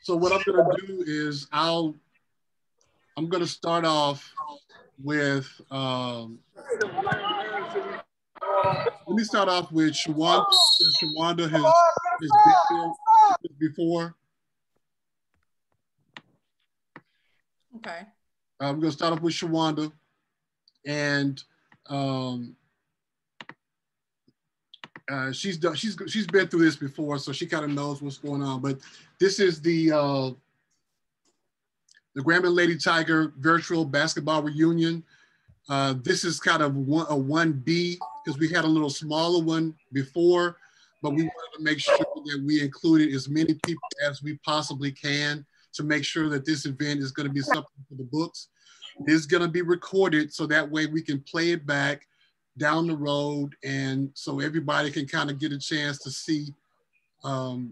So what I'm gonna do is I'm gonna start off with, let me start off with Shawanda. Shawanda has been here before. Okay. I'm gonna start off with Shawanda, and she's been through this before, so she kind of knows what's going on. But this is the Grambling Lady Tiger virtual basketball reunion. This is kind of a 1B because we had a little smaller one before, but we wanted to make sure that we included as many people as we possibly can to make sure that this event is going to be something for the books. It is going to be recorded so that way we can play it back down the road, and so everybody can kind of get a chance to see what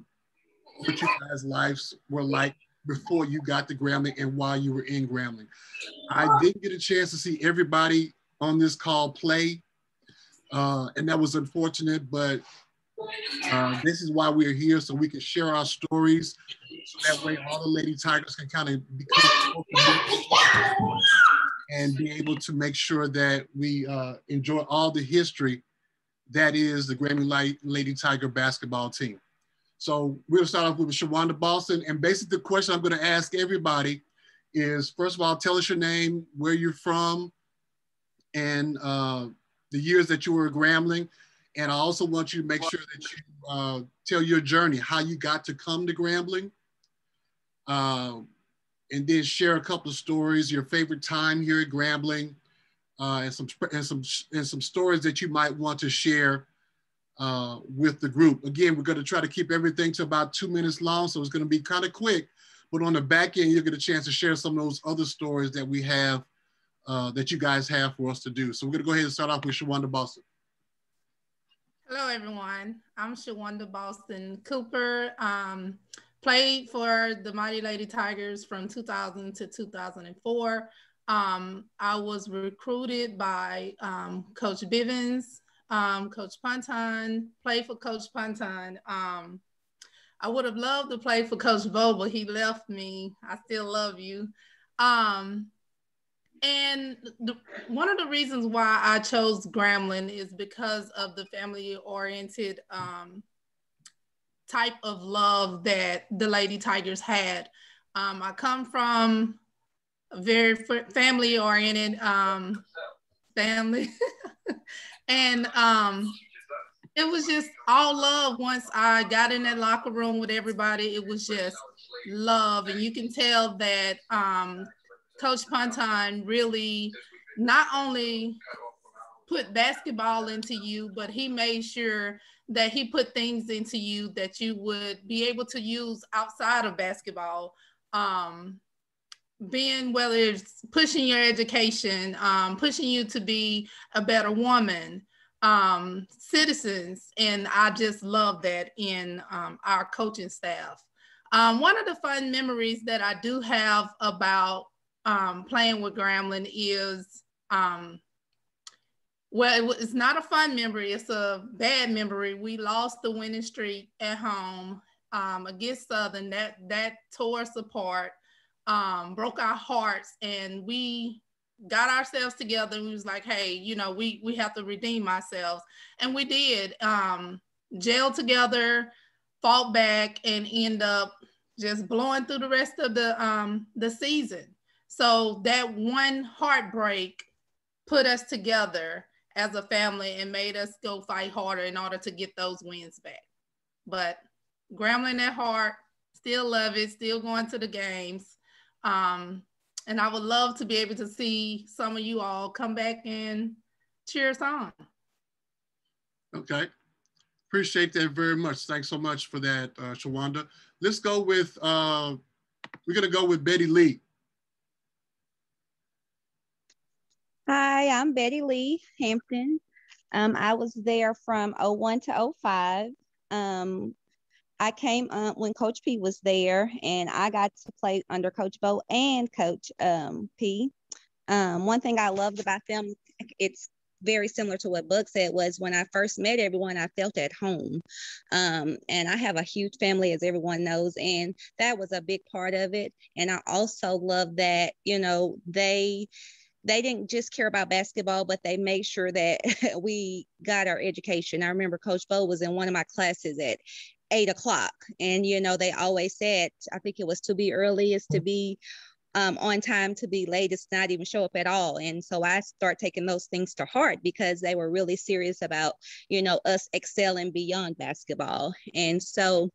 you guys' lives were like before you got to Grambling and while you were in Grambling. I didn't get a chance to see everybody on this call play, and that was unfortunate, but this is why we're here, so we can share our stories, so that way all the Lady Tigers can kind of become and be able to make sure that we enjoy all the history that is the Grambling Lady Tiger basketball team. So we'll start off with Shawanda Boston, and basically the question I'm going to ask everybody is, first of all, tell us your name, where you're from, and the years that you were at Grambling. And I also want you to make sure that you tell your journey, how you got to come to Grambling, and then share a couple of stories, your favorite time here at Grambling, and some stories that you might want to share with the group. Again, we're going to try to keep everything to about 2 minutes long, so it's going to be kind of quick. But on the back end, you'll get a chance to share some of those other stories that we have, that you guys have for us to do. So we're going to go ahead and start off with Shawanda Boston. Hello, everyone. I'm Shawanda Boston Cooper. Played for the Mighty Lady Tigers from 2000 to 2004. I was recruited by Coach Bivens, Coach Ponton, played for Coach Ponton. I would have loved to play for Coach Bo, but he left me. I still love you. And one of the reasons why I chose Grambling is because of the family-oriented type of love that the Lady Tigers had. I come from a very family-oriented family. And it was just all love. Once I got in that locker room with everybody, it was just love. And you can tell that Coach Ponton really not only put basketball into you, but he made sure that he put things into you that you would be able to use outside of basketball. Being, whether it's pushing your education, pushing you to be a better woman, citizens. And I just love that in our coaching staff. One of the fun memories that I do have about playing with Grambling is, well, it's not a fun memory, it's a bad memory. We lost the winning streak at home against Southern. That tore us apart, broke our hearts, and we got ourselves together. And we was like, hey, you know, we have to redeem ourselves. And we did. Gelled together, fought back, and end up just blowing through the rest of the season. So that one heartbreak put us together as a family and made us go fight harder in order to get those wins back. But Grambling at heart, still love it, still going to the games. And I would love to be able to see some of you all come back and cheer us on. Okay. Appreciate that very much. Thanks so much for that, Shawanda. Let's go with, we're going to go with Betty Lee. Hi, I'm Betty Lee Hampton. I was there from 01 to 05. I came when Coach P was there, and I got to play under Coach Bo and Coach P. One thing I loved about them, it's very similar to what Buck said, was when I first met everyone, I felt at home. And I have a huge family, as everyone knows, and that was a big part of it. And I also love that, you know, they didn't just care about basketball, but they made sure that we got our education. I remember Coach Bo was in one of my classes at 8 o'clock. And, you know, they always said, I think it was, to be early is to be on time, to be late is not even show up at all. And so I start taking those things to heart, because they were really serious about, you know, us excelling beyond basketball. And so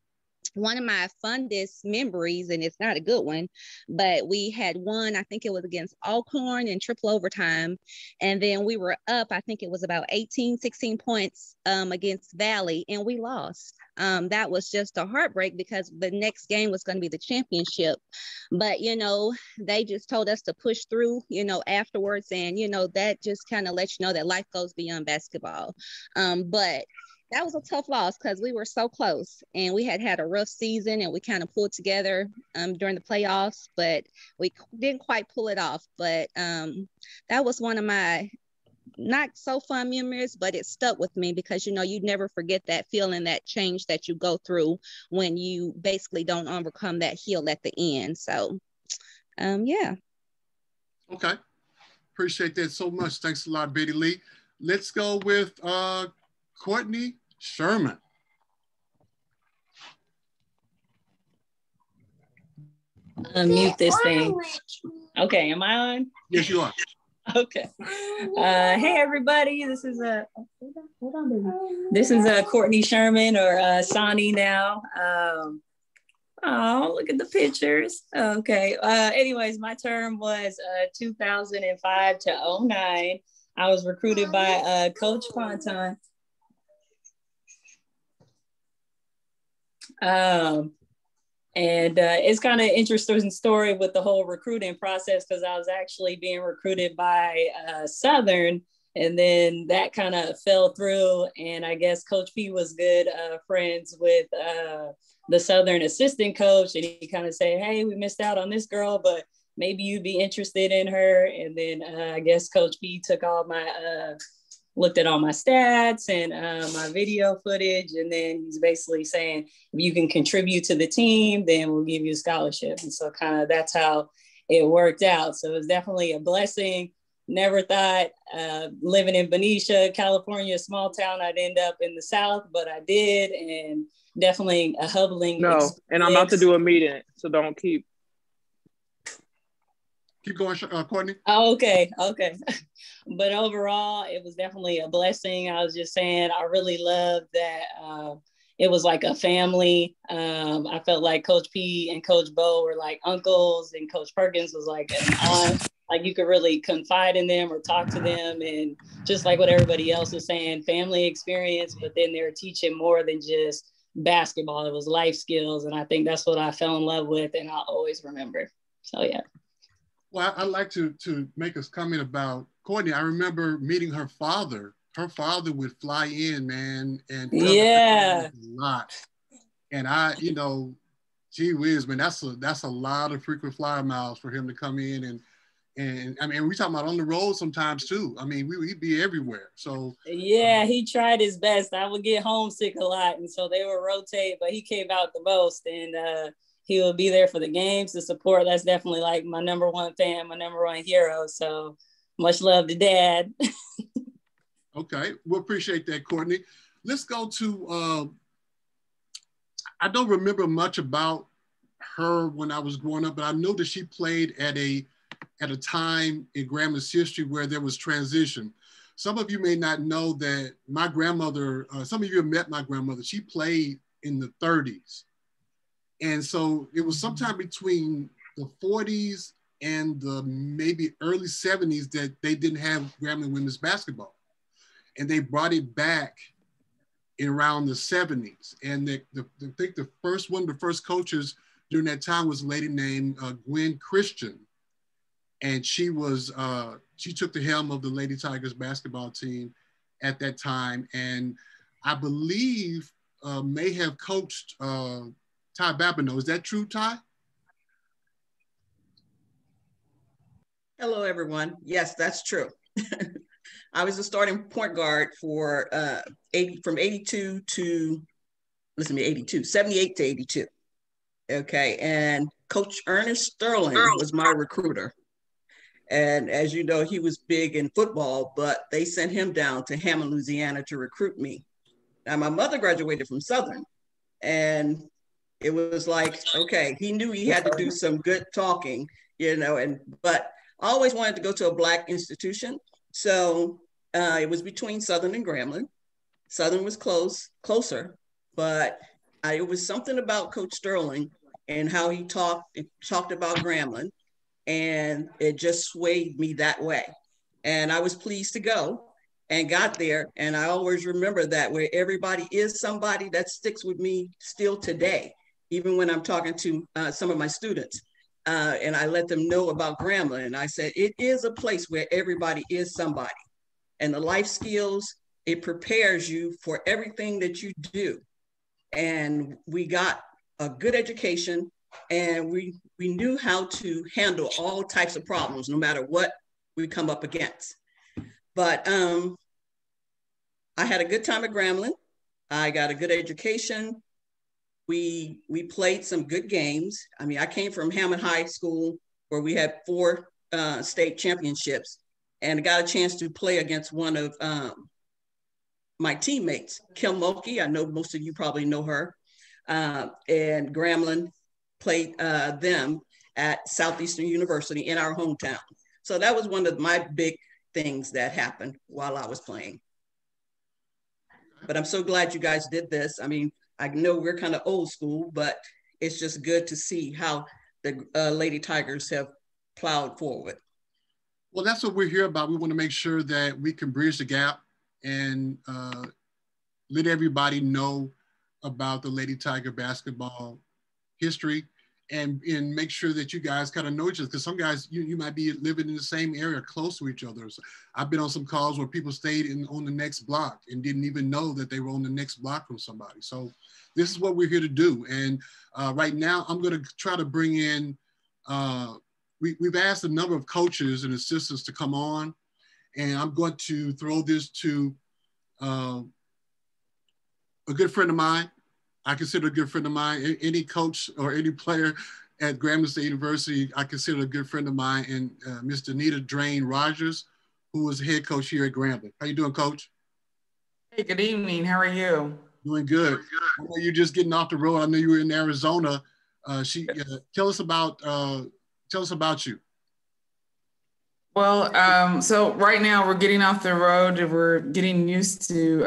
one of my fondest memories, and it's not a good one, but we had won, I think it was against Alcorn in triple overtime. And then we were up, I think it was about 18, 16 points against Valley, and we lost. That was just a heartbreak, because the next game was going to be the championship. But, you know, they just told us to push through, you know, afterwards. And, you know, that just kind of lets you know that life goes beyond basketball. But that was a tough loss, because we were so close, and we had a rough season, and we kind of pulled together during the playoffs, but we didn't quite pull it off. But that was one of my not so fun memories, but it stuck with me, because, you know, you never forget that feeling, that change that you go through when you basically don't overcome that hill at the end. So, yeah. Okay. Appreciate that so much. Thanks a lot, Betty Lee. Let's go with Courtney Sherman. Unmute this thing. Okay, am I on? Yes, you are. Okay. Hey everybody, this is hold on, baby. This is Courtney Sherman, or Sonny now. Oh, look at the pictures. Okay. Anyways, my term was 2005 to 2009. I was recruited by Coach Ponton. And it's kind of interesting story with the whole recruiting process, because I was actually being recruited by Southern, and then that kind of fell through. And I guess Coach P was good friends with the Southern assistant coach, and he kind of said, hey, we missed out on this girl, but maybe you'd be interested in her. And then I guess Coach P took all my looked at all my stats and my video footage. And then he's basically saying, if you can contribute to the team, then we'll give you a scholarship. And so kind of that's how it worked out. So it was definitely a blessing. Never thought living in Benicia, California, a small town, I'd end up in the South, but I did. And definitely a humbling experience. And I'm about to do a meeting, so don't keep going, Courtney. Oh, okay. But overall, it was definitely a blessing. I was just saying, I really loved that it was like a family. I felt like Coach P and Coach Bo were like uncles, and Coach Perkins was like an aunt. Like you could really confide in them or talk to them. And just like what everybody else was saying, family experience, but then they were teaching more than just basketball. It was life skills. And I think that's what I fell in love with, and I'll always remember. So, yeah. Well, I'd like to make a comment about Courtney. I remember meeting her father. Her father would fly in, man, and yeah, a lot. And I, you know, gee whiz, man, that's a lot of frequent flyer miles for him to come in, and I mean, we talking about on the road sometimes too. I mean, he'd be everywhere. So yeah, he tried his best. I would get homesick a lot, and so they would rotate, but he came out the most, and he will be there for the games, the support. That's definitely like my number one fan, my number one hero. So much love to Dad. Okay, we appreciate that, Courtney. Let's go to, I don't remember much about her when I was growing up, but I know that she played at a time in Grammys history where there was transition. Some of you may not know that my grandmother, some of you have met my grandmother, she played in the 30s. And so it was sometime between the 40s and the maybe early 70s that they didn't have Grambling women's basketball. And they brought it back in around the 70s. And I think the first coaches during that time was a lady named Gwen Christian. And she took the helm of the Lady Tigers basketball team at that time. And I believe may have coached Ty Babineau. Is that true, Ty? Hello, everyone. Yes, that's true. I was the starting point guard for from 82 to, listen to me, 82, 78 to 82. Okay, and Coach Ernest Sterling was my recruiter. And as you know, he was big in football, but they sent him down to Hammond, Louisiana to recruit me. Now, my mother graduated from Southern, and it was like, okay, he knew he had to do some good talking, you know, but I always wanted to go to a Black institution. So it was between Southern and Grambling. Southern was closer, but it was something about Coach Sterling and how he talked about Grambling, and it just swayed me that way. And I was pleased to go and got there. And I always remember that, where everybody is somebody, that sticks with me still today, even when I'm talking to some of my students. And I let them know about Grambling. And I said, it is a place where everybody is somebody. And the life skills, it prepares you for everything that you do. And we got a good education, and we knew how to handle all types of problems, no matter what we come up against. But I had a good time at Grambling. I got a good education. We played some good games. I mean, I came from Hammond High School, where we had 4 state championships, and I got a chance to play against one of my teammates, Kim Mulkey. I know most of you probably know her. And Grambling played them at Southeastern University in our hometown. So that was one of my big things that happened while I was playing. But I'm so glad you guys did this. I mean, I know we're kind of old school, but it's just good to see how the Lady Tigers have plowed forward. Well, that's what we're here about. We want to make sure that we can bridge the gap and let everybody know about the Lady Tiger basketball history, and make sure that you guys kind of know each other, because some guys, you might be living in the same area, close to each other. So I've been on some calls where people stayed on the next block and didn't even know that they were on the next block from somebody. So this is what we're here to do. And right now I'm going to try to bring in, we've asked a number of coaches and assistants to come on, and I'm going to throw this to a good friend of mine. I consider a good friend of mine. Any coach or any player at Grambling State University, I consider a good friend of mine, and Miss Anita Drain Rogers, who was head coach here at Grambling. How you doing, Coach? Hey, good evening. How are you? Doing good. I know you're just getting off the road. I know you were in Arizona. Tell us about you. Well, so right now we're getting off the road and we're getting used to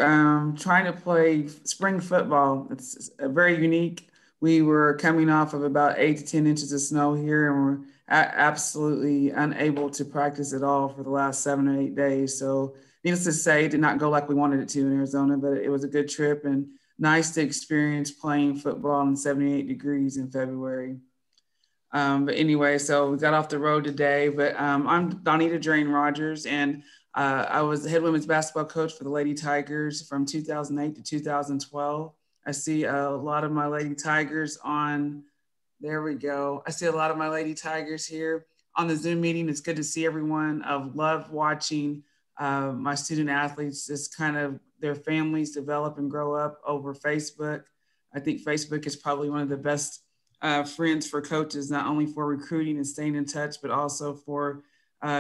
trying to play spring football. It's very unique. We were coming off of about 8 to 10 inches of snow here, and we're absolutely unable to practice at all for the last 7 or 8 days. So needless to say, it did not go like we wanted it to in Arizona, but it was a good trip and nice to experience playing football in 78 degrees in February. But anyway, so we got off the road today, but I'm Anita Drain Rogers, and I was the head women's basketball coach for the Lady Tigers from 2008 to 2012. I see a lot of my Lady Tigers on, there we go. I see a lot of my Lady Tigers here on the Zoom meeting. It's good to see everyone. I've loved watching my student athletes, just kind of their families develop and grow up over Facebook. I think Facebook is probably one of the best friends for coaches, not only for recruiting and staying in touch, but also for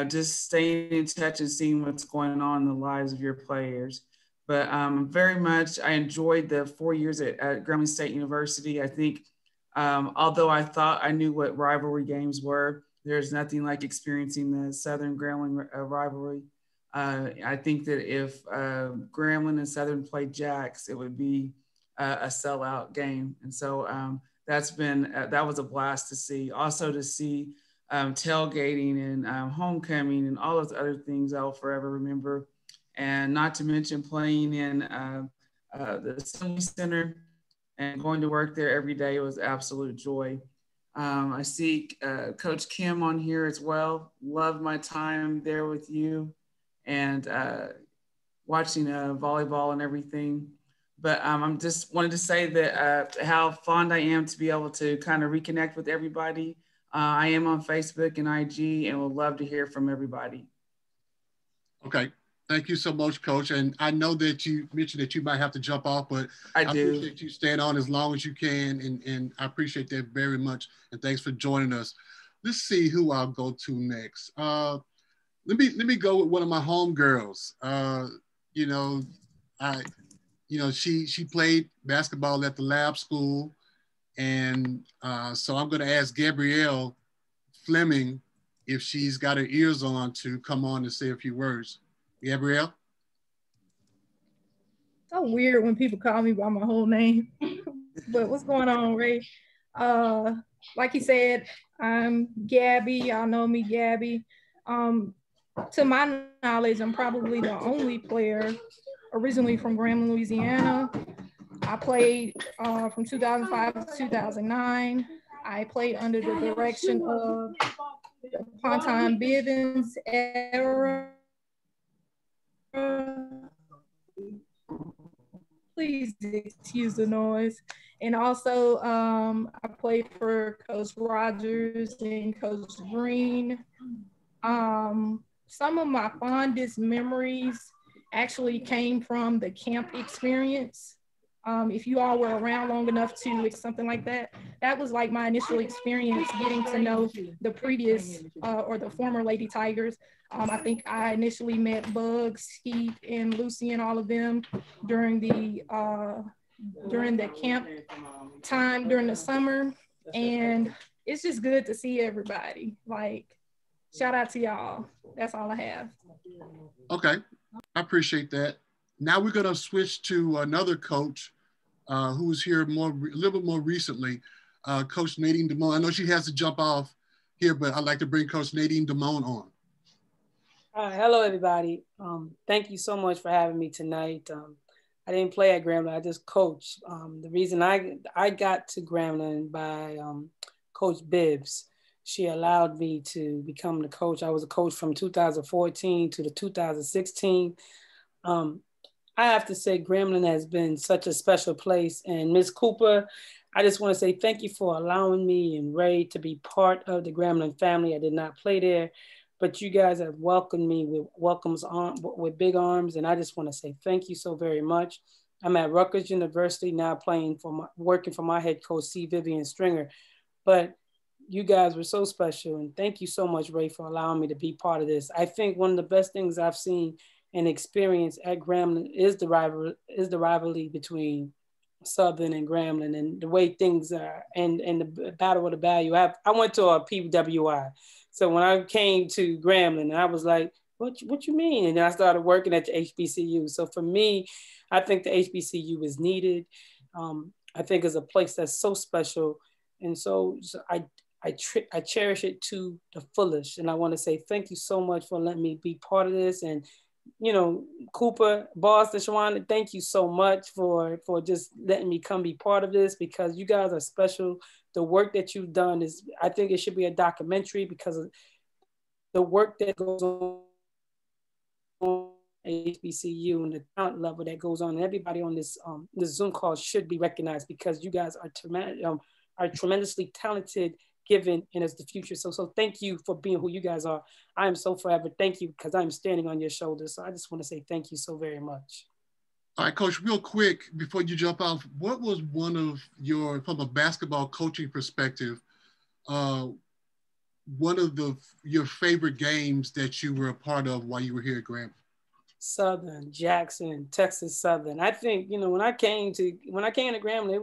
just staying in touch and seeing what's going on in the lives of your players. But very much, I enjoyed the 4 years at Grambling State University. I think, although I thought I knew what rivalry games were, there's nothing like experiencing the Southern Grambling rivalry. I think that if Grambling and Southern played Jacks, it would be a sellout game. And so that was a blast to see. Also to see tailgating and homecoming and all those other things I'll forever remember. And not to mention playing in the Assembly Center and going to work there every day was absolute joy. I see Coach Kim on here as well. Loved my time there with you and watching volleyball and everything. But I'm just wanted to say that how fond I am to be able to kind of reconnect with everybody. I am on Facebook and IG and would love to hear from everybody. Okay. Thank you so much, Coach. And I know that you mentioned that you might have to jump off, but I I do. appreciate you staying on as long as you can. And I appreciate that very much. And thanks for joining us. Let's see who I'll go to next. Let me go with one of my homegirls. You know, she played basketball at the lab school. And so I'm going to ask Gabrielle Fleming if she's got her ears on to come on and say a few words. Gabrielle? So weird when people call me by my whole name. But what's going on, Ray? Like he said, I'm Gabby. Y'all know me, Gabby. To my knowledge, I'm probably the only player originally from Grambling, Louisiana. I played from 2005 to 2009. I played under the direction of the Ponton Bivens era. Please excuse the noise. And also, I played for Coach Rogers and Coach Green. Some of my fondest memories actually came from the camp experience. If you all were around long enough to something like that, that was like my initial experience getting to know the previous or the former Lady Tigers. I think I initially met Bugs, Heath, and Lucy and all of them during the camp time during the summer. And it's just good to see everybody. Like, shout out to y'all. That's all I have. Okay, I appreciate that. Now we're gonna switch to another coach who's here a little bit more recently, Coach Nadine Damone. I know she has to jump off here, but I'd like to bring Coach Nadine Damone on. Hello, everybody. Thank you so much for having me tonight. I didn't play at Grambling, I just coached. The reason I got to Grambling by Coach Bibbs. She allowed me to become the coach. I was a coach from 2014 to the 2016. I have to say Grambling has been such a special place. And Ms. Cooper, I just want to say thank you for allowing me and Ray to be part of the Grambling family. I did not play there, but you guys have welcomed me with big arms. And I just want to say thank you so very much. I'm at Rutgers University now working for my head coach, C. Vivian Stringer. But you guys were so special. And thank you so much, Ray, for allowing me to be part of this. I think one of the best things I've seen and experienced at Grambling is the rivalry between Southern and Grambling and the way things are and the battle of the value. I went to a PWI. So when I came to Grambling, I was like, what you mean? And then I started working at the HBCU. So for me, I think the HBCU is needed. I think it's a place that's so special. And so I cherish it to the fullest. And I want to say thank you so much for letting me be part of this. And, you know, Cooper, Boston, Shawanda, thank you so much for just letting me come be part of this, because you guys are special. The work that you've done I think it should be a documentary because of the work that goes on at HBCU and the talent level that goes on. And everybody on this Zoom call should be recognized because you guys are tremendously talented, given, and as the future. So thank you for being who you guys are. I am so forever. Thank you, because I'm standing on your shoulders. So I just want to say thank you so very much. All right, Coach, real quick, before you jump off, what was one of from a basketball coaching perspective, one of your favorite games that you were a part of while you were here at Grambling? Southern, Jackson, Texas Southern. I think, you know, when I came to Grambling,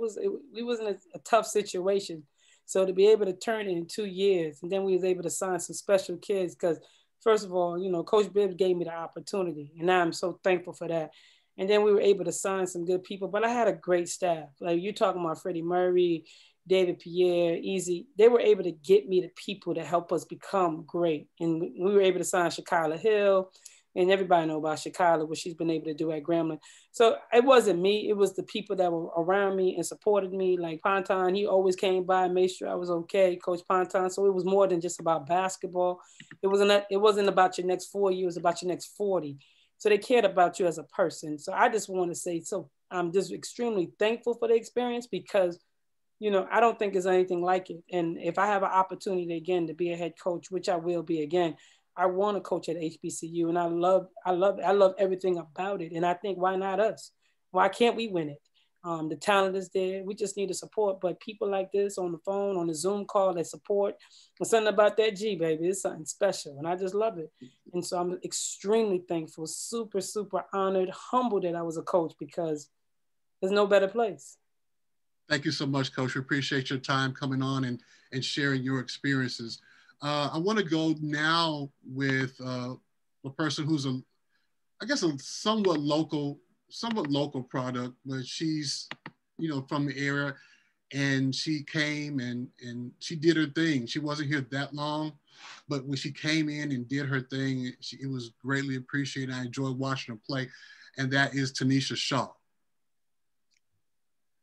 we was in a tough situation. So to be able to turn it in 2 years, and then we was able to sign some special kids, because first of all, you know, Coach Bibbs gave me the opportunity, and now I'm so thankful for that. And then we were able to sign some good people, but I had a great staff. Like you're talking about Freddie Murray, David Pierre, Easy. They were able to get me the people to help us become great. And we were able to sign Shakila Hill, and everybody know about Shakila, what she's been able to do at Grambling. So it wasn't me, it was the people that were around me and supported me. Like Ponton, he always came by and made sure I was okay, Coach Ponton. So it was more than just about basketball. It wasn't about your next 4 years, it was about your next 40. So they cared about you as a person. So I just want to say, so I'm just extremely thankful for the experience, because, you know, I don't think there's anything like it. And if I have an opportunity again to be a head coach, which I will be again, I want to coach at HBCU, and I love everything about it. And I think, why not us? Why can't we win it? The talent is there. We just need the support. But people like this on the phone, on the Zoom call, that support, and something about that G, baby, it's something special. And I just love it. And so I'm extremely thankful, super, super honored, humbled that I was a coach, because there's no better place. Thank you so much, Coach. We appreciate your time coming on and sharing your experiences. I want to go now with a person who's a somewhat local product, but she's, from the area, and she came and she did her thing. She wasn't here that long, but when she came in and did her thing, it was greatly appreciated. I enjoyed watching her play, and that is Tanisha Shaw.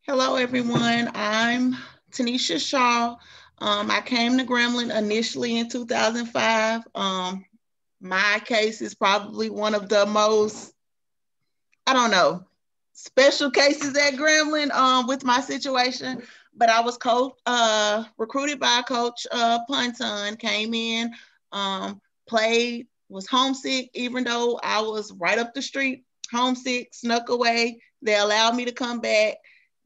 Hello, everyone. I'm Tanisha Shaw. I came to Grambling initially in 2005. My case is probably one of the most, special cases at Grambling with my situation. But I was recruited by Coach Punton, came in, played, was homesick, even though I was right up the street, homesick, snuck away. They allowed me to come back.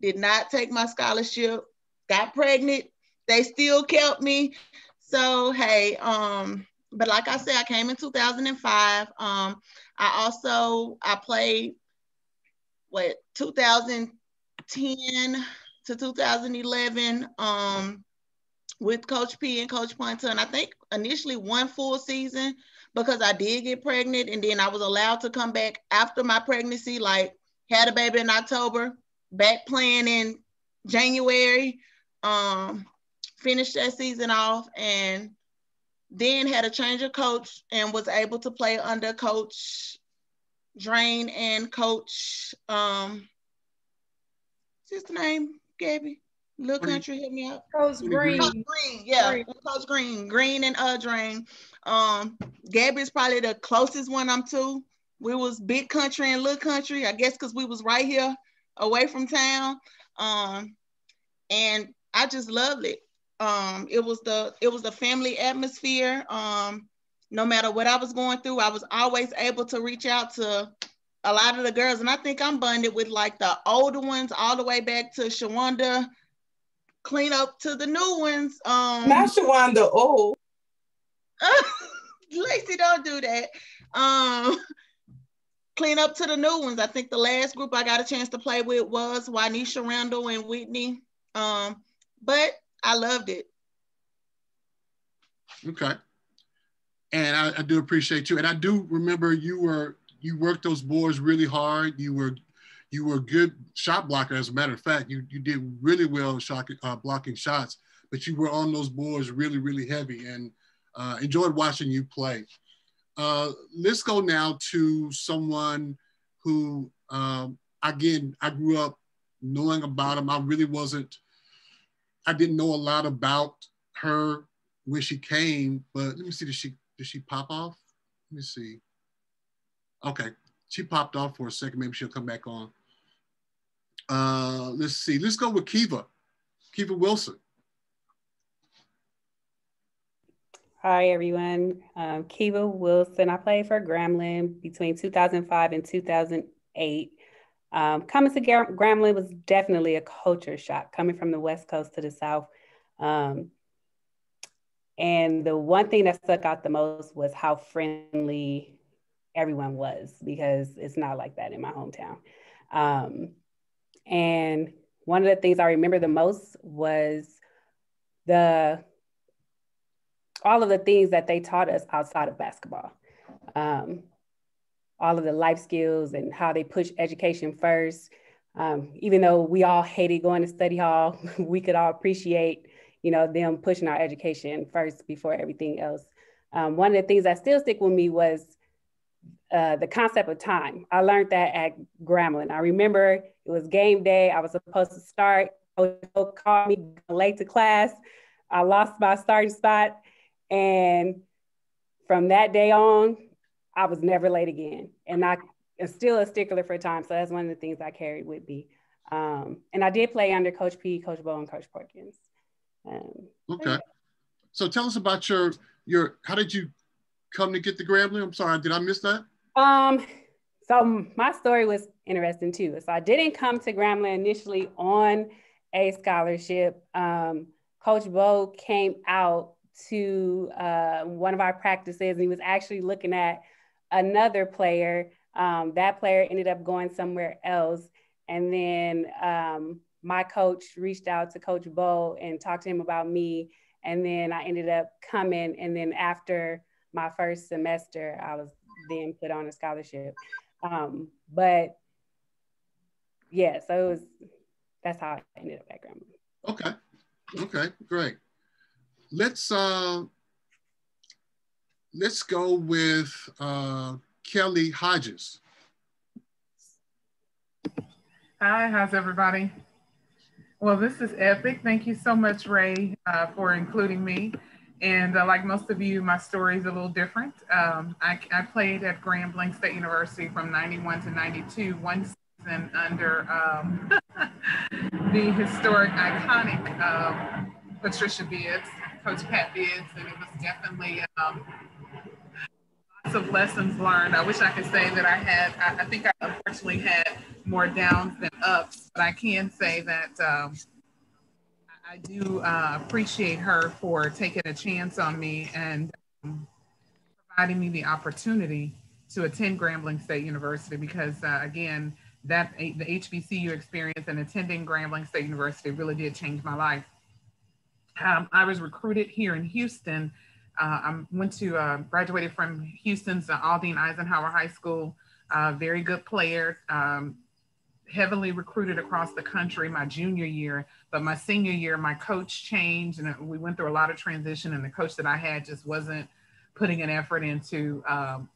Did not take my scholarship, got pregnant. They still kept me. So, hey, but like I said, I came in 2005. I played, 2010 to 2011 with Coach P and Coach Punton. I think initially one full season, because I did get pregnant, and then I was allowed to come back after my pregnancy, had a baby in October, back playing in January, finished that season off, and then had a change of coach and was able to play under Coach Drain and Coach, what's his name, Gabby? Little Country, hit me up. Coach Green. Coach Green, yeah. Green. Coach Green and Drain. Gabby is probably the closest one I'm to. We was big country and little country, I guess, because we was right here away from town. And I just loved it. It was the family atmosphere. No matter what I was going through, I was always able to reach out to a lot of the girls. And I think I'm bonded with the older ones all the way back to Shawanda, clean up to the new ones. Not Shawanda old. Lacey, don't do that. Clean up to the new ones. I think the last group I got a chance to play with was Waimika Randall and Whitney. But I loved it. Okay. And I do appreciate you. And I do remember you worked those boards really hard. You were a good shot blocker. As a matter of fact, you did really well blocking shots, but you were on those boards really, really heavy, and enjoyed watching you play. Let's go now to someone who, again, I grew up knowing about him. I didn't know a lot about her when she came, but let me see, did she pop off? Let me see. Okay, she popped off for a second. Maybe she'll come back on. Let's see, let's go with Kiva Wilson. Hi, everyone. Kiva Wilson. I played for Grambling between 2005 and 2008. Coming to Grambling was definitely a culture shock, coming from the West Coast to the South. And the one thing that stuck out the most was how friendly everyone was, because it's not like that in my hometown. And one of the things I remember the most was all of the things that they taught us outside of basketball. All of the life skills and how they push education first. Even though we all hated going to study hall, we could all appreciate, them pushing our education first before everything else. One of the things that still stick with me was the concept of time. I learned that at Grambling. I remember it was game day. I was supposed to start. Coach called me late to class. I lost my starting spot. And from that day on, I was never late again. And I am still a stickler for time. So that's one of the things I carried with me. And I did play under Coach P, Coach Bo, and Coach Perkins. Okay. So tell us about your how did you come to get the Grambling? I'm sorry, did I miss that? So my story was interesting too. So I didn't come to Grambling initially on a scholarship. Coach Bo came out to one of our practices, and he was actually looking at another player. That player ended up going somewhere else. And then my coach reached out to Coach Bo and talked to him about me. And then I ended up coming. And then after my first semester, I was then put on a scholarship. But yeah, so that's how I ended up at Grambling. Okay, great. Let's go with Kelly Hodges. Hi, how's everybody? Well, this is epic. Thank you so much, Ray, for including me. And like most of you, my story is a little different. I played at Grambling State University from 91 to 92, one season under the historic, iconic Patricia Diaz, Coach Pat Diaz, and it was definitely lots of lessons learned. I wish I could say that I think I unfortunately had more downs than ups, but I can say that I do appreciate her for taking a chance on me and providing me the opportunity to attend Grambling State University because again, the HBCU experience and attending Grambling State University really did change my life. I was recruited here in Houston. I graduated from Houston's Aldine Eisenhower High School, very good player, heavily recruited across the country my junior year, but my senior year, my coach changed and we went through a lot of transition and the coach that I had just wasn't putting an effort into,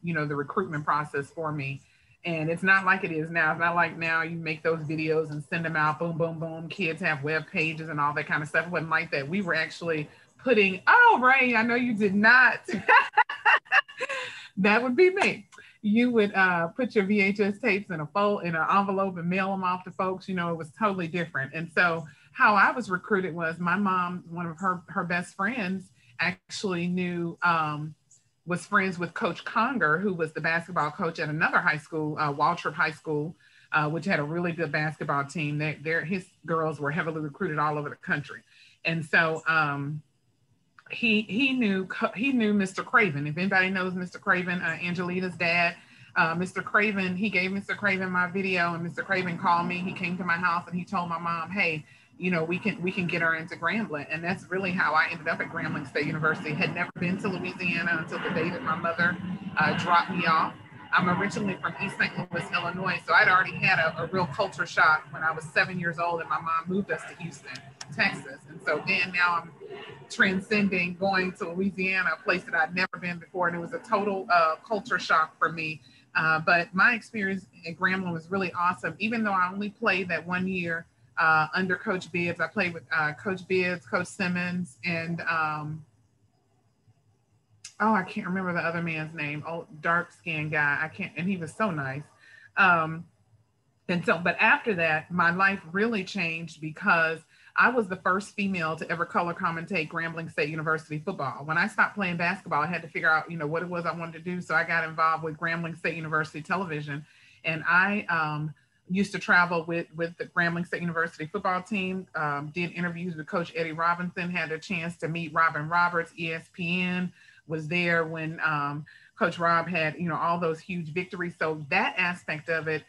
the recruitment process for me. And it's not like it is now. It's not like now you make those videos and send them out, boom, boom, boom. Kids have web pages and all that kind of stuff. It wasn't like that. We were actually putting, oh, Ray, I know you did not. That would be me. You would put your VHS tapes in an envelope and mail them off to folks. It was totally different. And so how I was recruited was my mom, one of her best friends actually was friends with Coach Conger, who was the basketball coach at another high school, Waltrip High School, which had a really good basketball team. His girls were heavily recruited all over the country. And so he knew Mr. Craven. If anybody knows Mr. Craven, Angelita's dad, Mr. Craven, he gave Mr. Craven my video and Mr. Craven called me. He came to my house and he told my mom, hey, we can get her into Grambling. And that's really how I ended up at Grambling State University. Had never been to Louisiana until the day that my mother dropped me off. I'm originally from East St. Louis, Illinois. So I'd already had a real culture shock when I was 7 years old and my mom moved us to Houston, Texas. And so then now I'm transcending going to Louisiana, a place that I'd never been before. And it was a total culture shock for me. But my experience at Grambling was really awesome. Even though I only played that 1 year under Coach Bibbs, I played with Coach Bibbs, Coach Simmons, and I can't remember the other man's name, dark-skinned guy. And he was so nice. But after that, my life really changed because I was the first female to ever color commentate Grambling State University football. When I stopped playing basketball, I had to figure out, what it was I wanted to do. So I got involved with Grambling State University television. And I used to travel with the Grambling State University football team, did interviews with Coach Eddie Robinson, had a chance to meet Robin Roberts. ESPN was there when Coach Rob had, all those huge victories. So that aspect of it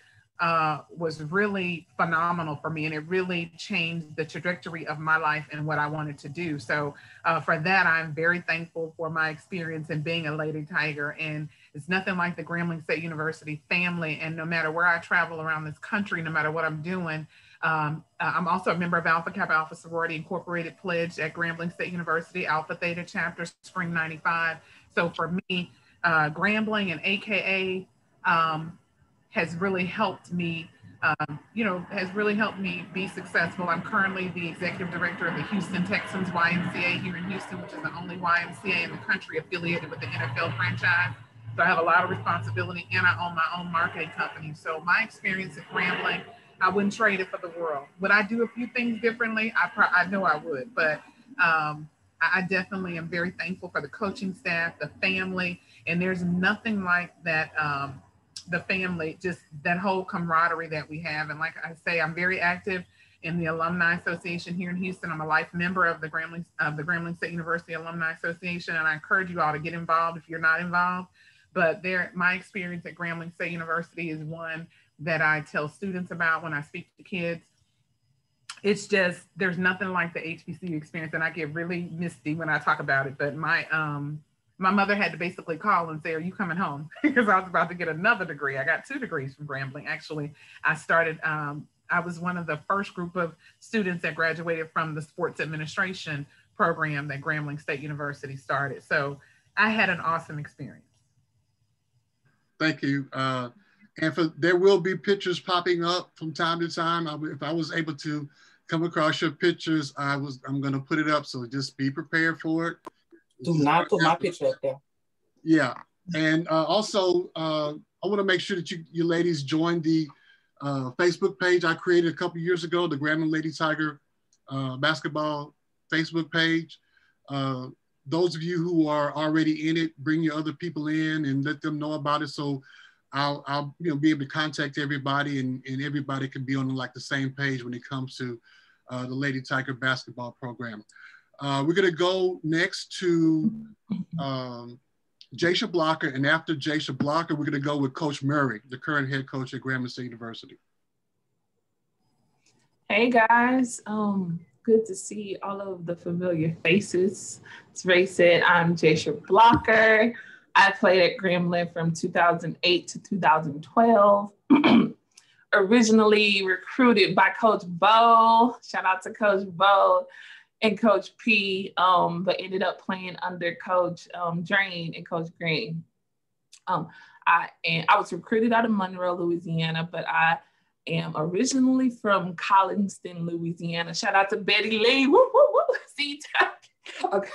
was really phenomenal for me. And it really changed the trajectory of my life and what I wanted to do. So for that, I'm very thankful for my experience in being a Lady Tiger. And it's nothing like the Grambling State University family. And no matter where I travel around this country, no matter what I'm doing, I'm also a member of Alpha Kappa Alpha Sorority Incorporated Pledge at Grambling State University, Alpha Theta Chapter, Spring 95. So for me, Grambling and AKA has really helped me, be successful. I'm currently the executive director of the Houston Texans YMCA here in Houston, which is the only YMCA in the country affiliated with the NFL franchise. So I have a lot of responsibility and I own my own marketing company. So my experience at Grambling, I wouldn't trade it for the world. Would I do a few things differently? I know I would, but I definitely am very thankful for the coaching staff, the family, And there's nothing like that, the family, just that whole camaraderie that we have. And like I say, I'm very active in the Alumni Association here in Houston. I'm a life member of the Grambling State University Alumni Association, and I encourage you all to get involved if you're not involved. But my experience at Grambling State University is one that I tell students about when I speak to kids. It's just, there's nothing like the HBCU experience, and I get really misty when I talk about it. But my mother had to basically call and say, "Are you coming home?" Because I was about to get another degree. I got 2 degrees from Grambling. Actually, I started, I was one of the first group of students that graduated from the sports administration program that Grambling State University started. So I had an awesome experience. Thank you. And there will be pictures popping up from time to time. If I was able to come across your pictures, I'm going to put it up. So just be prepared for it. Do not put my picture up there. Yeah. And also, I want to make sure that you ladies join the Facebook page I created a couple years ago, the Grambling Lady Tiger basketball Facebook page. Those of you who are already in it, bring your other people in and let them know about it. So I'll be able to contact everybody, and everybody can be on like the same page when it comes to the Lady Tiger basketball program. We're gonna go next to Jaisha Blocker, and after Jaisha Blocker, we're gonna go with Coach Murray, the current head coach at Grambling State University. Hey guys, good to see all of the familiar faces. As Ray said, I'm Jaisha Blocker. I played at Grambling from 2008 to 2012. Originally recruited by Coach Bo, shout out to Coach Bo and Coach P, but ended up playing under Coach Drain and Coach Green. I was recruited out of Monroe, Louisiana, but I am originally from Collinston, Louisiana. Shout out to Betty Lee. Woo, woo, woo. See, okay.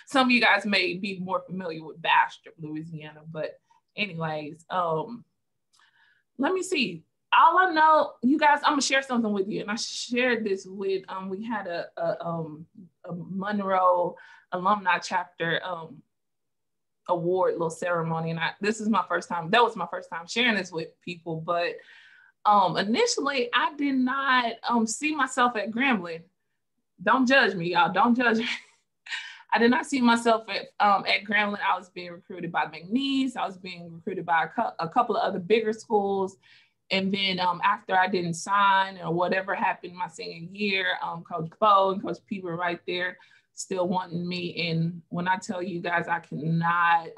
Some of you guys may be more familiar with Bastrop, Louisiana, but anyways, let me see. All I know, you guys, I'm gonna share something with you, and I shared this with, we had a Monroe Alumni Chapter award little ceremony, and this is my first time, that was my first time sharing this with people, but initially I did not see myself at Grambling. Don't judge me, y'all, don't judge me. I did not see myself at Grambling. I was being recruited by McNeese. I was being recruited by a couple of other bigger schools. And then after I didn't sign or whatever happened my senior year, Coach Bo and Coach P were right there still wanting me. And when I tell you guys, I cannot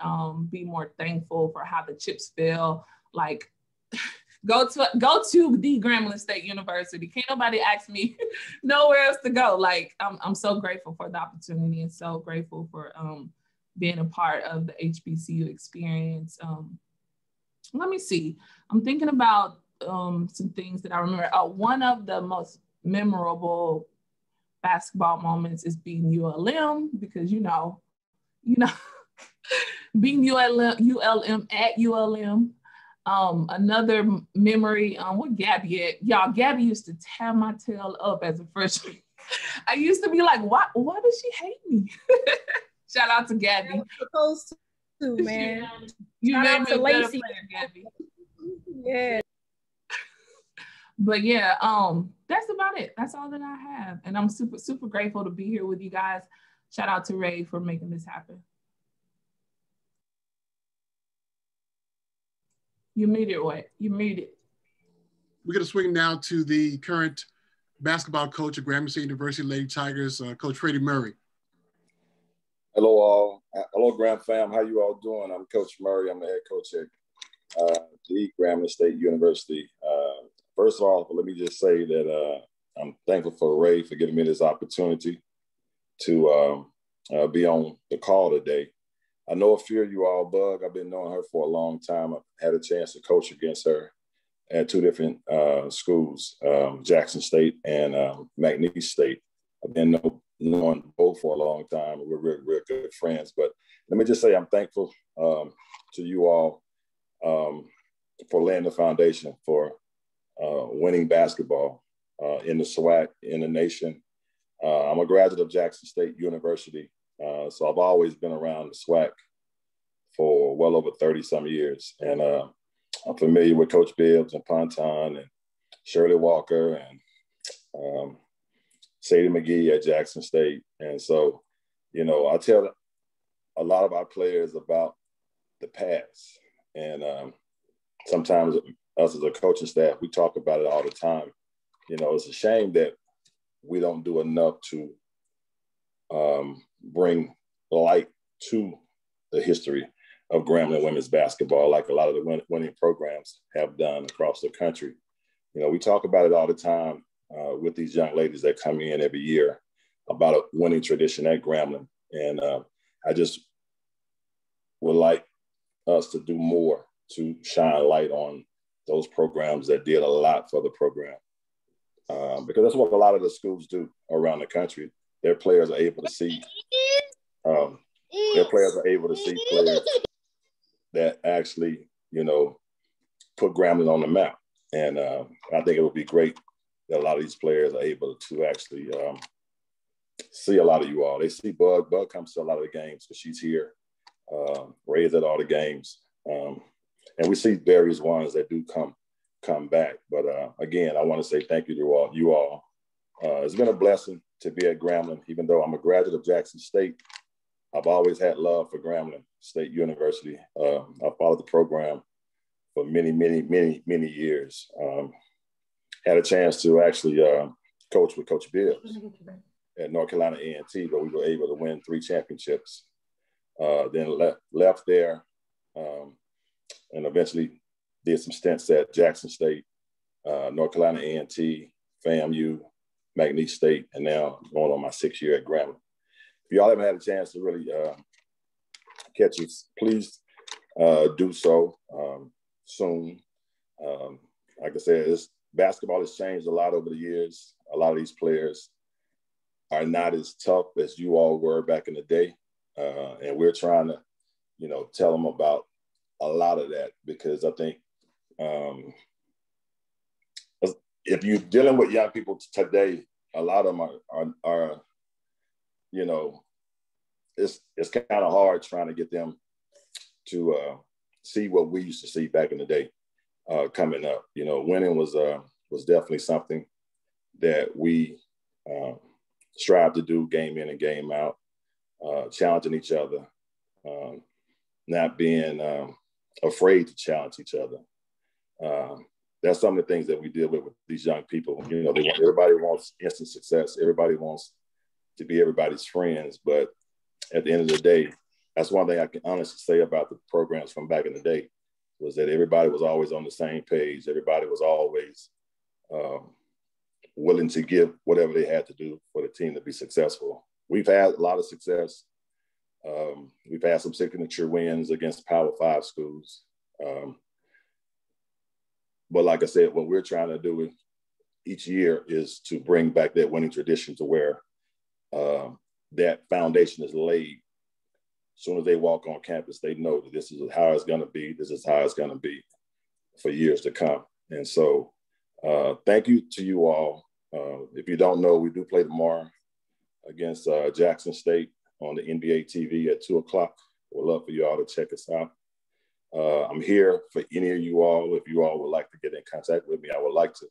be more thankful for how the chips fell. Like, go to the Grambling State University. Can't nobody ask me nowhere else to go. Like, I'm so grateful for the opportunity and so grateful for being a part of the HBCU experience. Let me see. I'm thinking about some things that I remember. One of the most memorable basketball moments is beating ULM, because you know, beating ULM at ULM. Another memory, what Gabby at? Y'all, Gabby used to tear my tail up as a freshman. I used to be like, why does she hate me? Shout out to Gabby. Supposed to, man. You Shout made out me to a better Lacey. player, Gabby. Yeah. But yeah, that's about it. That's all that I have. And I'm super, super grateful to be here with you guys. Shout out to Ray for making this happen. You made it, what? You made it. We're going to swing now to the current basketball coach at Grambling State University Lady Tigers, Coach Freddie Murray. Hello, all. Hello, Gram fam. How you all doing? I'm Coach Murray. I'm the head coach at the Grambling State University. First of all, let me just say that I'm thankful for Ray for giving me this opportunity to be on the call today. I know a few of you all, Bug. I've been knowing her for a long time. I've had a chance to coach against her at 2 different schools, Jackson State and McNeese State. I've been knowing both for a long time. We're real good friends. But let me just say I'm thankful to you all for laying the foundation for winning basketball in the SWAC, in the nation. I'm a graduate of Jackson State University. So I've always been around the SWAC for well over 30 some years. And I'm familiar with Coach Bibbs and Ponton and Shirley Walker and Sadie McGee at Jackson State. And so, you know, I tell a lot of our players about the past. And sometimes us as a coaching staff, we talk about it all the time. You know, it's a shame that we don't do enough to bring light to the history of Grambling women's basketball, like a lot of the winning programs have done across the country. You know, we talk about it all the time with these young ladies that come in every year about a winning tradition at Grambling. And I just would like us to do more to shine light on those programs that did a lot for the program. Because that's what a lot of the schools do around the country. Their players are able to see players that actually, you know, put Grambling on the map. And I think it would be great that a lot of these players are able to actually see a lot of you all. They see Bug. Bug comes to a lot of the games because she's here. Ray's at all the games. And we see various ones that do come back. But again, I want to say thank you to you all. It's been a blessing to be at Grambling. Even though I'm a graduate of Jackson State, I've always had love for Grambling State University. I followed the program for many, many, many, many years. Had a chance to actually coach with Coach Bibbs at North Carolina A&T, but we were able to win 3 championships. Then left there and eventually did some stints at Jackson State, North Carolina A&T, FAMU, McNeese State, and now going on my 6th year at Grambling. If y'all haven't had a chance to really catch it, please do so soon. Like I said, basketball has changed a lot over the years. A lot of these players are not as tough as you all were back in the day. And we're trying to, you know, tell them about a lot of that, because I think if you're dealing with young people today, a lot of them are you know, it's kind of hard trying to get them to see what we used to see back in the day coming up. You know, winning was definitely something that we strive to do game in and game out, challenging each other, not being afraid to challenge each other. That's some of the things that we deal with these young people. You know, everybody wants instant success. Everybody wants to be everybody's friends. But at the end of the day, that's one thing I can honestly say about the programs from back in the day, was that everybody was always on the same page. Everybody was always willing to give whatever they had to do for the team to be successful. We've had a lot of success. We've had some signature wins against Power 5 schools. But like I said, what we're trying to do each year is to bring back that winning tradition to where that foundation is laid. As soon as they walk on campus, they know that this is how it's going to be. This is how it's going to be for years to come. And so thank you to you all. If you don't know, we do play tomorrow against Jackson State on the NBA TV at 2:00. We'd love for you all to check us out. I'm here for any of you all. If you all would like to get in contact with me, I would like to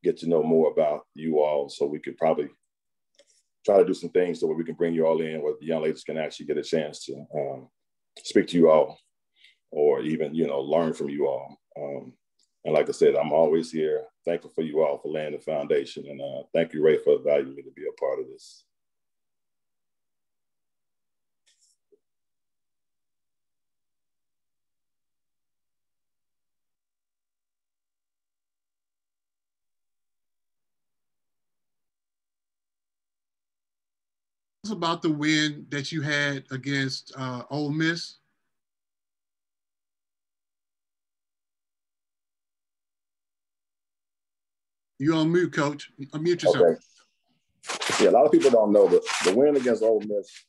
get to know more about you all, so we could probably try to do some things so we can bring you all in, where the young ladies can actually get a chance to speak to you all, or even, you know, learn from you all. And like I said, I'm always here. Thankful for you all for laying the foundation. And thank you, Ray, for inviting me to be a part of this. About the win that you had against Ole Miss. You on mute, Coach. Unmute yourself. Okay. Yeah, a lot of people don't know, but the win against Ole Miss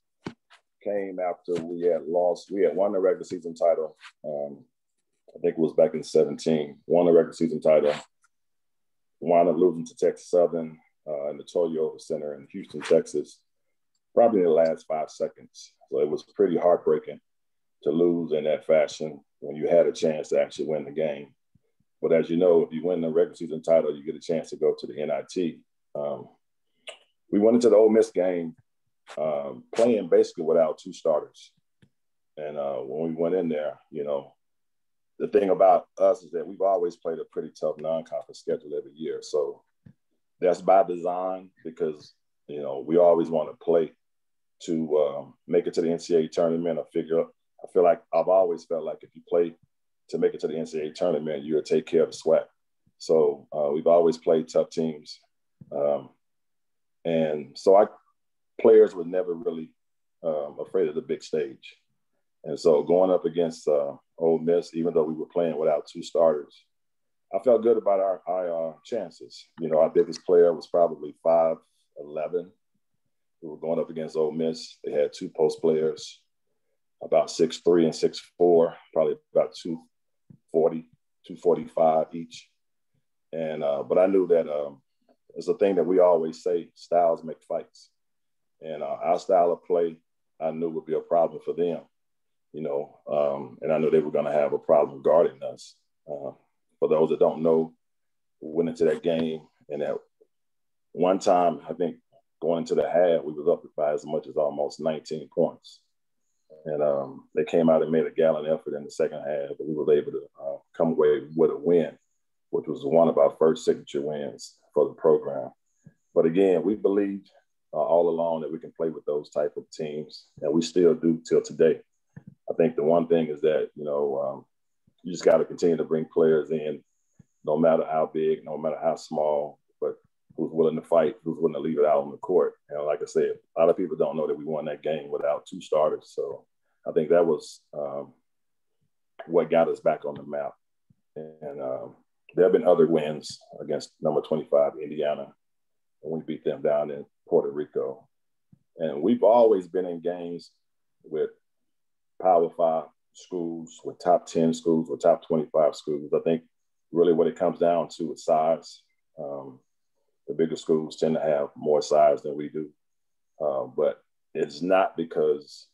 came after we had lost. We had won the regular season title. I think it was back in 2017. Won the regular season title. Wound up losing to Texas Southern in the Toyota Center in Houston, Texas, probably in the last 5 seconds. So it was pretty heartbreaking. to lose in that fashion when you had a chance to actually win the game. But as you know, if you win the regular season title, you get a chance to go to the NIT. We went into the Ole Miss game playing basically without two starters. And when we went in there, you know, the thing about us is that we've always played a pretty tough non-conference schedule every year. So that's by design because, you know, we always want to play to make it to the NCAA tournament. I feel like I've always felt like if you play to make it to the NCAA tournament, you'll take care of the sweat. So we've always played tough teams. And so our players were never really afraid of the big stage. And so going up against Ole Miss, even though we were playing without two starters, I felt good about our chances. You know, our biggest player was probably 5'11". We were going up against Ole Miss. They had two post players, about 6'3" and 6'4", probably about 240, 245 each. And but I knew that it's a thing that we always say, styles make fights. And our style of play, I knew would be a problem for them. You know, and I knew they were going to have a problem guarding us. For those that don't know, we went into that game, and at one time, I think going into the half, we was up by as much as almost 19 points. And they came out and made a gallant effort in the second half, but we were able to come away with a win, which was one of our first signature wins for the program. But again, we believed all along that we can play with those type of teams, and we still do till today. I think the one thing is that, you know, you just got to continue to bring players in, no matter how big, no matter how small, but who's willing to fight, who's willing to leave it out on the court. And like I said, a lot of people don't know that we won that game without two starters. So I think that was what got us back on the map. And there have been other wins against number 25, Indiana, and we beat them down in Puerto Rico. And we've always been in games with Power 5 schools, with top 10 schools, with top 25 schools. I think really what it comes down to is size. The bigger schools tend to have more size than we do. But it's not because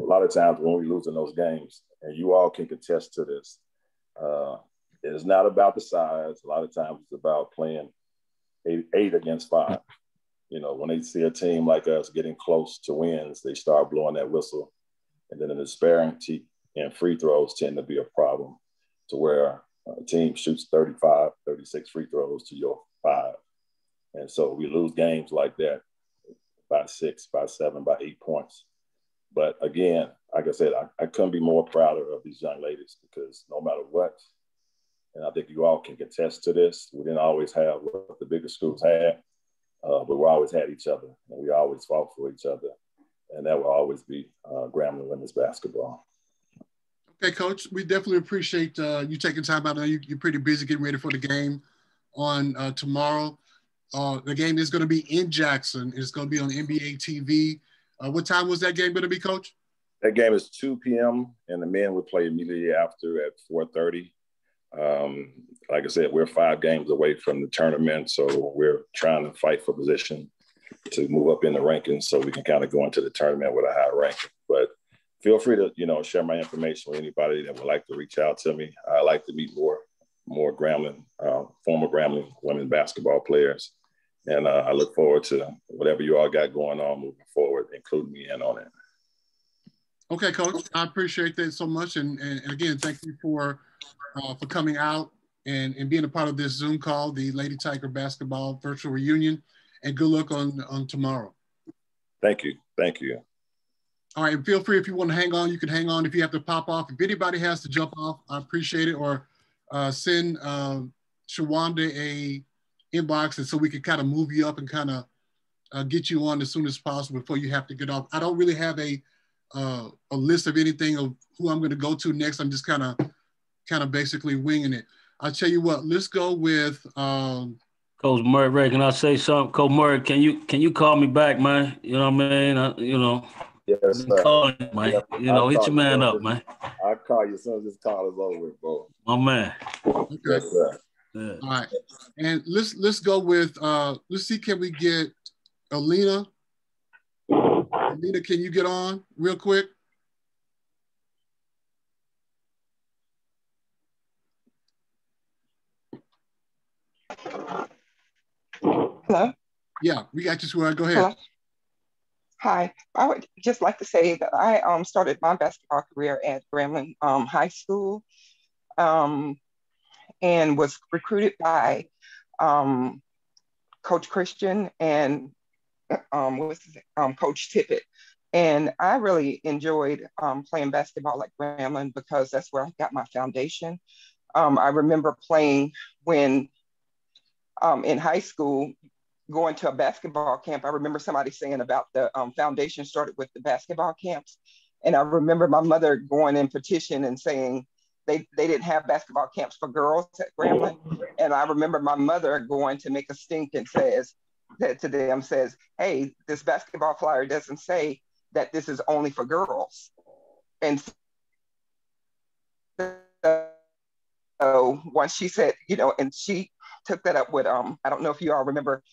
a lot of times when we lose in those games, and you all can contest to this, it's not about the size. A lot of times it's about playing 8 against 5. You know, when they see a team like us getting close to wins, they start blowing that whistle. And then the disparity in free throws tend to be a problem, to where a team shoots 35, 36 free throws to your 5. And so we lose games like that by 6, by 7, by 8 points. But again, like I said, I couldn't be more prouder of these young ladies, because no matter what, and I think you all can contest to this, we didn't always have what the bigger schools had, but we always had each other, and we always fought for each other. And that will always be Grambling women's basketball. Okay, Coach, we definitely appreciate you taking time out. I know you're pretty busy getting ready for the game on tomorrow. The game is going to be in Jackson. It's going to be on NBA TV. What time was that game going to be, Coach? That game is 2 p.m. and the men would play immediately after at 4:30. Like I said, we're 5 games away from the tournament, so we're trying to fight for position to move up in the rankings so we can kind of go into the tournament with a high ranking. But feel free to, you know, share my information with anybody that would like to reach out to me. I like to meet more Grambling, former Grambling women basketball players. And I look forward to whatever you all got going on moving forward, including me in on it. Okay, Coach, I appreciate that so much. And again, thank you for coming out and being a part of this Zoom call, the Lady Tiger Basketball Virtual Reunion. And good luck on tomorrow. Thank you. Thank you. All right. And feel free, if you want to hang on, you can hang on. If you have to pop off, if anybody has to jump off, I appreciate it. Or send Shawanda a inbox, and so we can kind of move you up and kind of get you on as soon as possible before you have to get off. I don't really have a list of anything of who I'm going to go to next. I'm just kind of basically winging it. I'll tell you what, let's go with Coach Murray. Can I say something? Coach Murray, can you call me back, man? You know what I mean? Yes, sir. Call you, man. Yeah, hit your man up, man. I'll call you as soon as this call is over, bro. My man. Okay. Yes, sir. Yeah. All right. And let's go with let's see, can we get Alina? Anita, can you get on real quick? Hello? Yeah, we got you, Swell. Go ahead. Hello? Hi. I would just like to say that I started my basketball career at Grambling High School and was recruited by Coach Christian and Coach Tippett. And I really enjoyed playing basketball at Grambling because that's where I got my foundation. I remember playing when in high school, going to a basketball camp. I remember somebody saying about the foundation started with the basketball camps. And I remember my mother going in petition and saying they didn't have basketball camps for girls at Grambling. And I remember my mother going to make a stink and says to them, hey, this basketball flyer doesn't say that this is only for girls. And so once she said, and she took that up with, I don't know if you all remember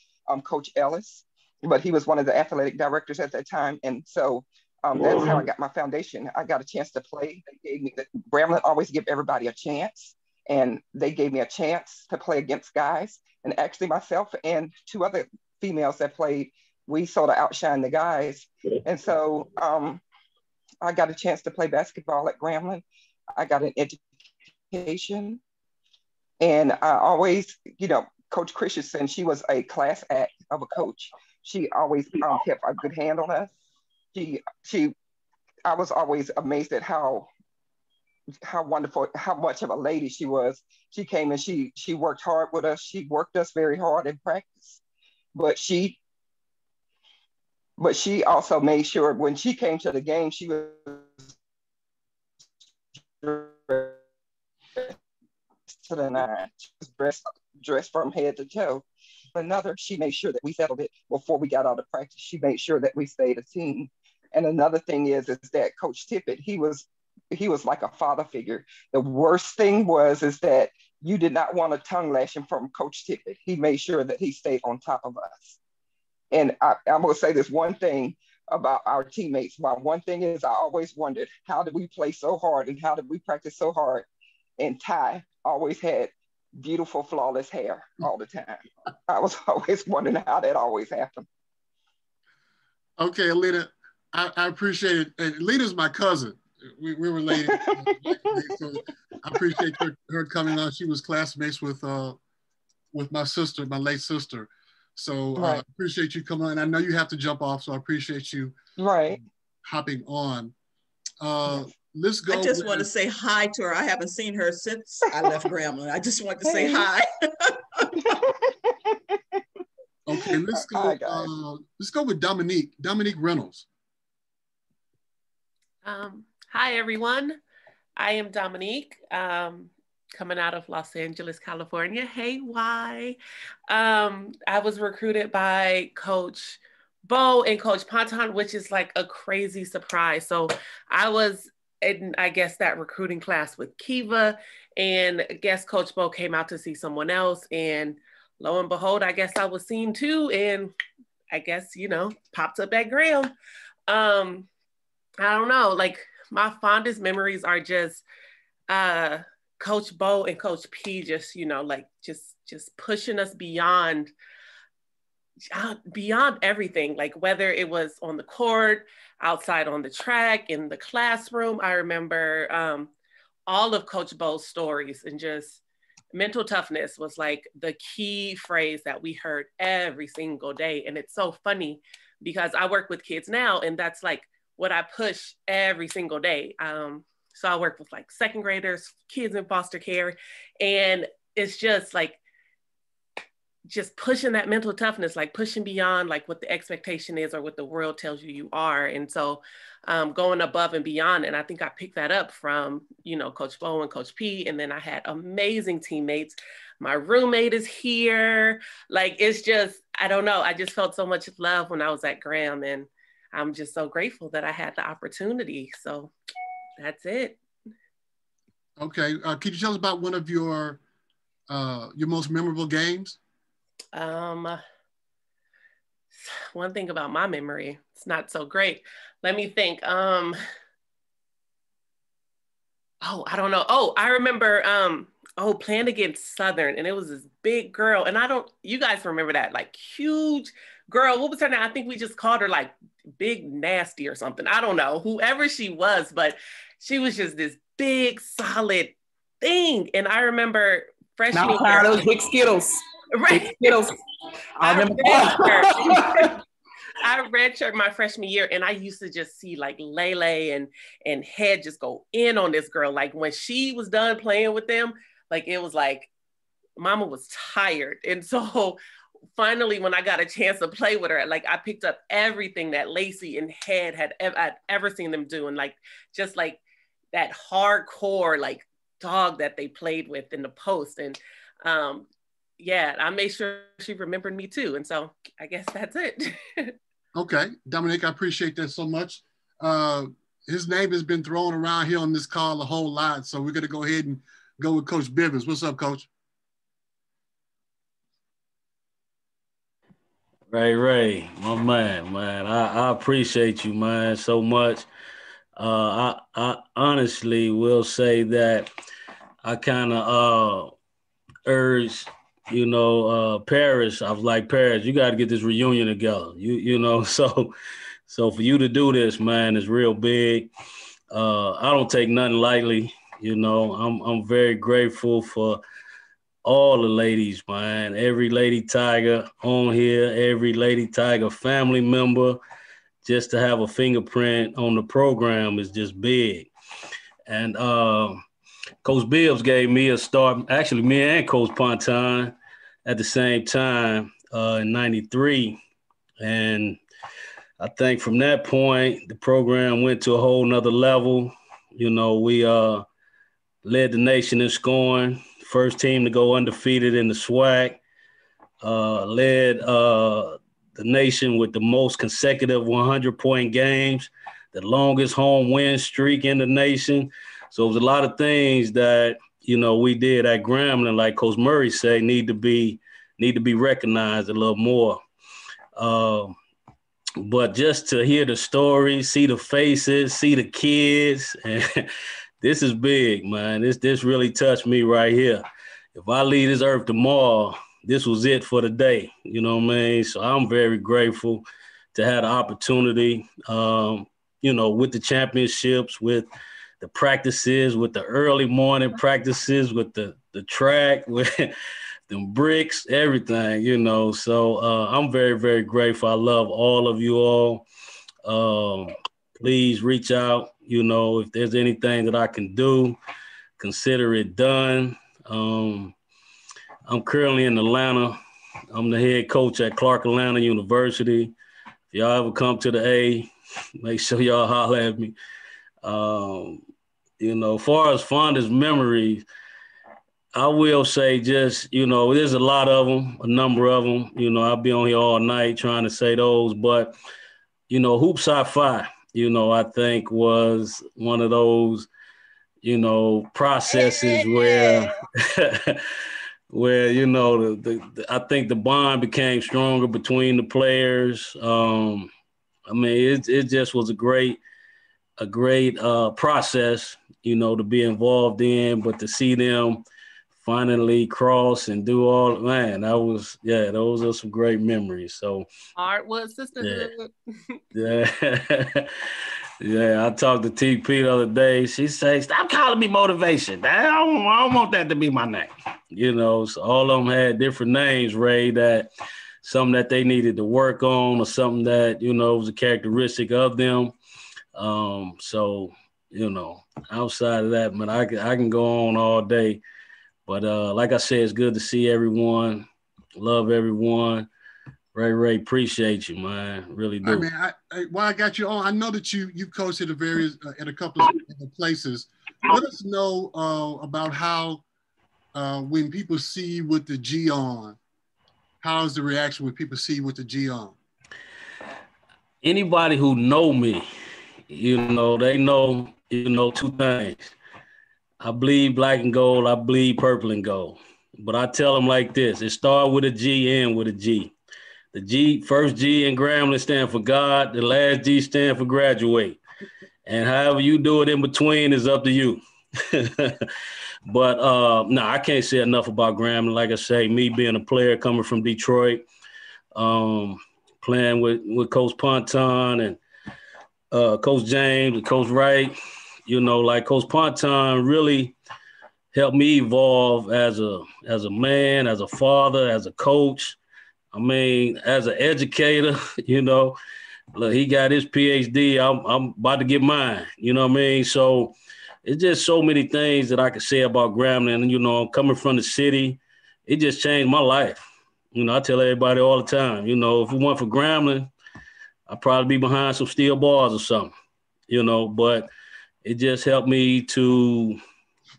Coach Ellis, but he was one of the athletic directors at that time. And so that's how I got my foundation. I got a chance to play. They gave me Grambling always give everybody a chance. And they gave me a chance to play against guys. And actually myself and two other females that played, we sort of outshined the guys. And so I got a chance to play basketball at Grambling. I got an education. And I always, Coach Christensen, she was a class act of a coach. She always kept a good hand on us. I was always amazed at how wonderful, how much of a lady she was. She came and she worked hard with us. She worked us very hard in practice. But she also made sure when she came to the game, she was to the nine. She was dressed from head to toe. Another, she made sure that we settled it before we got out of practice. She made sure that we stayed a team. And another thing is that Coach Tippett, he was like a father figure. The worst thing is that you did not want a tongue lashing from Coach Tippett. He made sure that he stayed on top of us. And I'm going to say this one thing about our teammates. One thing is I always wondered, how did we play so hard and how did we practice so hard? And Ty always had beautiful, flawless hair all the time. I was always wondering how that always happened. Okay, Anita, I appreciate it. And Anita's my cousin. We were related. So I appreciate her coming on. She was classmates with my sister, my late sister. So I appreciate you coming on. I know you have to jump off, so I appreciate you hopping on. Let's go. I just want to say hi to her. I haven't seen her since I left Grambling. I just want to say hi. Okay, let's go. Let's go with Dominique. Dominique Reynolds. Hi everyone. I am Dominique, coming out of Los Angeles, California. Hey, why? I was recruited by Coach Bo and Coach Ponton, which is like a crazy surprise. So I was in, I guess, that recruiting class with Kiva, and I guess Coach Bo came out to see someone else, and lo and behold, I guess I was seen too, and I guess, popped up at Graham. I don't know, like my fondest memories are just Coach Bo and Coach P just, just pushing us beyond everything, like whether it was on the court, outside on the track, in the classroom. I remember all of Coach Bo's stories, and just mental toughness was like the key phrase that we heard every single day. And it's so funny because I work with kids now, and that's like what I push every single day. So I work with like second graders, kids in foster care, and it's just like, just pushing that mental toughness, like pushing beyond like what the expectation is or what the world tells you are. And so going above and beyond. And I think I picked that up from, Coach Bo and Coach P. And then I had amazing teammates. My roommate is here. Like, it's just, I don't know. I just felt so much love when I was at Graham, and I'm just so grateful that I had the opportunity. So that's it. Okay. Could you tell us about one of your most memorable games? One thing about my memory, it's not so great. Let me think. I don't know. Oh, I remember playing against Southern, and it was this big girl, and you guys remember that, like huge girl. What was her name? I think we just called her like Big Nasty or something. I don't know, whoever she was, but she was just this big, solid thing. And I remember freshman year. Now, those big Skittles. Right. Big Skittles. I remember. I redshirted my freshman year, and I used to just see like Lele and Head just go in on this girl. Like when she was done playing with them, like it was like Mama was tired. And so finally, when I got a chance to play with her, like I picked up everything that Lacey and Head I'd ever seen them do, and like just like that hardcore like dog that they played with in the post. And yeah, I made sure she remembered me too. And so I guess that's it. Okay, Dominique, I appreciate that so much. His name has been thrown around here on this call a whole lot, so we're gonna go ahead and go with Coach Bivens. What's up, Coach? Ray, my man, I appreciate you, man, so much. I honestly will say that I kind of urge, Paris. I was like, Paris, you got to get this reunion together. So for you to do this, man, is real big. I don't take nothing lightly. I'm very grateful for all the ladies, man. Every Lady Tiger on here, every Lady Tiger family member, just to have a fingerprint on the program is just big. And Coach Bibbs gave me a start. Actually, me and Coach Ponton at the same time in '93. And I think from that point, the program went to a whole nother level. We led the nation in scoring, first team to go undefeated in the SWAC, led the nation with the most consecutive 100-point games, the longest home win streak in the nation. So it was a lot of things that, we did at Grambling, like Coach Murray said, need to be recognized a little more. But just to hear the stories, see the faces, see the kids, and this is big, man. This really touched me right here. If I leave this earth tomorrow, this was it for the day. You know what I mean? So I'm very grateful to have the opportunity, with the championships, with the practices, with the early morning practices, with the track, with the bricks, everything, So I'm very, very grateful. I love all of you all. Please reach out, if there's anything that I can do, consider it done. I'm currently in Atlanta. I'm the head coach at Clark Atlanta University. If y'all ever come to the A, make sure y'all holler at me. Far as fondest memories, I will say just, there's a lot of them, a number of them. I'll be on here all night trying to say those. But, Hoops Hi-Fi, I think was one of those, processes where where I think the bond became stronger between the players. It just was a great process, to be involved in, but to see them finally cross and do all, man, those are some great memories. So Hardwood sisterhood. Yeah. Yeah, I talked to TP the other day. She said, "Stop calling me motivation. I don't want that to be my name." So all of them had different names, Ray, that something that they needed to work on or something that, was a characteristic of them. So, outside of that, man, I can go on all day. But like I said, it's good to see everyone. Love everyone. Ray, appreciate you, man. Really do. I mean, while I got you on, I know that you coached at at a couple of places. Let us know about how when people see you with the G on, how's the reaction when people see you with the G on? Anybody who know me, they know, two things. I bleed black and gold. I bleed purple and gold. But I tell them like this: it starts with a G, end with a G. The G, first G in Grambling stand for God. The last G stand for graduate. And however you do it in between is up to you. But no, I can't say enough about Grambling. Like I say, me being a player coming from Detroit, playing with Coach Ponton and Coach James and Coach Wright, you know, like Coach Ponton really helped me evolve as a man, as a father, as a coach. I mean, as an educator, you know, look, he got his PhD. I'm about to get mine. You know what I mean? So it's just so many things that I could say about Grambling. And, you know, coming from the city, it just changed my life. You know, I tell everybody all the time, you know, if it weren't for Grambling, I'd probably be behind some steel bars or something, you know, but it just helped me to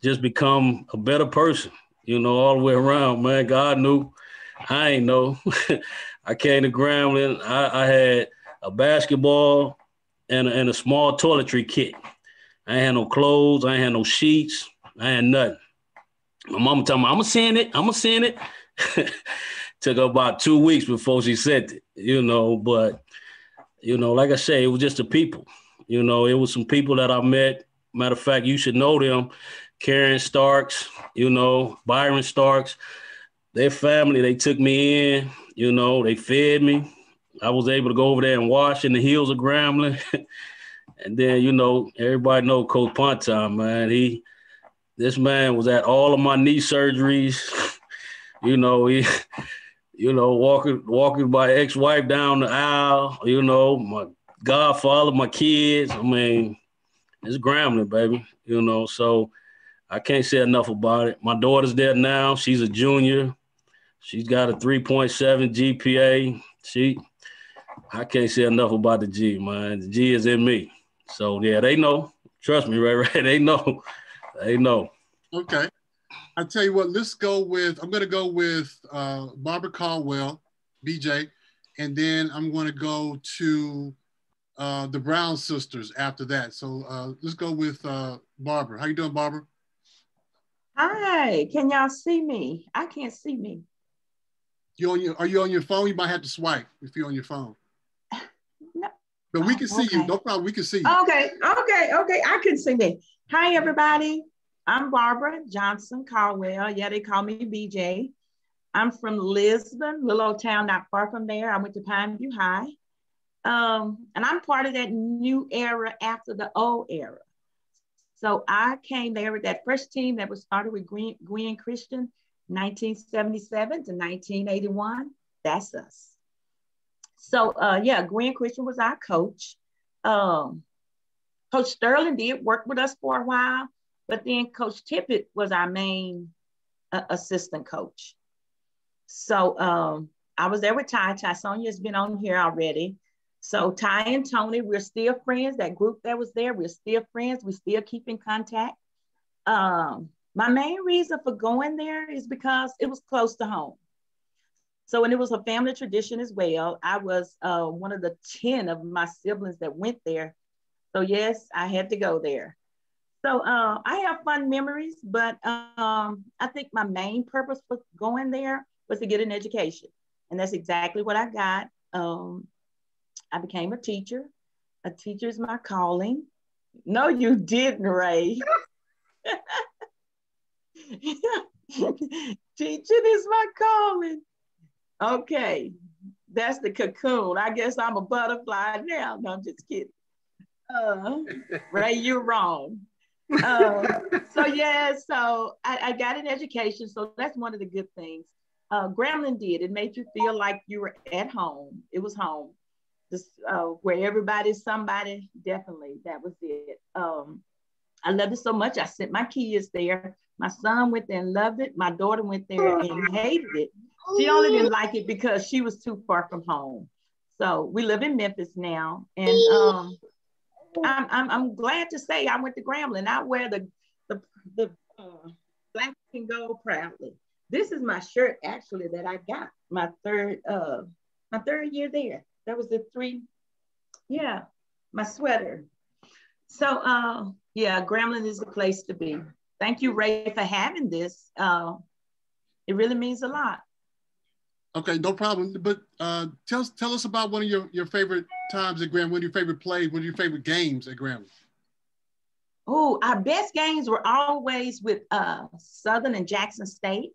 just become a better person, you know, all the way around, man. God knew. I ain't know. I came to Grambling. I had a basketball and a small toiletry kit. I ain't had no clothes. I ain't had no sheets. I ain't had nothing. My mama told me, I'm going to send it. Took about 2 weeks before she sent it, you know. But, you know, like I say, it was just the people. You know, it was some people that I met. Matter of fact, you should know them. Karen Starks, you know, Byron Starks. Their family, they took me in, you know, they fed me. I was able to go over there and wash in the hills of Grambling. And then, you know, everybody know Coach Ponton, man. This man was at all of my knee surgeries. You know, walking my ex-wife down the aisle, you know, my godfather, my kids. I mean, it's Grambling, baby, you know, so I can't say enough about it. My daughter's there now. She's a junior. She's got a 3.7 GPA. I can't say enough about the G, man. The G is in me. So, yeah, they know. Trust me, right? They know. They know. Okay. I'll tell you what, I'm going to go with Barbara Caldwell, BJ, and then I'm going to go to the Brown sisters after that. So let's go with Barbara. How you doing, Barbara? Hi, can y'all see me? I can't see me. Are you on your phone? You might have to swipe if you're on your phone. No. But we can see you. No problem. We can see you. Okay. I can see me. Hi, everybody. I'm Barbara Johnson Caldwell. Yeah, they call me BJ. I'm from Lisbon, little old town not far from there. I went to Pine View High. And I'm part of that new era after the old era. So I came there with that first team that was started with Gwen Christian, 1977 to 1981. That's us. So Gwen Christian was our coach. Coach Sterling did work with us for a while, but then Coach Tippett was our main assistant coach. So I was there with Ty. Sonia's been on here already. So Ty and Tony, we're still friends. That group that was there, we're still friends. We still keep in contact. My main reason for going there is because it was close to home. So, and it was a family tradition as well. I was one of the 10 of my siblings that went there. So yes, I had to go there. So I have fun memories, but I think my main purpose for going there was to get an education. And that's exactly what I got. I became a teacher. A teacher is my calling. No, you didn't, Ray. Teaching is my calling. Okay, that's the cocoon. I guess I'm a butterfly now. No, I'm just kidding. Ray, you're wrong. So I got an education. So that's one of the good things. Grambling did. It made you feel like you were at home. It was home. Just where everybody's somebody, definitely, that was it. I loved it so much, I sent my kids there. My son went there and loved it. My daughter went there and hated it. She only didn't like it because she was too far from home. So we live in Memphis now. And I'm glad to say I went to Grambling. I wear the black and gold proudly. This is my shirt actually that I got my third year there. That was my sweater. So Grambling is the place to be. Thank you, Ray, for having this. It really means a lot. Okay, no problem. But tell us about one of your favorite times at Grambling, one of your favorite plays, one of your favorite games at Grambling. Oh, our best games were always with Southern and Jackson State.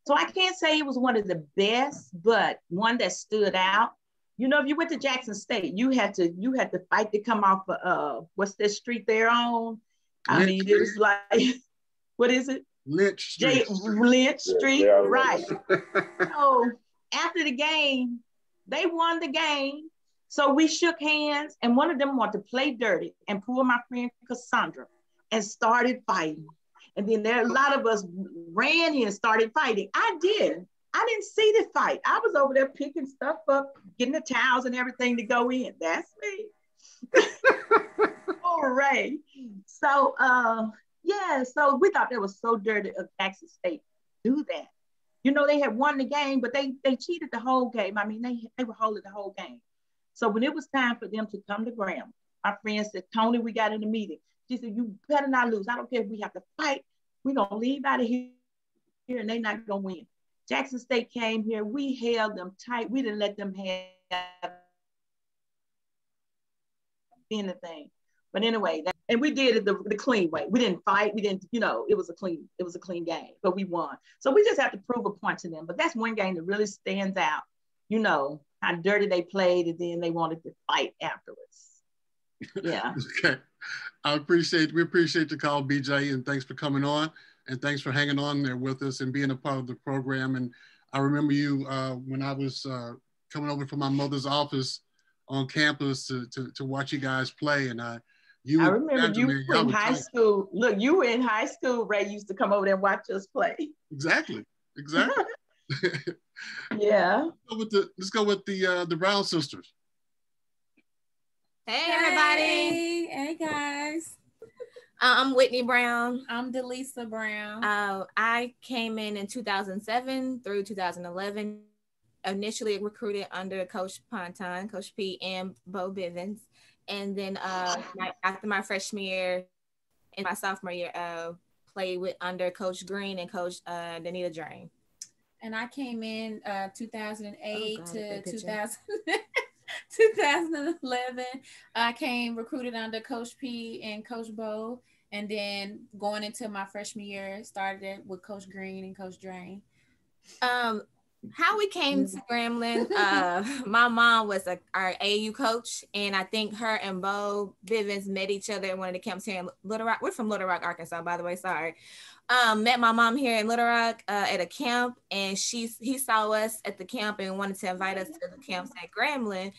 So I can't say it was one of the best, but one that stood out. You know, if you went to Jackson State, you had to fight to come off of what's that street they're on? I mean, it was like, what is it? Lynch Street. Lynch Street, Yeah, right. So after the game, they won the game. So we shook hands, and one of them wanted to play dirty and pull my friend Cassandra and started fighting. And then a lot of us ran in and started fighting. I didn't see the fight. I was over there picking stuff up, getting the towels and everything to go in. That's me. All right. So yeah, so we thought that was so dirty of Jackson State to do that. You know, they had won the game, but they cheated the whole game. I mean, they were holding the whole game. So when it was time for them to come to Grambling, my friend said, Tony, we got in a meeting. She said, you better not lose. I don't care if we have to fight. We're going to leave out of here and they're not going to win. Jackson State came here. We held them tight. We didn't let them have anything. But anyway, and we did it the clean way. We didn't fight. We didn't, you know, it was a clean game, but we won. So we just have to prove a point to them. But that's one game that really stands out, you know, how dirty they played, and then they wanted to fight afterwards. Yeah. Okay. We appreciate the call, BJ, and thanks for coming on, and thanks for hanging on there with us and being a part of the program. And I remember you when I was coming over from my mother's office on campus to watch you guys play, and I remember you were in high school. Look, you were in high school. Ray used to come over there and watch us play. Exactly. Yeah. Let's go with the Brown sisters. Hey everybody. Hey guys. I'm Whitney Brown. I'm Delisa Brown. I came in 2007 through 2011. Initially recruited under Coach Ponton, Coach P, and Bo Bivens. And then after my freshman year and my sophomore year, played under Coach Green and Coach Anita Drain. And I came in 2008 to 2011. I came recruited under Coach P and Coach Bo. And then going into my freshman year, started with Coach Green and Coach Drain. How we came to Grambling, my mom was our AU coach, and I think her and Bo Bivens met each other at one of the camps here in Little Rock. We're from Little Rock, Arkansas, by the way, sorry. Met my mom here in Little Rock at a camp, and he saw us at the camp and wanted to invite us to the camps at Grambling.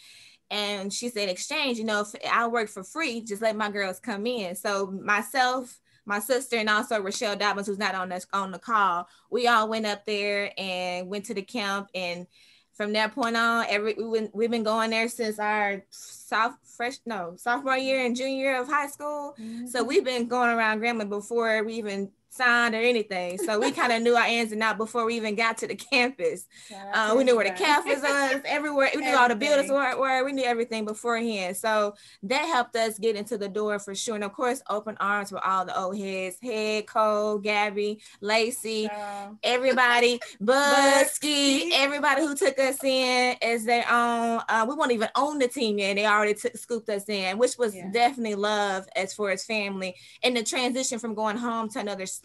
And she said, exchange, you know, if I work for free, just let my girls come in. So myself, my sister, and also Rochelle Dobbins, who's not on the call, we all went up there and went to the camp. And from that point on, we've been going there since our sophomore year and junior year of high school. Mm-hmm. So we've been going around Grambling before we even signed or anything. So we kind of knew our ins and outs before we even got to the campus. We knew where the campus was, everywhere. We knew all the buildings were. We knew everything beforehand. So that helped us get into the door for sure. And of course, open arms with all the old heads, Head, Cole, Gabby, Lacey, everybody, Busky, everybody who took us in as their own. We weren't even on the team yet. They already scooped us in, which was definitely love as far as family. And the transition from going home to another state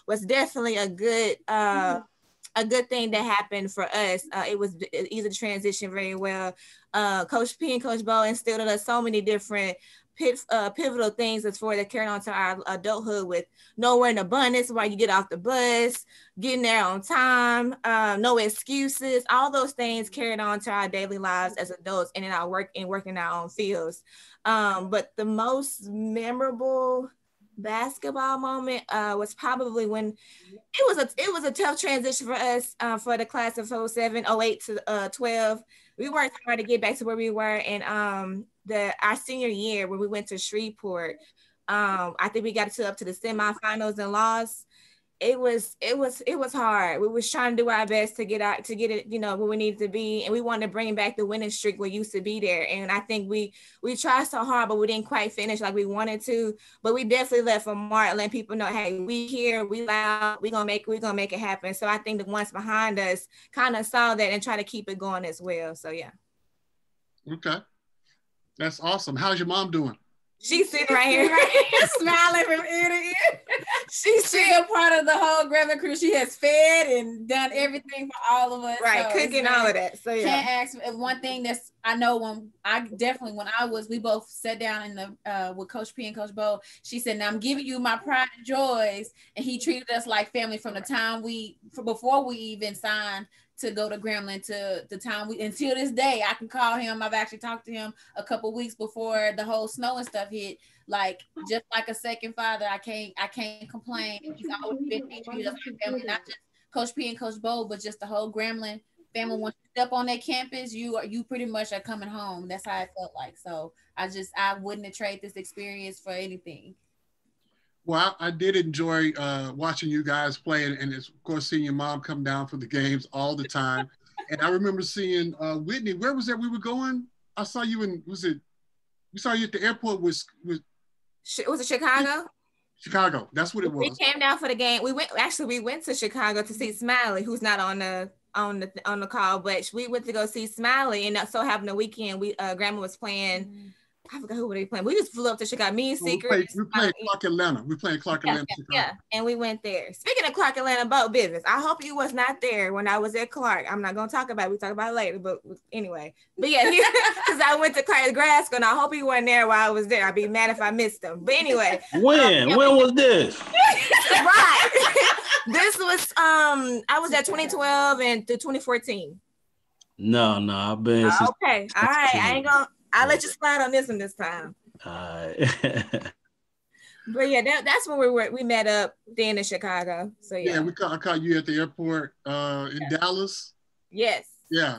was definitely a good thing that happened for us. It was easy to transition very well. Coach P and Coach Bo instilled in us so many different pivotal things as far as carrying on to our adulthood, with nowhere in abundance while you get off the bus, getting there on time, no excuses. All those things carried on to our daily lives as adults and in our work and working in our own fields. But the most memorable basketball moment was probably when it was a tough transition for us for the class of 07, 08 to 12. We worked hard to get back to where we were in our senior year when we went to Shreveport. I think we got up to the semifinals and lost. It was hard. We was trying to do our best to get it, you know, where we needed to be, and we wanted to bring back the winning streak we used to be there. And I think we tried so hard, but we didn't quite finish like we wanted to. But we definitely left a mark, letting people know, hey, we here, we loud, we gonna make it happen. So I think the ones behind us kind of saw that and try to keep it going as well. So yeah. Okay, that's awesome. How's your mom doing? She's sitting right here, smiling from ear to ear. She's still part of the whole Grambling crew. She has fed and done everything for all of us. Right, so cooking all of that. So yeah. Can't ask. One thing that's I know when we both sat down in the with Coach P and Coach Bo. She said, "Now I'm giving you my pride and joys," and he treated us like family from the time before we even signed to go to Grambling to the time until this day. I can call him. I've actually talked to him a couple weeks before the whole snow and stuff hit. Like just like a second father. I can't complain. He's always been treated us like family, not just Coach P and Coach Bo, but just the whole Grambling family. Once you step on that campus, you pretty much are coming home. That's how it felt like. So I wouldn't trade this experience for anything. Well, I did enjoy watching you guys play, and of course seeing your mom come down for the games all the time. And I remember seeing Whitney. Where was that we were going? I saw you we saw you at the airport. Was it Chicago? Chicago. That's what it was. We came down for the game. We went to Chicago to see Smiley, who's not on the call, but we went to go see Smiley, and so happened the weekend Grandma was playing. I forgot who were they playing. We just flew up to Chicago. Me and Secret. We played Clark Atlanta. We played Clark Atlanta. Yeah, and we went there. Speaking of Clark Atlanta boat business, I hope you was not there when I was at Clark. I'm not gonna talk about it. We talk about it later, but anyway. But yeah, because I went to Clark Nebraska, and I hope he wasn't there while I was there. I'd be mad if I missed him. But anyway. When was this? Right. This was I was at 2012 and through 2014. No, I've been. Okay, all right. I'll let you slide on this one this time. All right. But yeah, that's when we met up then in Chicago. So yeah. Yeah, I caught you at the airport in Dallas. Yes. Yeah,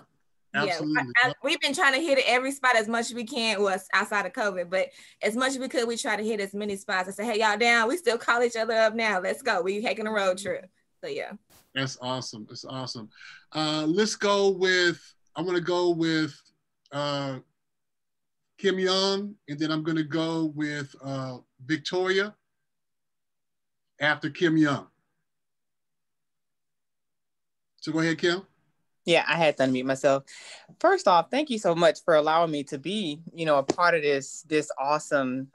absolutely. Yeah, we've been trying to hit every spot as much as we can, was outside of COVID, but as much as we could, we try to hit as many spots. I said, hey, y'all down? We still call each other up now. Let's go. We taking a road trip. So yeah. That's awesome. That's awesome. Let's go with, I'm going to go with Kim Young, and then I'm going to go with Victoria after Kim Young. So go ahead, Kim. Yeah, I had to unmute myself. First off, thank you so much for allowing me to be, a part of this awesome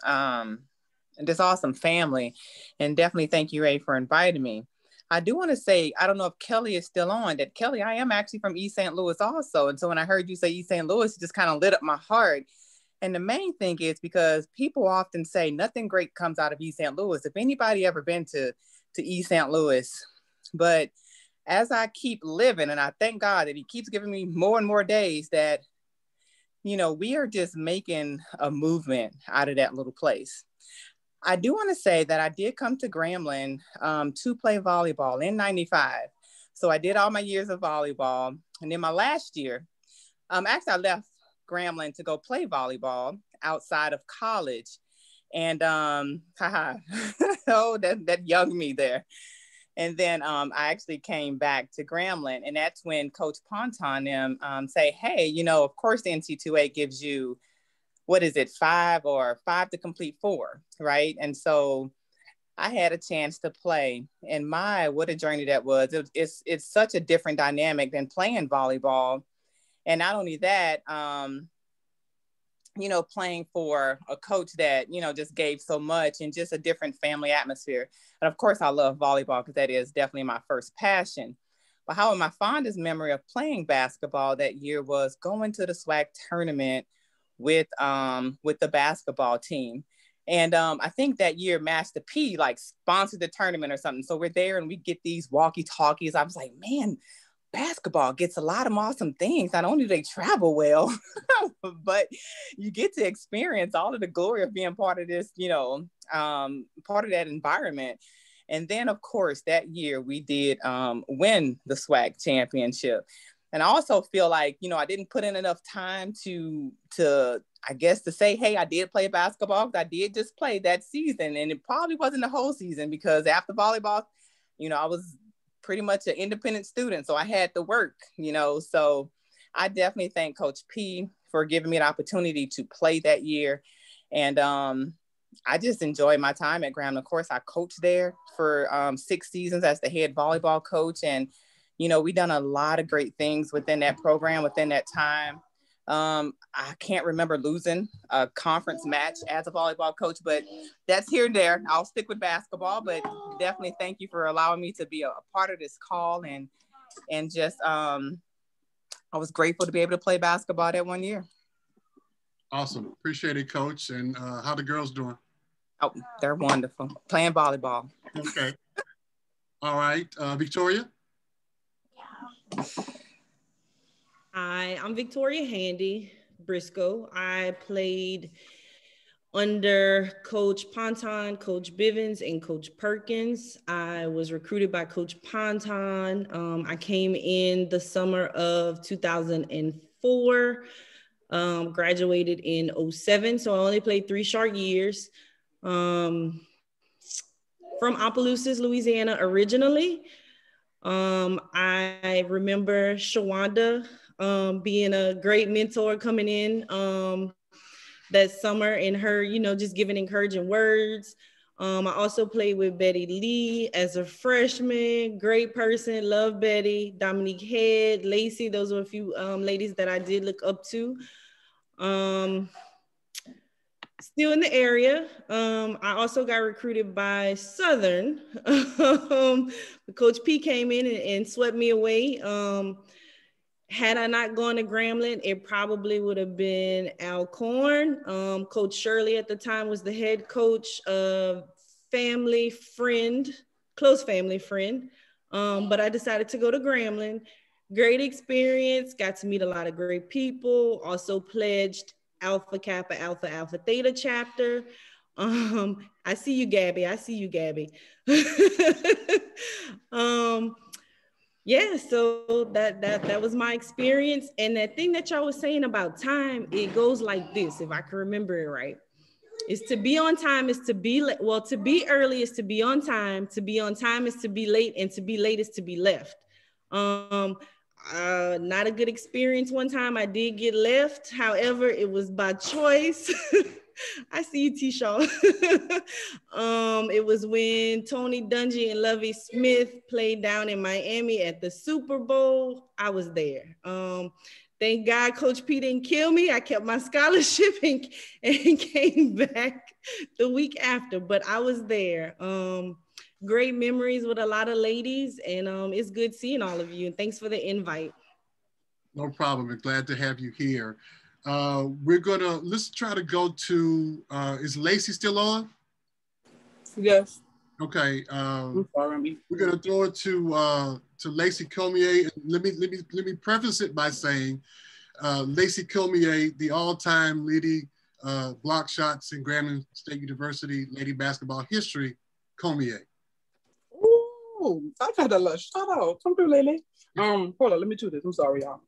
family. And definitely thank you, Ray, for inviting me. I do want to say, I don't know if Kelly is still on, that Kelly, I am actually from East St. Louis also. And so when I heard you say East St. Louis, it just kind of lit up my heart. And the main thing is because people often say nothing great comes out of East St. Louis. If anybody ever been to East St. Louis, but as I keep living, and I thank God that he keeps giving me more and more days that, we are just making a movement out of that little place. I do want to say that I did come to Grambling to play volleyball in '95. So I did all my years of volleyball. And then my last year, actually I left Grambling to go play volleyball outside of college. And oh, that young me there. And then I actually came back to Grambling, and that's when Coach Ponton say, hey, of course the NC2A gives you, what is it, 5 to complete 4, right? And so I had a chance to play, and what a journey that was. It's such a different dynamic than playing volleyball. And not only that, playing for a coach that, just gave so much, and just a different family atmosphere. And of course I love volleyball because that is definitely my first passion. But however, my fondest memory of playing basketball that year was going to the SWAC tournament with the basketball team. And I think that year Master P sponsored the tournament or something. So we're there and we get these walkie-talkies. I was like, man, basketball gets a lot of awesome things. Not only do they travel well, but you get to experience all of the glory of being part of this, part of that environment. And then of course that year we did win the SWAC championship. And I also feel like, I didn't put in enough time to I guess to say, hey, I did play basketball. I did just play that season. And it probably wasn't the whole season because after volleyball, I was pretty much an independent student. So I had to work, so I definitely thank Coach P for giving me the opportunity to play that year. And I just enjoyed my time at Grambling. Of course, I coached there for 6 seasons as the head volleyball coach. And, we done a lot of great things within that program, within that time. I can't remember losing a conference match as a volleyball coach, but that's here and there. I'll stick with basketball, but definitely thank you for allowing me to be a part of this call, and just I was grateful to be able to play basketball that 1 year. Awesome. Appreciate it, Coach. And how the girls doing? Oh, they're wonderful. Playing volleyball. Okay. All right. Victoria? Hi, I'm Victoria Handy Briscoe. I played under Coach Ponton, Coach Bivens, and Coach Perkins. I was recruited by Coach Ponton. I came in the summer of 2004, graduated in 2007, so I only played 3 short years. From Opelousas, Louisiana originally. I remember Shawanda being a great mentor coming in that summer, and her, just giving encouraging words. I also played with Betty Lee as a freshman, great person, love Betty, Dominique Head, Lacey, those were a few ladies that I did look up to. Still in the area. I also got recruited by Southern. Coach P came in and swept me away. Had I not gone to Grambling, it probably would have been Alcorn. Coach Shirley at the time was the head coach, family friend, close family friend. But I decided to go to Grambling. Great experience, got to meet a lot of great people, also pledged Alpha Kappa, Alpha Alpha Theta chapter. I see you, Gabby. I see you, Gabby. Yeah, so that was my experience. And that thing that y'all was saying about time, it goes like this, if I can remember it right. Is to be on time is to be late. Well, to be early is to be on time is to be late, and to be late is to be left. Not a good experience. One time I did get left. However, it was by choice. I see you, T. Shaw. It was when Tony Dungy and Lovey Smith played down in Miami at the Super Bowl. I was there. Thank God Coach P didn't kill me. I kept my scholarship and came back the week after, but I was there. Great memories with a lot of ladies, and it's good seeing all of you. And thanks for the invite. No problem. We're glad to have you here. Let's try to go to, is Lacey still on? Yes. Okay. We're gonna throw it to Lacey Comier. Let me preface it by saying, Lacey Comier, the all-time leading block shots in Grambling State University lady basketball history, Comier. Ooh, I've had a lot. Shout out. Come through, Lily. Hold on, let me do this. I'm sorry, y'all.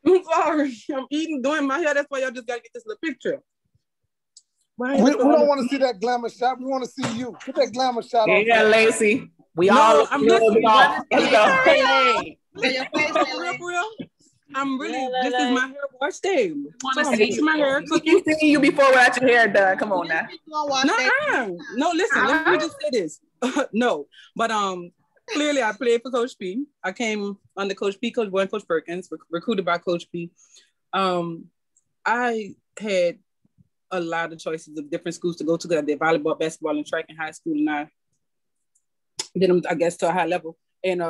I'm sorry. I'm eating, doing my hair. That's why y'all just gotta get this little picture. We don't want to see that glamour shot. We want to see you. Get that glamour shot on. Yeah, Lacey. I'm listening. I'm really, this is my hair wash day. Want to see my hair cooking? Seeing you before without your hair done. Come on now. No, listen, let me just say this. No, but clearly I played for Coach P. I came under Coach P, Coach Boy, and Coach Perkins, recruited by Coach P. I had a lot of choices of different schools to go to. I did volleyball, basketball, and track in high school, and I did them, I guess, to a high level. And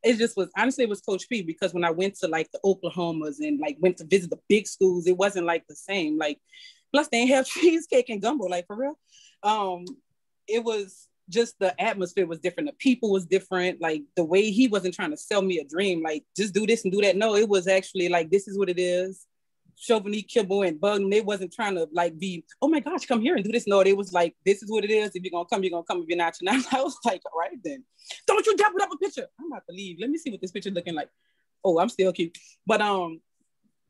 it just was, honestly, it was Coach P, because when I went to like the Oklahomas and like went to visit the big schools, it wasn't like the same. Like, plus they didn't have cheesecake and gumbo, like for real. It was just, the atmosphere was different. The people was different. Like the way he wasn't trying to sell me a dream, like just do this and do that. No, it was actually like, this is what it is. Chauvigny, kibble, and bug, and they wasn't trying to like be, oh my gosh, come here and do this. No, they was like, this is what it is. If you're gonna come, you're gonna come. If you're not, you're not. I was like, all right then. Don't you double up a picture. I'm about to leave. Let me see what this picture looking like. Oh, I'm still cute. But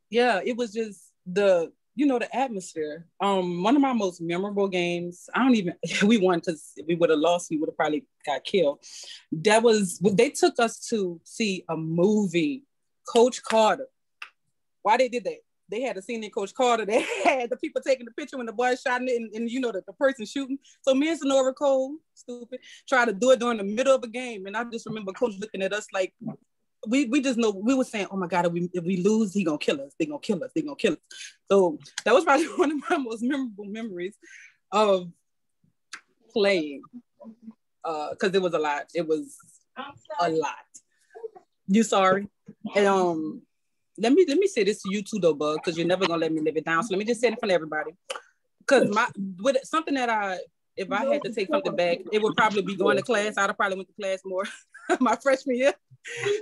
yeah, it was just the, the atmosphere. One of my most memorable games, we won, because if we would have lost, we would have probably got killed. That was, they took us to see a movie, Coach Carter. Why they did that? They had a scene in Coach Carter. They had the people taking the picture when the boy shot it, and the person shooting. So me and Sonora Cole, stupid, tried to do it during the middle of a game. And I just remember Coach looking at us like, we just know, we were saying, oh my God, if we lose, he gonna kill us. They gonna kill us. They gonna kill us. So that was probably one of my most memorable memories of playing. Because it was a lot. It was a lot. You sorry? And let me say this to you too, though, Bug, because you're never gonna let me live it down. So let me just say it in front of everybody. Because with something that if I had to take something back, it would probably be going to class. I'd have probably went to class more my freshman year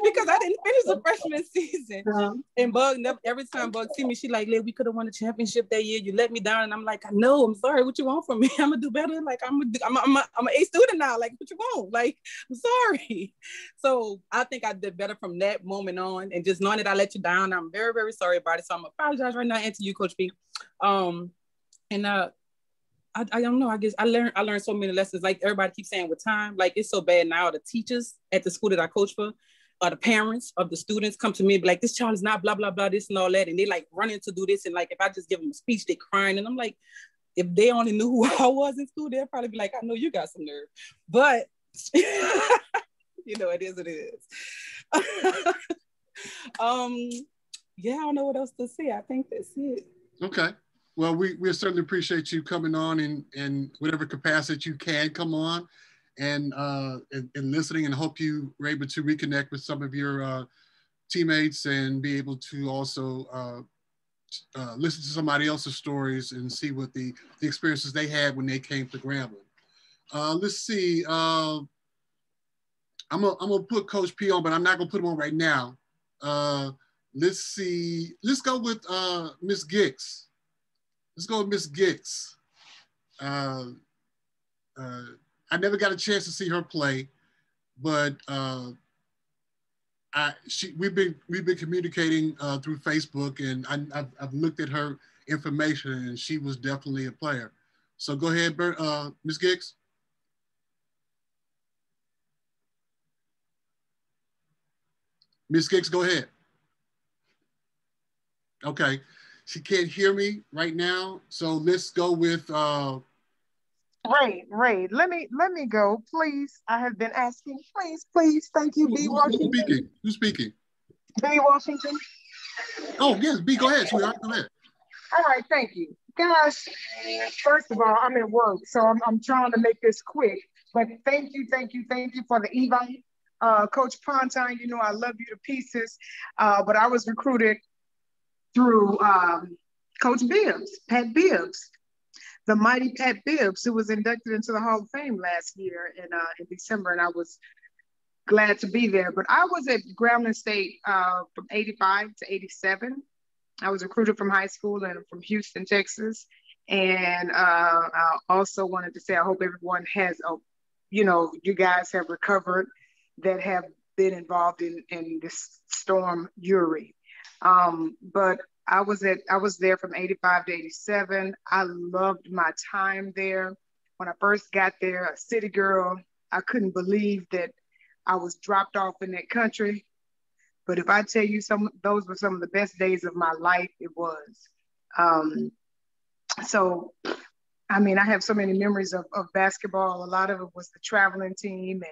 because I didn't finish the freshman season. And Bug, every time Bug see me, she like, we could have won the championship that year. You let me down, and I'm like, I know. I'm sorry. What you want from me? I'm gonna do better. Like I'm an A student now. Like what you want? Like I'm sorry. So I think I did better from that moment on, and just knowing that I let you down, I'm very, very sorry about it. So I'm apologize right now and to you, Coach P. I don't know. I guess I learned so many lessons. Like everybody keeps saying with time, like it's so bad now. The teachers at the school that I coach for, the parents of the students come to me and be like, this child is not blah, blah, blah, this and all that. And they like running to do this. And like, if I just give them a speech, they crying. And I'm like, if they only knew who I was in school, they'd probably be like, I know you got some nerve. But, you know, it is what it is. Yeah, I don't know what else to say. I think that's it. Okay. Well, we certainly appreciate you coming on in whatever capacity you can come on and listening, and hope you were able to reconnect with some of your teammates and be able to also listen to somebody else's stories and see what the experiences they had when they came to Grambling. Let's see. I'm gonna put Coach P on, but I'm not gonna put him on right now. Let's see. Let's go with Miss Gicks. Let's go with Miss Gicks. I never got a chance to see her play, but we've been communicating through Facebook, and I've looked at her information, and she was definitely a player. So go ahead, Ms. Gicks. Ms. Gicks, go ahead. Okay, she can't hear me right now, so let's go with Ray, let me go, please. I have been asking, please. Thank you, B. Washington. Who's speaking? B. Washington. Oh, yes, B, go ahead, sweetheart, go ahead. All right, thank you. Guys, first of all, I'm at work, so I'm trying to make this quick, but thank you for the invite. Coach Pontine, you know I love you to pieces, but I was recruited through Coach Bibbs, Pat Bibbs. The mighty Pat Bibbs, who was inducted into the Hall of Fame last year in December, and I was glad to be there. But I was at Grambling State from 85 to 87. I was recruited from high school and from Houston, Texas. And I also wanted to say, I hope everyone has, you guys have recovered that have been involved in this storm Uri. But I was there from 85 to 87. I loved my time there. When I first got there, a city girl, I couldn't believe that I was dropped off in that country. But if I tell you those were some of the best days of my life, it was. So, I mean, I have so many memories of basketball. A lot of it was the traveling team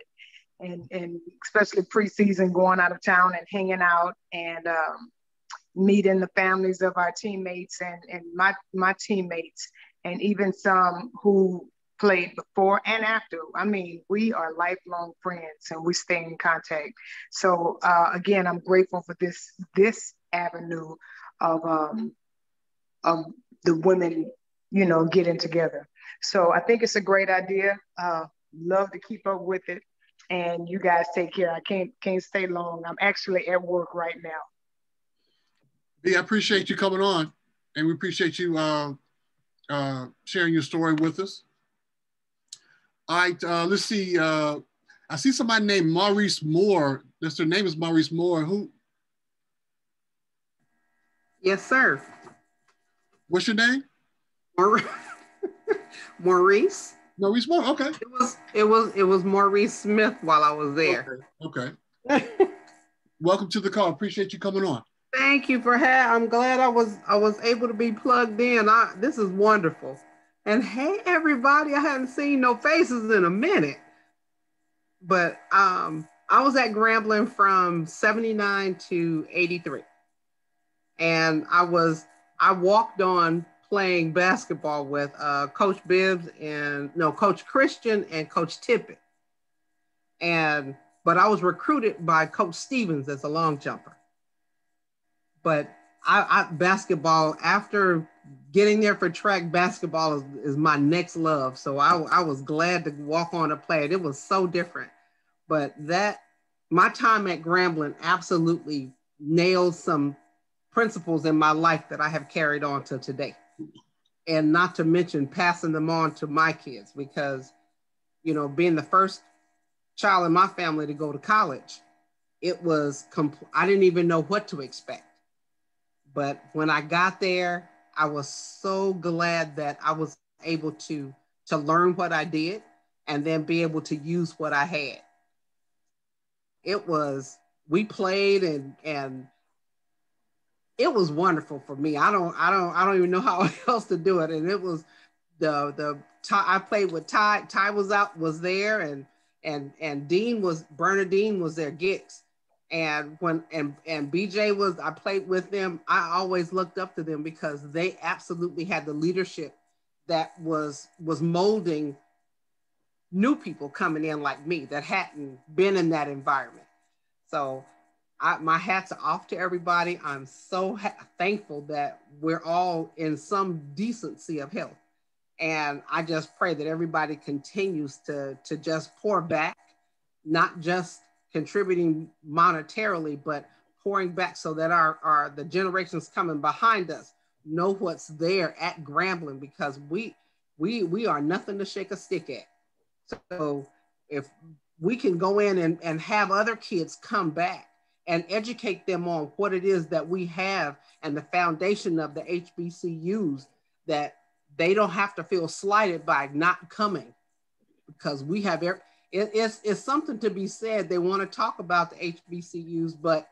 and especially preseason, going out of town and hanging out and meeting the families of our teammates and my teammates, and even some who played before and after. I mean, we are lifelong friends and we stay in contact. So again, I'm grateful for this avenue of the women, getting together. So I think it's a great idea. Love to keep up with it. And you guys take care. I can't stay long. I'm actually at work right now. B, I appreciate you coming on, and we appreciate you sharing your story with us. All right, let's see. I see somebody named Maurice Moore. Their name is Maurice Moore. Who? Yes, sir. What's your name? Maurice. Maurice Moore. Okay. It was Maurice Smith while I was there. Okay. Welcome to the call. Appreciate you coming on. Thank you for I'm glad I was able to be plugged in. This is wonderful. And hey, everybody, I hadn't seen no faces in a minute. But I I was at Grambling from 79 to 83. And I walked on playing basketball with Coach Bibbs Coach Christian and Coach Tippett. But I was recruited by Coach Stevens as a long jumper. But I basketball, after getting there for track, basketball is my next love. So I was glad to walk on to play it. It was so different. But my time at Grambling absolutely nailed some principles in my life that I have carried on to today. And not to mention passing them on to my kids, because, being the first child in my family to go to college, I didn't even know what to expect. But when I got there, I was so glad that I was able to learn what I did and then be able to use what I had. We played and it was wonderful for me. I don't even know how else to do it. And it was I played with Ty. Ty was there, and Bernadine was their Gix. And BJ I played with them. I always looked up to them because they absolutely had the leadership that was molding new people coming in like me that hadn't been in that environment. So my hats are off to everybody. I'm so thankful that we're all in some decency of health. And I just pray that everybody continues to just pour back, not just contributing monetarily, but pouring back so that the generations coming behind us know what's there at Grambling, because we are nothing to shake a stick at. So if we can go in and have other kids come back and educate them on what it is that we have and the foundation of the HBCUs, that they don't have to feel slighted by not coming, because we have it's something to be said. They want to talk about the HBCUs, but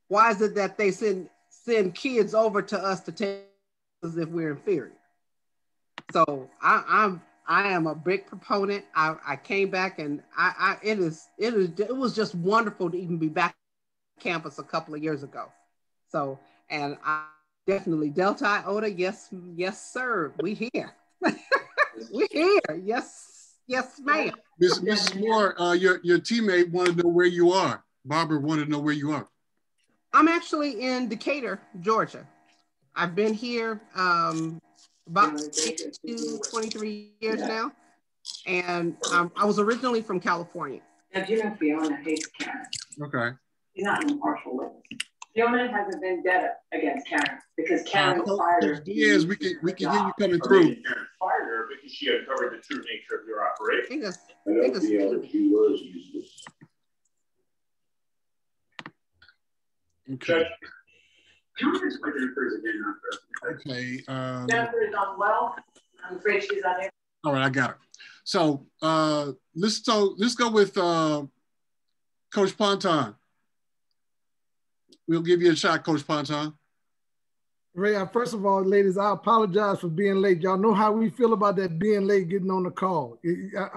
why is it that they send kids over to us to take as if we're inferior? So I am a big proponent. I came back and it was just wonderful to even be back on campus a couple of years ago. So, and I definitely Delta Iota, yes, sir. We here. We here. Yes, ma'am. Mrs. Moore, your teammate wanted to know where you are. Barbara wanted to know where you are. I'm actually in Decatur, Georgia. I've been here about 23 years now. And I was originally from California. Now, Jim Fiona hates Karen. Okay. He's not an impartial witness. Fiona has a vendetta against Karen because Karen fired her. Diaz, we can hear you coming through. Karen fired her because she uncovered the true nature of your operation. I know Fiona, she was useless. Okay. Okay. Jennifer is unwell. I'm afraid she's not here. All right, I got it. So let's go with Coach Ponton. We'll give you a shot, Coach Ponton. Ray, first of all, ladies, I apologize for being late. Y'all know how we feel about that being late, getting on the call.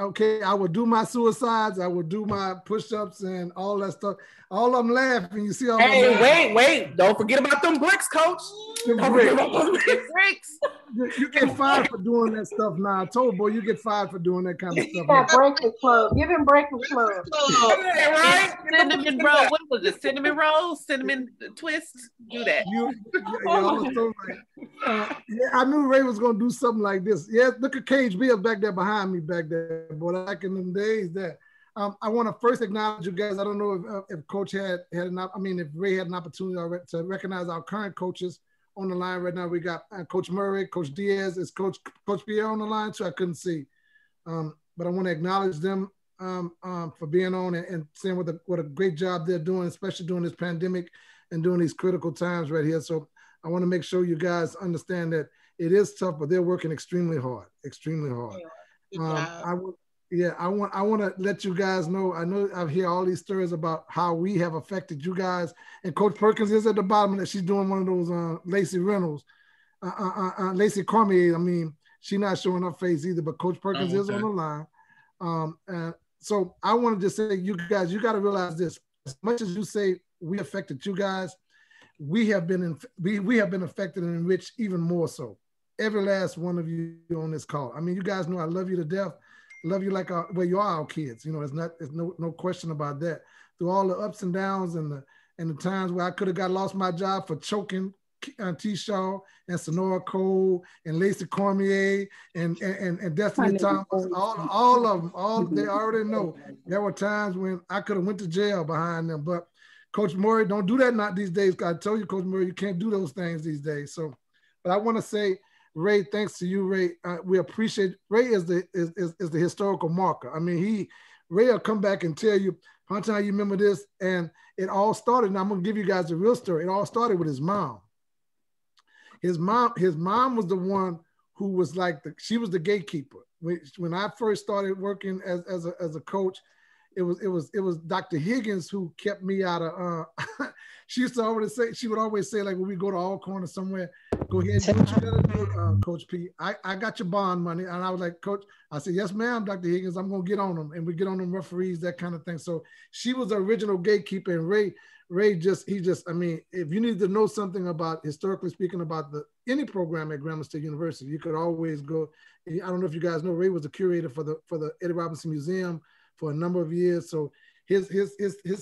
Okay, I will do my suicides, I will do my push-ups and all that stuff. All I'm laughing, you see all wait, don't forget about them bricks, Coach. Bricks. You get fired for doing that stuff now. I told boy, you get fired for doing that kind of stuff. That Breakfast Club. Give him Breakfast Club. Hey, right? Cinnamon roll. What was it? Cinnamon roll? Cinnamon twist? Do that. I knew Ray was going to do something like this. Yeah, look at Cage Bill back there behind me back there. Boy, back in them days there. I want to first acknowledge you guys. I don't know if Coach if Ray had an opportunity already to recognize our current coaches on the line right now. We got Coach Murray, Coach Diaz, is Coach Pierre on the line too. I couldn't see, but I want to acknowledge them for being on and saying what a great job they're doing, especially during this pandemic and during these critical times right here. So I want to make sure you guys understand that it is tough, but they're working extremely hard. I want to let you guys know. I know I hear all these stories about how we have affected you guys. And Coach Perkins is at the bottom that she's doing one of those Lacey Reynolds, Lacey Cormier. I mean, she's not showing her face either, but Coach Perkins is on the line. And So I want to just say, you guys, you got to realize this. As much as you say we affected you guys, we have been affected and enriched even more so. Every last one of you on this call. I mean, you guys know I love you to death. Love you like well, you are our kids. You know, there's no question about that. Through all the ups and downs and the times where I could have lost my job for choking Tanisha Shaw and Sonora Cole and Lacey Cormier and Destiny Thomas, all of them, they already know. There were times when I could have went to jail behind them, but Coach Murray, don't do that not these days. I told you, Coach Murray, you can't do those things these days. So, but I want to say, Ray, thanks to you, Ray. We appreciate. Ray is the historical marker. I mean, Ray will come back and tell you, Hunter, you remember this, and it all started. And I'm gonna give you guys the real story. It all started with his mom. His mom was the one who was like she was the gatekeeper. When I first started working as a coach, it was Dr. Higgins who kept me out of. She would always say like when we go to Alcorn or somewhere, go ahead and do what you gotta do, Coach P. I got your bond money, and I was like, Coach, I said, yes, ma'am, Dr. Higgins, I'm gonna get on them, and we get on them referees, that kind of thing. So she was the original gatekeeper, and Ray I mean, if you need to know something about, historically speaking, about any program at Grambling State University, you could always go. I don't know if you guys know, Ray was the curator for the Eddie Robinson Museum for a number of years. So his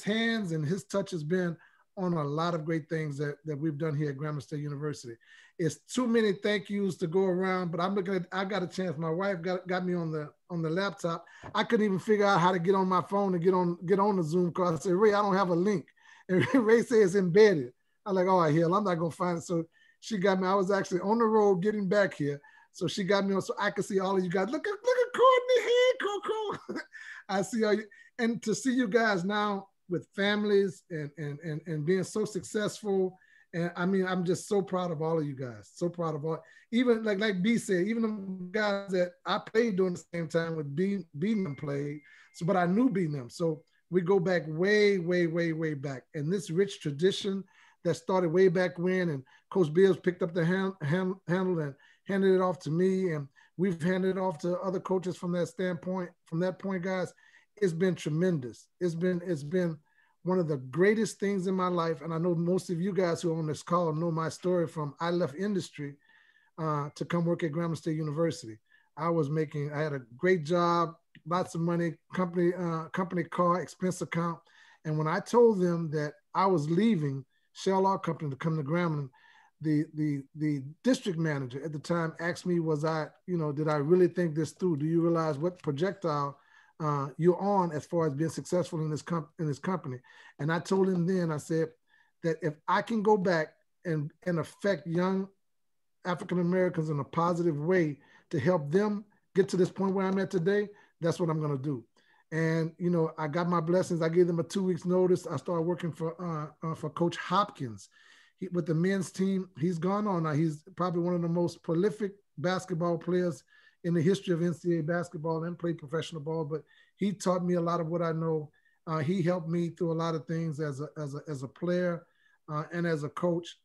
hands and his touch has been on a lot of great things that we've done here at Grambling State University. It's too many thank yous to go around, but I'm looking at, I got a chance. My wife got me on the laptop. I couldn't even figure out how to get on my phone and get on the Zoom call. I said, Ray, I don't have a link. And Ray said it's embedded. I'm like, oh, hell, I'm not gonna find it. So she got me, I was actually on the road getting back here. So she got me on so I could see all of you guys. Look at Courtney, hey, Coco. I see all you, and to see you guys now with families and being so successful. And I mean, I'm just so proud of all of you guys. So proud of all, even like B said, even the guys that I played during the same time with beating them played. So, but I knew beating them. So we go back way, way, way, way back. And this rich tradition that started way back when, and Coach Bills picked up the handle and handed it off to me. And we've handed it off to other coaches from that standpoint. From that point, guys, it's been tremendous. It's been one of the greatest things in my life. And I know most of you guys who are on this call know my story from I left industry to come work at Grambling State University. I had a great job, lots of money, company car, expense account. And when I told them that I was leaving Shell Law Company to come to Grambling, the district manager at the time asked me, did I really think this through? Do you realize what projectile you're on as far as being successful in this company? And I told him then, I said that if I can go back and affect young African Americans in a positive way to help them get to this point where I'm at today, that's what I'm going to do. And I got my blessings. I gave them a 2 weeks notice. I started working for Coach Hopkins with the men's team. He's gone on now. He's probably one of the most prolific basketball players in the history of NCAA basketball, and played professional ball, but he taught me a lot of what I know. He helped me through a lot of things as a player and as a coach.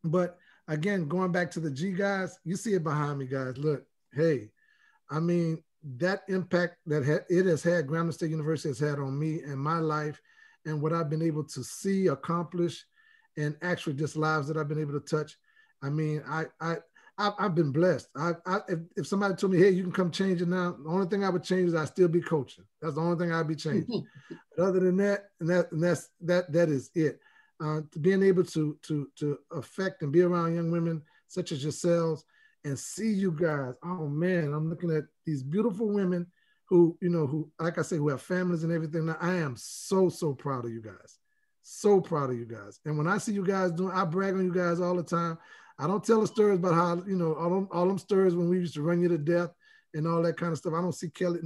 But again, going back to the G guys, you see it behind me, guys. Look, hey, I mean, that impact that it has had, Grambling State University has had on me and my life, and what I've been able to see, accomplish, and actually just lives that I've been able to touch. I mean, I've been blessed. If somebody told me, hey, you can come change it now, the only thing I would change is I'd still be coaching. That's the only thing I'd be changing. But other than that, that is it. To being able to affect and be around young women such as yourselves and see you guys, oh man, I'm looking at these beautiful women who, like I say, who have families and everything. Now, I am so proud of you guys. So proud of you guys. And when I see you guys doing, I brag on you guys all the time. I don't tell the stories about how, all them stories when we used to run you to death and all that kind of stuff. I don't see Kelly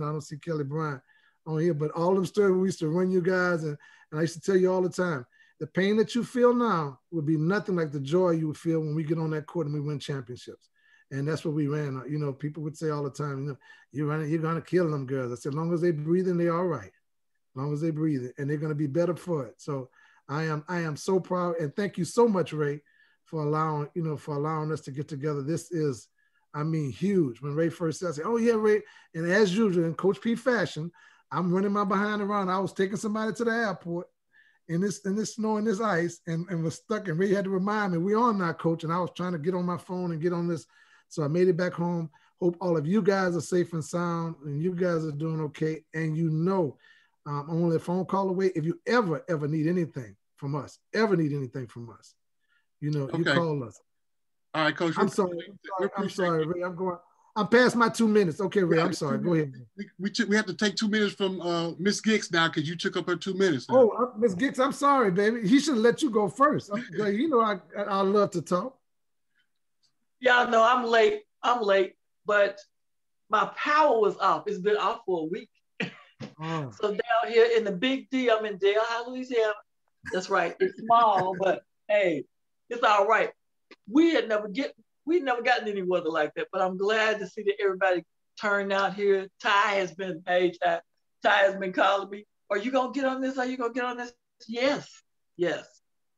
Bryant on here, but all them stories we used to run you guys. And I used to tell you all the time, the pain that you feel now would be nothing like the joy you would feel when we get on that court and we win championships. And that's what we ran. People would say all the time, you're going to kill them girls. I said, as long as they breathing, they're all right. As long as they breathe, and they're going to be better for it. So I am so proud, and thank you so much, Ray, for allowing us to get together. This is, huge. When Ray first said, I said, oh yeah, Ray. And as usual, in Coach P fashion, I'm running my behind around. I was taking somebody to the airport in this snow and this ice and was stuck, and Ray had to remind me, we on now, coach. And I was trying to get on my phone and get on this. So I made it back home. Hope all of you guys are safe and sound and you guys are doing okay. And I'm only a phone call away. If you ever need anything from us, you call us. All right, Coach. I'm sorry, Ray. I'm past my 2 minutes. Okay, Ray, I'm sorry. Go ahead. We have to take 2 minutes from Miss Giggs now because you took up her 2 minutes. Now. Oh, Miss Giggs, I'm sorry, baby. He should let you go first. You know I love to talk. Y'all know I'm late, but my power was off. It's been off for a week. Oh. So down here in the Big D, I'm in Delhi, Louisiana. That's right. It's small, but hey, it's all right. We never gotten any weather like that, but I'm glad to see that everybody turned out here. Ty has been calling me. Are you gonna get on this? Are you gonna get on this? Yes.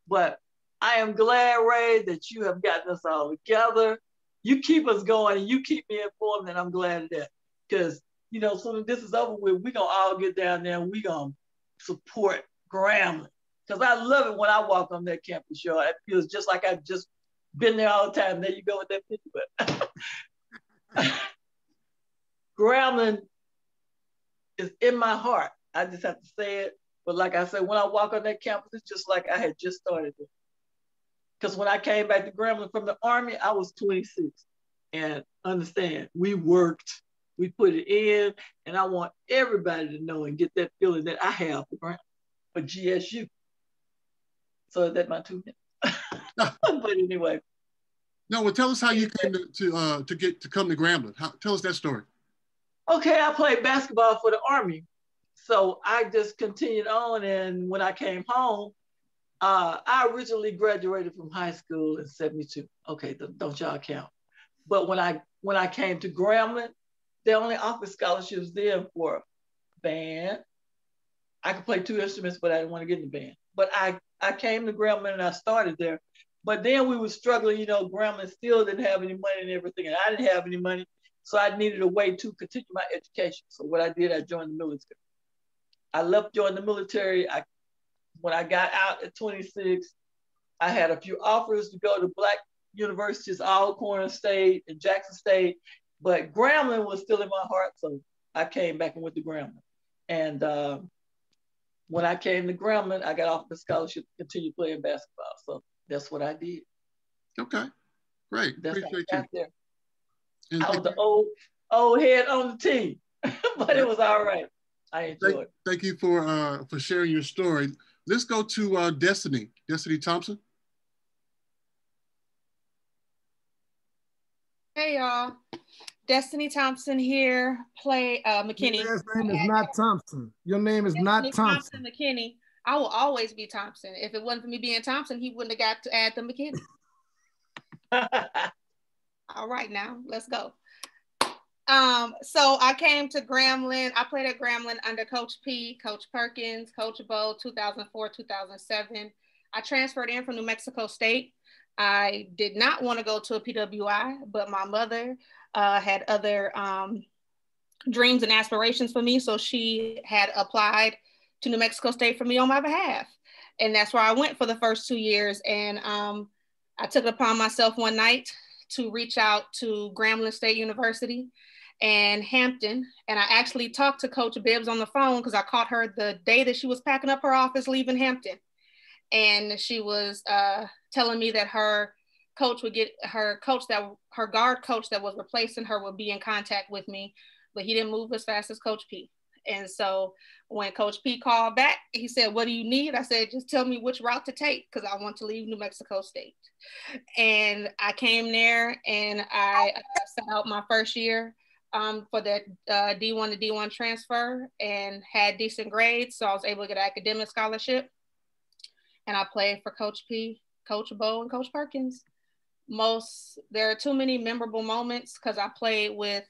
But I am glad, Ray, that you have gotten us all together. You keep us going and you keep me informed, and I'm glad of that. Because, soon as this is over with, we're going to all get down there and we're going to support Grambling. Because I love it when I walk on that campus, y'all. It feels just like I've just been there all the time. There you go with that picture. But Grambling is in my heart. I just have to say it. But like I said, when I walk on that campus, it's just like I had just started it. Because when I came back to Grambling from the Army, I was 26. And understand, we worked, we put it in, and I want everybody to know and get that feeling that I have for GSU. So that's my 2 minutes. But anyway. No, well, tell us how you came to come to Grambling. Tell us that story. Okay, I played basketball for the Army. So I just continued on, and when I came home, I originally graduated from high school in '72. Okay, don't y'all count. But when I came to Grambling, they only offered scholarships then for band. I could play 2 instruments, but I didn't want to get in the band. But I came to Grambling and I started there. But then we were struggling, Grambling still didn't have any money and everything, and I didn't have any money. So I needed a way to continue my education. So what I did, I joined the military. I left joining the military. When I got out at 26, I had a few offers to go to Black universities, Alcorn State and Jackson State, but Grambling was still in my heart, so I came back and went to Grambling. And when I came to Grambling, I got offered a scholarship to continue playing basketball, so that's what I did. Okay, great. That's Appreciate how I got you. there. I was the old head on the team, but it was all right. I enjoyed it. Thank you for sharing your story. Let's go to Destiny Thompson. Hey y'all, Destiny Thompson here. Play McKinney. Your last name is not Thompson. Your name is not Thompson. McKinney. I will always be Thompson. If it wasn't for me being Thompson, he wouldn't have got to add the McKinney. All right, now let's go. So I came to Grambling. I played at Grambling under Coach P, Coach Perkins, Coach Bo, 2004, 2007. I transferred in from New Mexico State. I did not want to go to a PWI, but my mother had other dreams and aspirations for me. So she had applied to New Mexico State for me on my behalf. And that's where I went for the first 2 years. And I took it upon myself one night to reach out to Grambling State University and Hampton. And I actually talked to Coach Bibbs on the phone because I caught her the day that she was packing up her office, leaving Hampton. And she was telling me that her guard coach that was replacing her would be in contact with me, but he didn't move as fast as Coach P. And so when Coach P called back, he said, "What do you need?" I said, "Just tell me which route to take because I want to leave New Mexico State." And I came there and I set out my first year for the D1 to D1 transfer and had decent grades. So I was able to get an academic scholarship. And I played for Coach P, Coach Bo, and Coach Perkins. There are too many memorable moments because I played with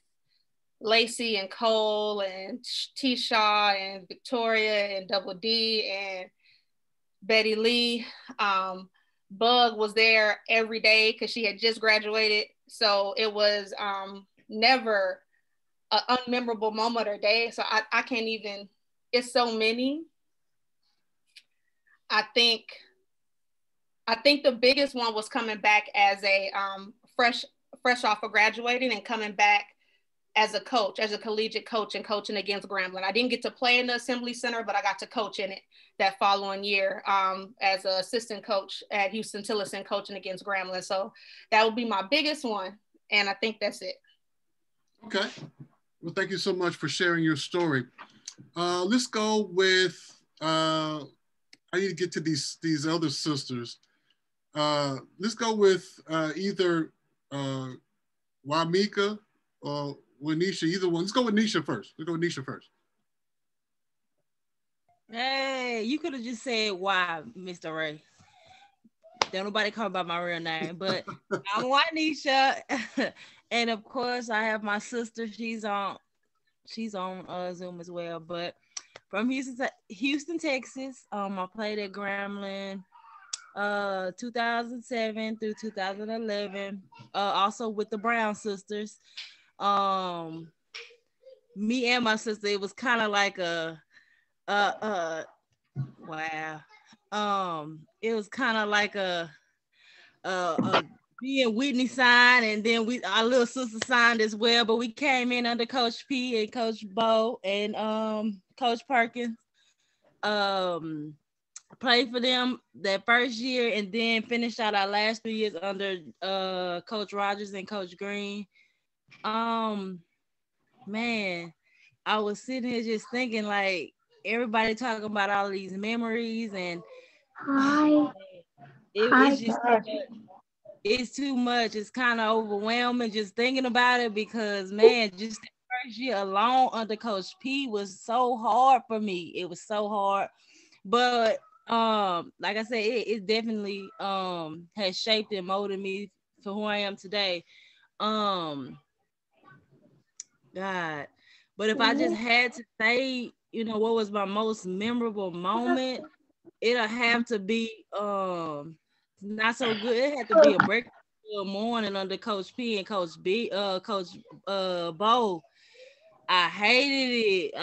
Lacey and Cole and T. Shaw and Victoria and Double D and Betty Lee. Bug was there every day because she had just graduated. So it was never an unmemorable moment or day. So I can't even it's so many. I think the biggest one was coming back as a fresh off of graduating and coming back as a coach, as a collegiate coach, and coaching against Grambling. I didn't get to play in the Assembly Center, but I got to coach in it that following year as an assistant coach at Houston Tillotson, coaching against Grambling. So that would be my biggest one, and I think that's it. Okay. Well, thank you so much for sharing your story. Let's go with, I need to get to these other sisters. Let's go with either Waimika or Nisha, either one. Let's go with Nisha first. Hey, you could have just said why, Mr. Ray. Don't nobody call by my real name, but I'm Waimika, and of course I have my sister. She's on Zoom as well, but from Houston, Texas. I played at Grambling 2007 through 2011. Also with the Brown sisters. Me and my sister, it was kind of like it was kind of like a me and Whitney signed, and then our little sister signed as well, but we came in under Coach P and Coach Bo and Coach Perkins. Played for them that first year, and then finished out our last 3 years under Coach Rogers and Coach Green. Man, I was sitting here just thinking, like, everybody talking about all these memories, and it's too much. It's kind of overwhelming just thinking about it, because man, just the first year alone under Coach P was so hard for me. It was so hard, but like I said, it definitely has shaped and molded me for who I am today. God, but if I just had to say, what was my most memorable moment, it'll have to be not so good. It had to be a breakfast morning under Coach P and Coach Bo. I hated it.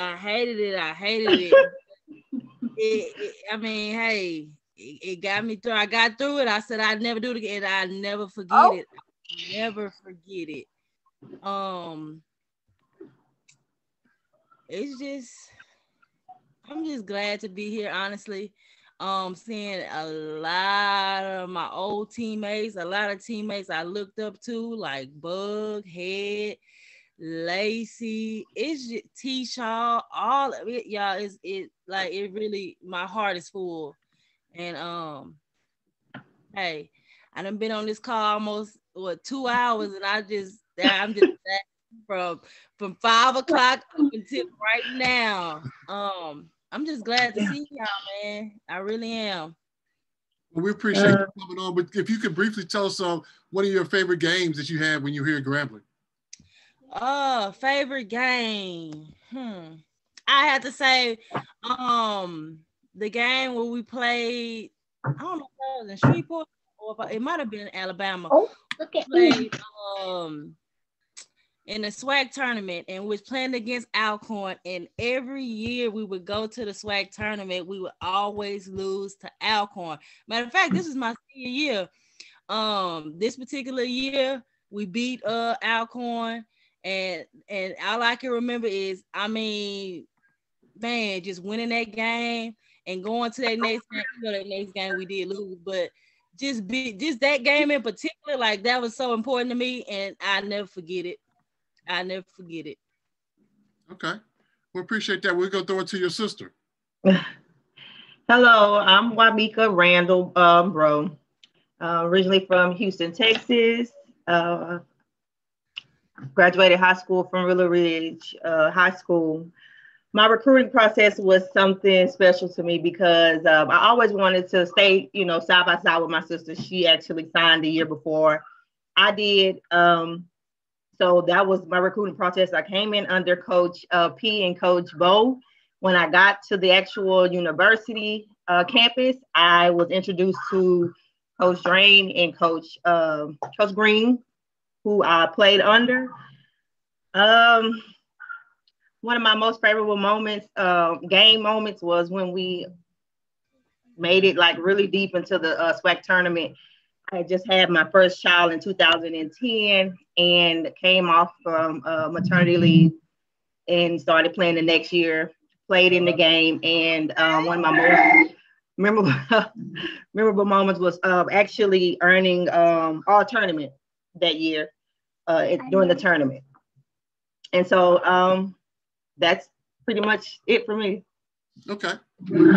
It got me through. I got through it. I said I'd never do it again. I'd never forget it. Never forget it. I'm just glad to be here, honestly. Seeing a lot of my old teammates, a lot of teammates I looked up to, like Bug, Head, Lacey, it's just T Shaw, all of it, y'all. It really, my heart is full. And hey, I done been on this call almost 2 hours, and I'm just from 5 o'clock up until right now. I'm just glad to see y'all, man. I really am. Well, we appreciate you coming on. But if you could briefly tell us one of your favorite games that you had when you were here at Grambling. Favorite game. I had to say, the game where we played, I don't know if it was in Shreveport or it might have been in Alabama. Oh, look at me. In the SWAC tournament, and was playing against Alcorn, and every year we would go to the SWAC tournament, we would always lose to Alcorn. Matter of fact, this is my senior year. This particular year we beat Alcorn, and all I can remember is, just winning that game and going to that next game. That next game we did lose, but just that game in particular, like, that was so important to me, and I never forget it. Okay. We appreciate that. We're going to throw it to your sister. Hello, I'm Waimika Randall, originally from Houston, Texas. Graduated high school from Willow Ridge High School. My recruiting process was something special to me because I always wanted to stay, side by side with my sister. She actually signed the year before I did. So that was my recruiting process. I came in under Coach P and Coach Bo. When I got to the actual university campus, I was introduced to Coach Drain and Coach Green, who I played under. one of my most favorable moments, game moments, was when we made it like really deep into the SWAC tournament. I just had my first child in 2010 and came off from maternity leave and started playing the next year, played in the game. And one of my most memorable moments was actually earning all tournament that year during the tournament. And so that's pretty much it for me. Okay. We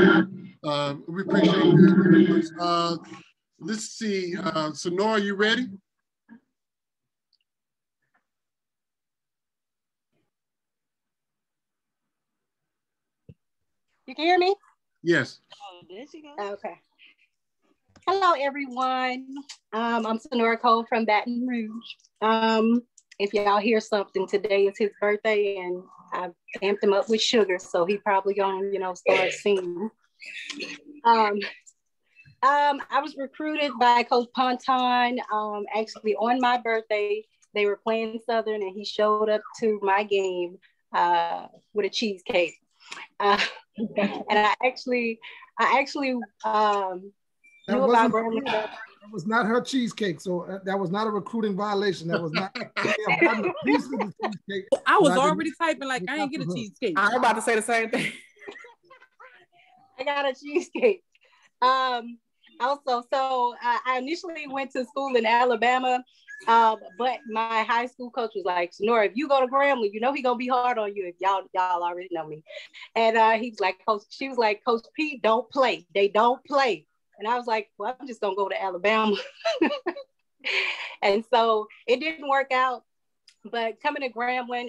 appreciate that. Let's see. Sonora, you ready? You can hear me? Yes. Oh, there she goes. Okay. Hello, everyone. I'm Sonora Cole from Baton Rouge. If y'all hear something, today is his birthday, and I've amped him up with sugar, so he probably gonna, start singing. I was recruited by Coach Ponton. Actually, on my birthday, they were playing Southern, and he showed up to my game with a cheesecake. And I actually knew about Grambling. That was not her cheesecake, so that was not a recruiting violation. That was not. I was already typing like I ain't get a cheesecake. I'm about to say the same thing. I got a cheesecake. Also, so I initially went to school in Alabama, but my high school coach was like, Sonora, if you go to Grambling, he gonna be hard on you if y'all already know me. And he was like, she was like, Coach P, don't play. They don't play. And I was like, well, I'm just gonna go to Alabama. And so it didn't work out. But coming to Grambling,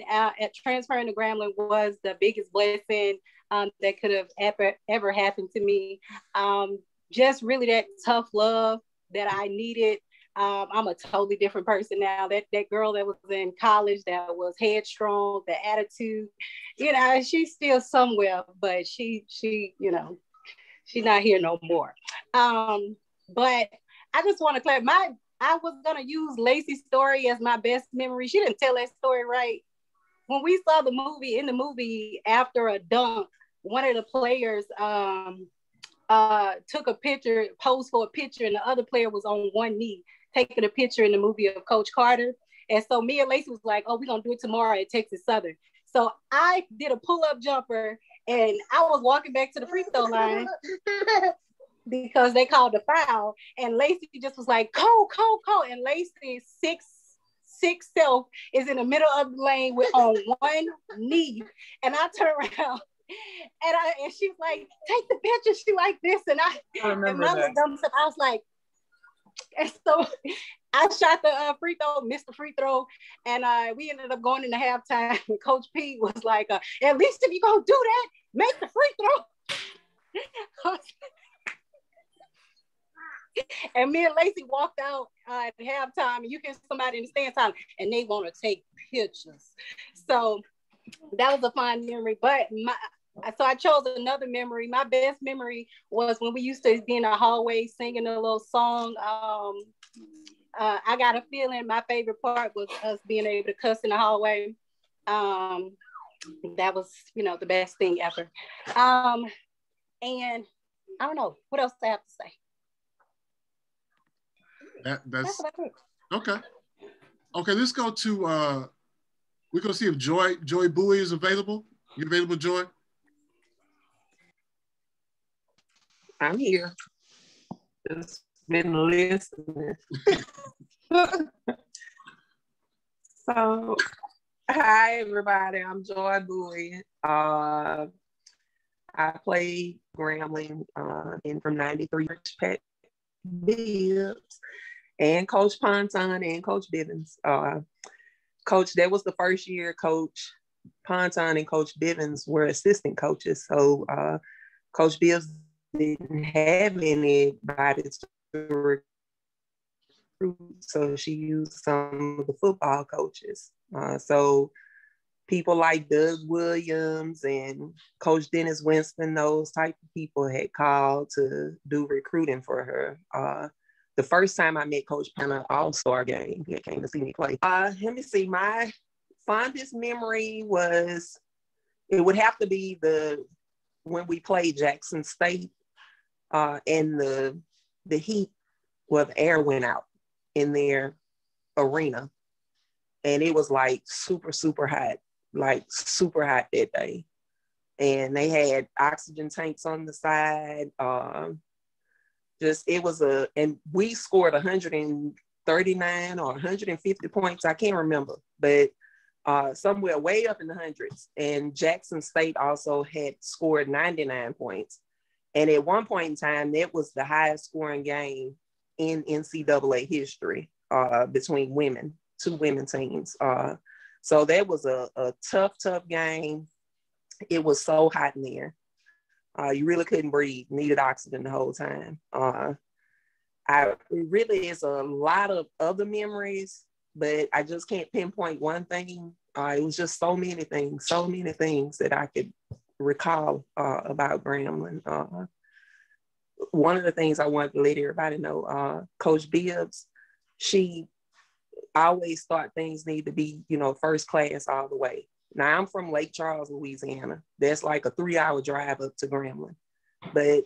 transferring to Grambling was the biggest blessing that could have ever happened to me. Just really that tough love that I needed. I'm a totally different person now. That girl that was in college that was headstrong, the attitude, she's still somewhere, but she she's not here no more. But I just want to clarify, I was gonna use Lacey's story as my best memory. She didn't tell that story right. When we saw the movie, after a dunk, one of the players took a picture, posed for a picture, and the other player was on one knee taking a picture in the movie of Coach Carter. And so me and Lacey was like, oh, we're gonna do it tomorrow at Texas Southern. So I did a pull-up jumper and I was walking back to the free throw line because they called the foul. And Lacey just was like, Cole. And Lacey's six self is in the middle of the lane on one knee. And I turned around and she was like, take the picture. She like this. And my little dumb stuff, I was like, and so I shot the free throw, missed the free throw, and we ended up going into halftime. And Coach P was like, at least if you're going to do that, make the free throw. And me and Lacey walked out at halftime, and you hear somebody in the stand time, and they want to take pictures. So that was a fun memory. But so I chose another memory. My best memory was when we used to be in the hallway singing a little song. I got a feeling. My favorite part was us being able to cuss in the hallway. That was, the best thing ever. And I don't know what else I have to say. That's okay. Okay, let's go to. We're gonna see if Joy Bowie is available. You available, Joy? I'm here. Just been listening. So, hi everybody. I'm Joy Bowie. I played Grambling in from '93 Pat Bibbs and Coach Ponton and Coach Bivens. Coach, that was the first year Coach Ponton and Coach Bivens were assistant coaches. So Coach Bibbs didn't have anybody to recruit, so she used some of the football coaches. So people like Doug Williams and Coach Dennis Winston, those type of people had called to do recruiting for her. The first time I met Coach Penn, All-Star game, he came to see me play. Let me see, my fondest memory was It would have to be when we played Jackson State and the heat where the air went out in their arena. And it was like super, super hot that day. And they had oxygen tanks on the side. And we scored 139 or 150 points. I can't remember, but somewhere way up in the hundreds. And Jackson State also had scored 99 points. And at one point in time, that was the highest scoring game in NCAA history between women, 2 women teams. So that was a tough game. It was so hot in there. You really couldn't breathe, needed oxygen the whole time. It really is a lot of other memories, but I just can't pinpoint one thing. It was just so many things that I could recall about Grambling. One of the things I wanted to let everybody know, Coach Bibbs, she always thought things need to be, first class all the way. Now I'm from Lake Charles, Louisiana. That's like a 3-hour drive up to Grambling. But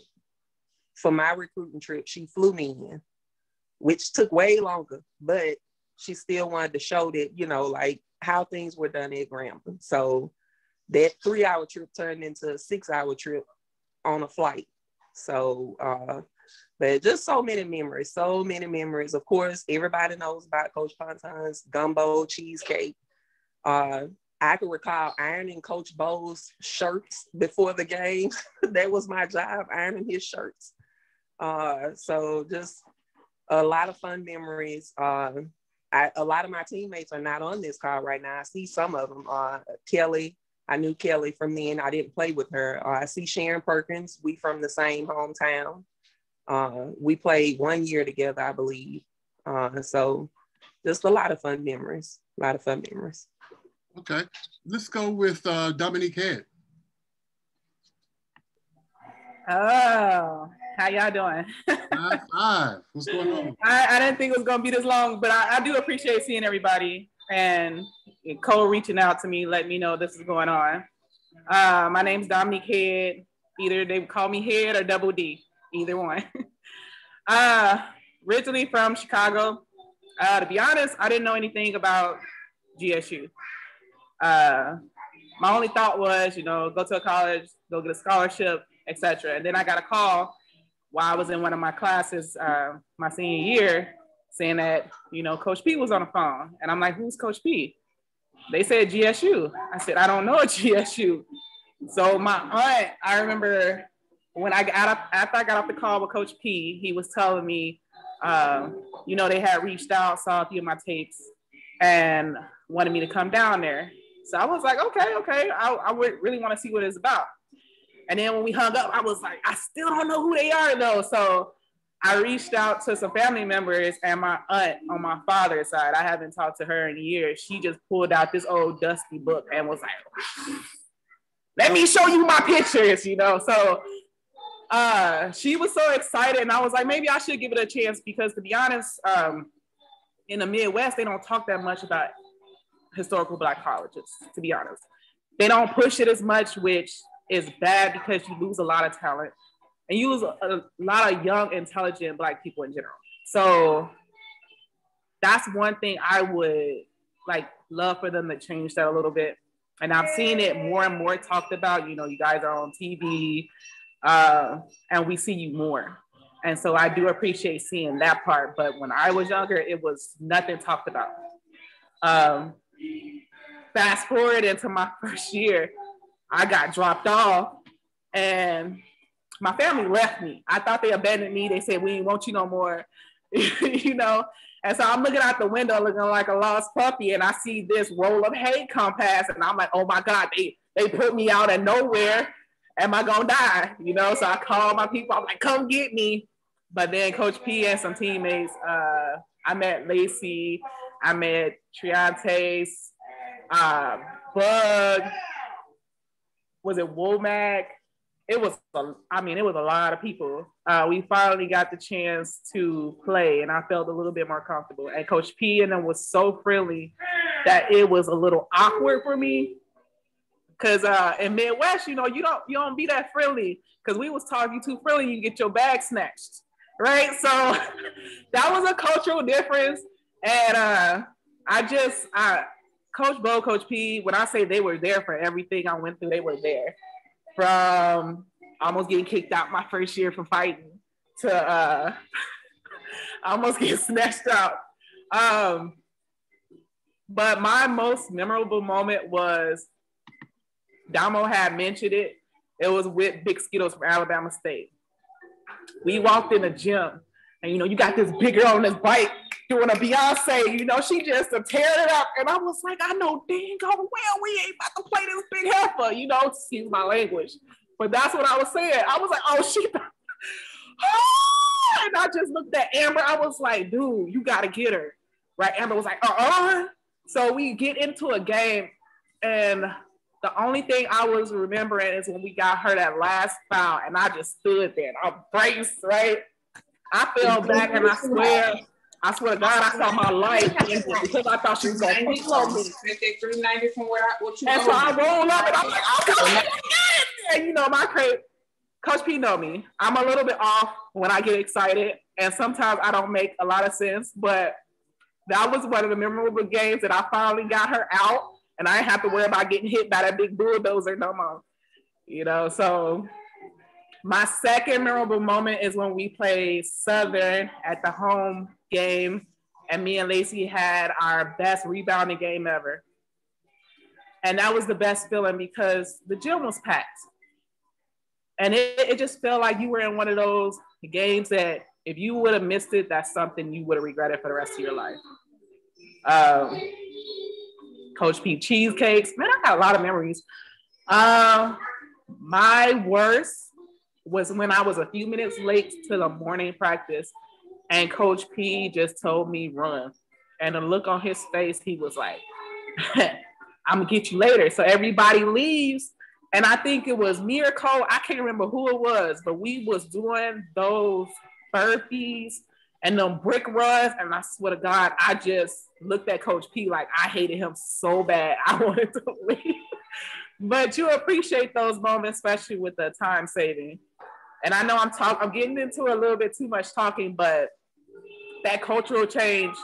for my recruiting trip, she flew me in, which took way longer, but she still wanted to show that, like how things were done at Grambling. So that 3-hour trip turned into a 6-hour trip on a flight. So, but just so many memories. Of course, everybody knows about Coach Ponton's gumbo cheesecake. I can recall ironing Coach Bow's shirts before the game. That was my job, ironing his shirts. So just a lot of fun memories. A lot of my teammates are not on this call right now. I see some of them. Kelly, I knew Kelly from then. I didn't play with her. I see Sharon Perkins. We from the same hometown. We played 1 year together, I believe. So just a lot of fun memories. Okay, let's go with Dominique Head. Oh, how y'all doing? Five. What's going on? I didn't think it was gonna be this long, but I do appreciate seeing everybody and Cole reaching out to me, letting me know this is going on. My name's Dominique Head. Either they call me Head or Double D, either one. Originally from Chicago. To be honest, I didn't know anything about GSU. My only thought was, go to a college, go get a scholarship, etc. And then I got a call while I was in one of my classes, my senior year, saying that, Coach P was on the phone. And I'm like, who's Coach P? They said GSU. I said, I don't know a GSU. So my aunt, I remember when after I got off the call with Coach P, he was telling me, they had reached out, saw a few of my tapes, and wanted me to come down there. So I was like, okay. I would really want to see what it's about. And then when we hung up, I was like, I still don't know who they are though. So I reached out to some family members, and my aunt on my father's side, I haven't talked to her in years. She just pulled out this old dusty book and was like, let me show you my pictures, So she was so excited, and I was like, maybe I should give it a chance, because to be honest, in the Midwest, they don't talk that much about historical Black colleges, to be honest. They don't push it as much, which is bad because you lose a lot of talent and you lose a lot of young, intelligent Black people in general. So that's one thing I would love for them to change that a little bit. And I've seen it more and more talked about. You guys are on TV and we see you more. And so I do appreciate seeing that part. But when I was younger, it was nothing talked about. Fast forward into my first year, I got dropped off and my family left me. I thought they abandoned me. They said, we didn't want you no more, And so I'm looking out the window looking like a lost puppy, and I see this roll of hay come past, and I'm like, oh my God, they put me out of nowhere. Am I gonna die? So I called my people. I'm like, come get me. But then Coach P and some teammates, I met Lacey, I met Triantes, Bug, was it Womack? It was a lot of people. We finally got the chance to play, and I felt a little bit more comfortable. And Coach P and them was so friendly that it was a little awkward for me, Cause in Midwest, you know, you don't be that friendly. Cause we was taught if you too friendly, you get your bag snatched, right? So that was a cultural difference. And Coach Bo, Coach P, when I say they were there for everything I went through, they were there. From almost getting kicked out my first year from fighting to almost getting snatched out. But my most memorable moment was, Damone had mentioned it. It was with Big Skittles from Alabama State. We walked in the gym, and you know, you got this big girl on this bike doing a Beyonce, you know, she just tearing it up. And I was like, I know dang well we ain't about to play this big heifer, you know, excuse my language. But that's what I was saying. I was like, oh, she, and I just looked at Amber. I was like, dude, you got to get her. Right? Amber was like, So we get into a game, and the only thing I was remembering is when we got her that last foul, and I just stood there and I braced, right? I fell back, and I swear to God, I saw my life because I thought she was going to slow me. 390 from what you and so I rolled up, and I'm like, oh, and you know, Coach P know me. I'm a little bit off when I get excited, and sometimes I don't make a lot of sense, but that was one of the memorable games that I finally got her out, and I didn't have to worry about getting hit by that big bulldozer no more. You know, so my second memorable moment is when we played Southern at the home game, and me and Lacey had our best rebounding game ever. And that was the best feeling because the gym was packed. And it just felt like you were in one of those games that if you would have missed it, that's something you would have regretted for the rest of your life. Coach P cheesecakes, man, I got a lot of memories. My worst was when I was a few minutes late to the morning practice, and Coach P just told me run. And the look on his face, he was like, I'm gonna get you later. So everybody leaves. And I think it was me or Cole, I can't remember who it was, but we was doing those burpees and them brick runs. And I swear to God, I just looked at Coach P like I hated him so bad. I wanted to leave. But you appreciate those moments, especially with the time saving. And I know I'm getting into a little bit too much talking, but that cultural change,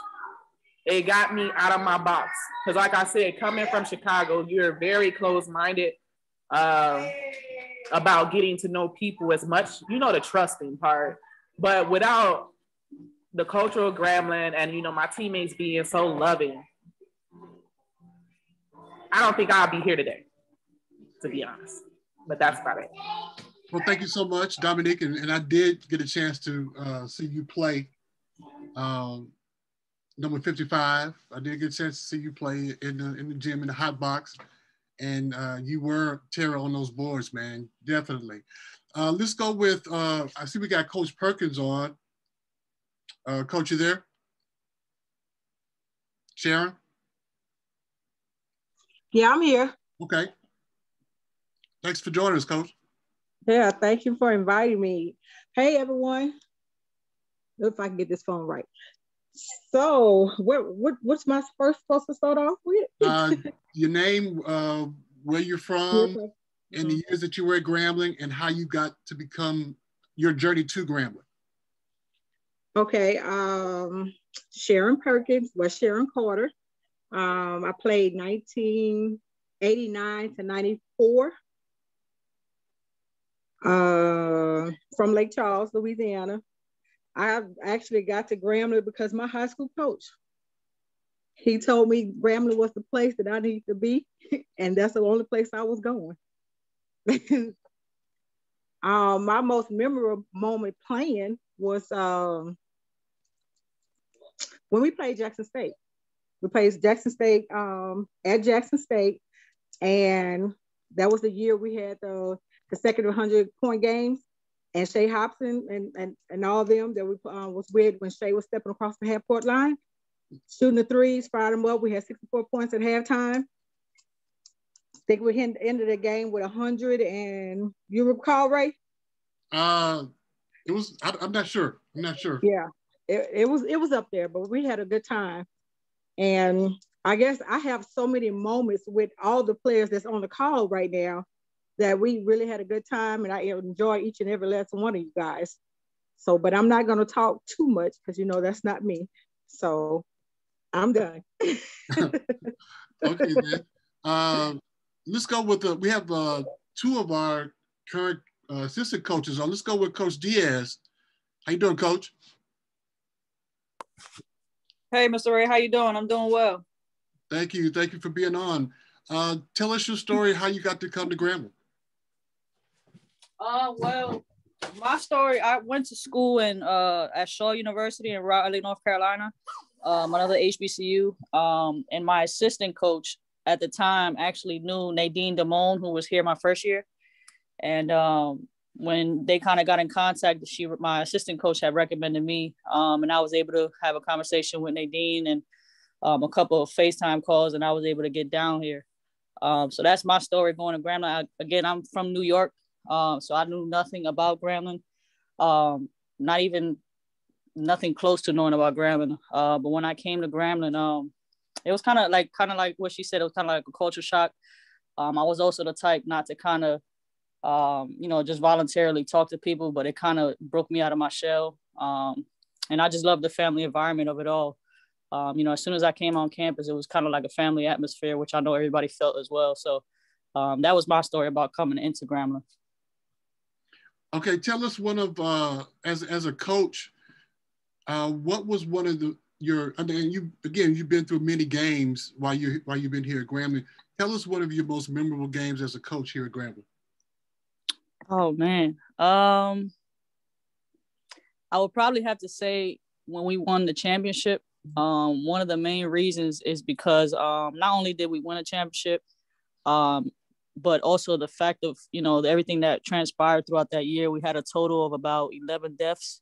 it got me out of my box. Because like I said, coming from Chicago, you're very closed-minded about getting to know people as much, you know, the trusting part. But without the cultural Grambling and, you know, my teammates being so loving, I don't think I'll be here today, to be honest. But that's about it. Well, thank you so much, Dominique. And I did get a chance to see you play number 55. I did get a chance to see you play in the gym, in the hot box. And you were terror on those boards, man, definitely. Let's go with, I see we got Coach Perkins on. Coach, you there? Sharon? Yeah, I'm here. Okay. Thanks for joining us, Coach. Yeah, thank you for inviting me. Hey, everyone. If I can get this phone right. So, what's my first supposed to start off with? Your name, where you're from, and the years that you were at Grambling, and how you got to become your journey to Grambling. Okay, Sharon Perkins, Sharon Carter. I played 1989 to 94. From Lake Charles, Louisiana. I actually got to Grambling because my high school coach, he told me Grambling was the place that I needed to be, and that's the only place I was going. My most memorable moment playing was when we played Jackson State. We played Jackson State at Jackson State, and that was the year we had the consecutive 100-point games. And Shay Hobson and all of them that we was with when Shay was stepping across the half-court line, shooting the threes, fired them up. We had 64 points at halftime. I think we ended the game with 100. And you recall, Ray? It was. I'm not sure. Yeah, it was up there, but we had a good time. And I guess I have so many moments with all the players that's on the call right now that we really had a good time, and I enjoy each and every last one of you guys. So, but I'm not going to talk too much because, you know, that's not me. So I'm done. Okay, then. Let's go with we have two of our current assistant coaches on. Let's go with Coach Diaz. How you doing, Coach? Hey, Mr. Ray, how you doing? I'm doing well. Thank you. Thank you for being on. Tell us your story, how you got to come to Grambling. Well, my story, I went to school at Shaw University in Raleigh, North Carolina, another HBCU. And my assistant coach at the time actually knew Nadine Damone, who was here my first year. And when they kind of got in contact, my assistant coach had recommended me. And I was able to have a conversation with Nadine and a couple of FaceTime calls, and I was able to get down here. So that's my story going to Grambling. Again, I'm from New York. So I knew nothing about Grambling, not even nothing close to knowing about Grambling. But when I came to Grambling, it was kind of like what she said. It was kind of like a culture shock. I was also the type not to kind of, just voluntarily talk to people, but it kind of broke me out of my shell. And I just love the family environment of it all. As soon as I came on campus, it was kind of like a family atmosphere, which I know everybody felt as well. So that was my story about coming into Grambling. Okay, tell us one of as a coach, what was one of you've been through many games while you've been here at Grambling. Tell us one of your most memorable games as a coach here at Grambling. Oh man, I would probably have to say when we won the championship. One of the main reasons is because not only did we win a championship, but also the fact of, everything that transpired throughout that year. We had a total of about 11 deaths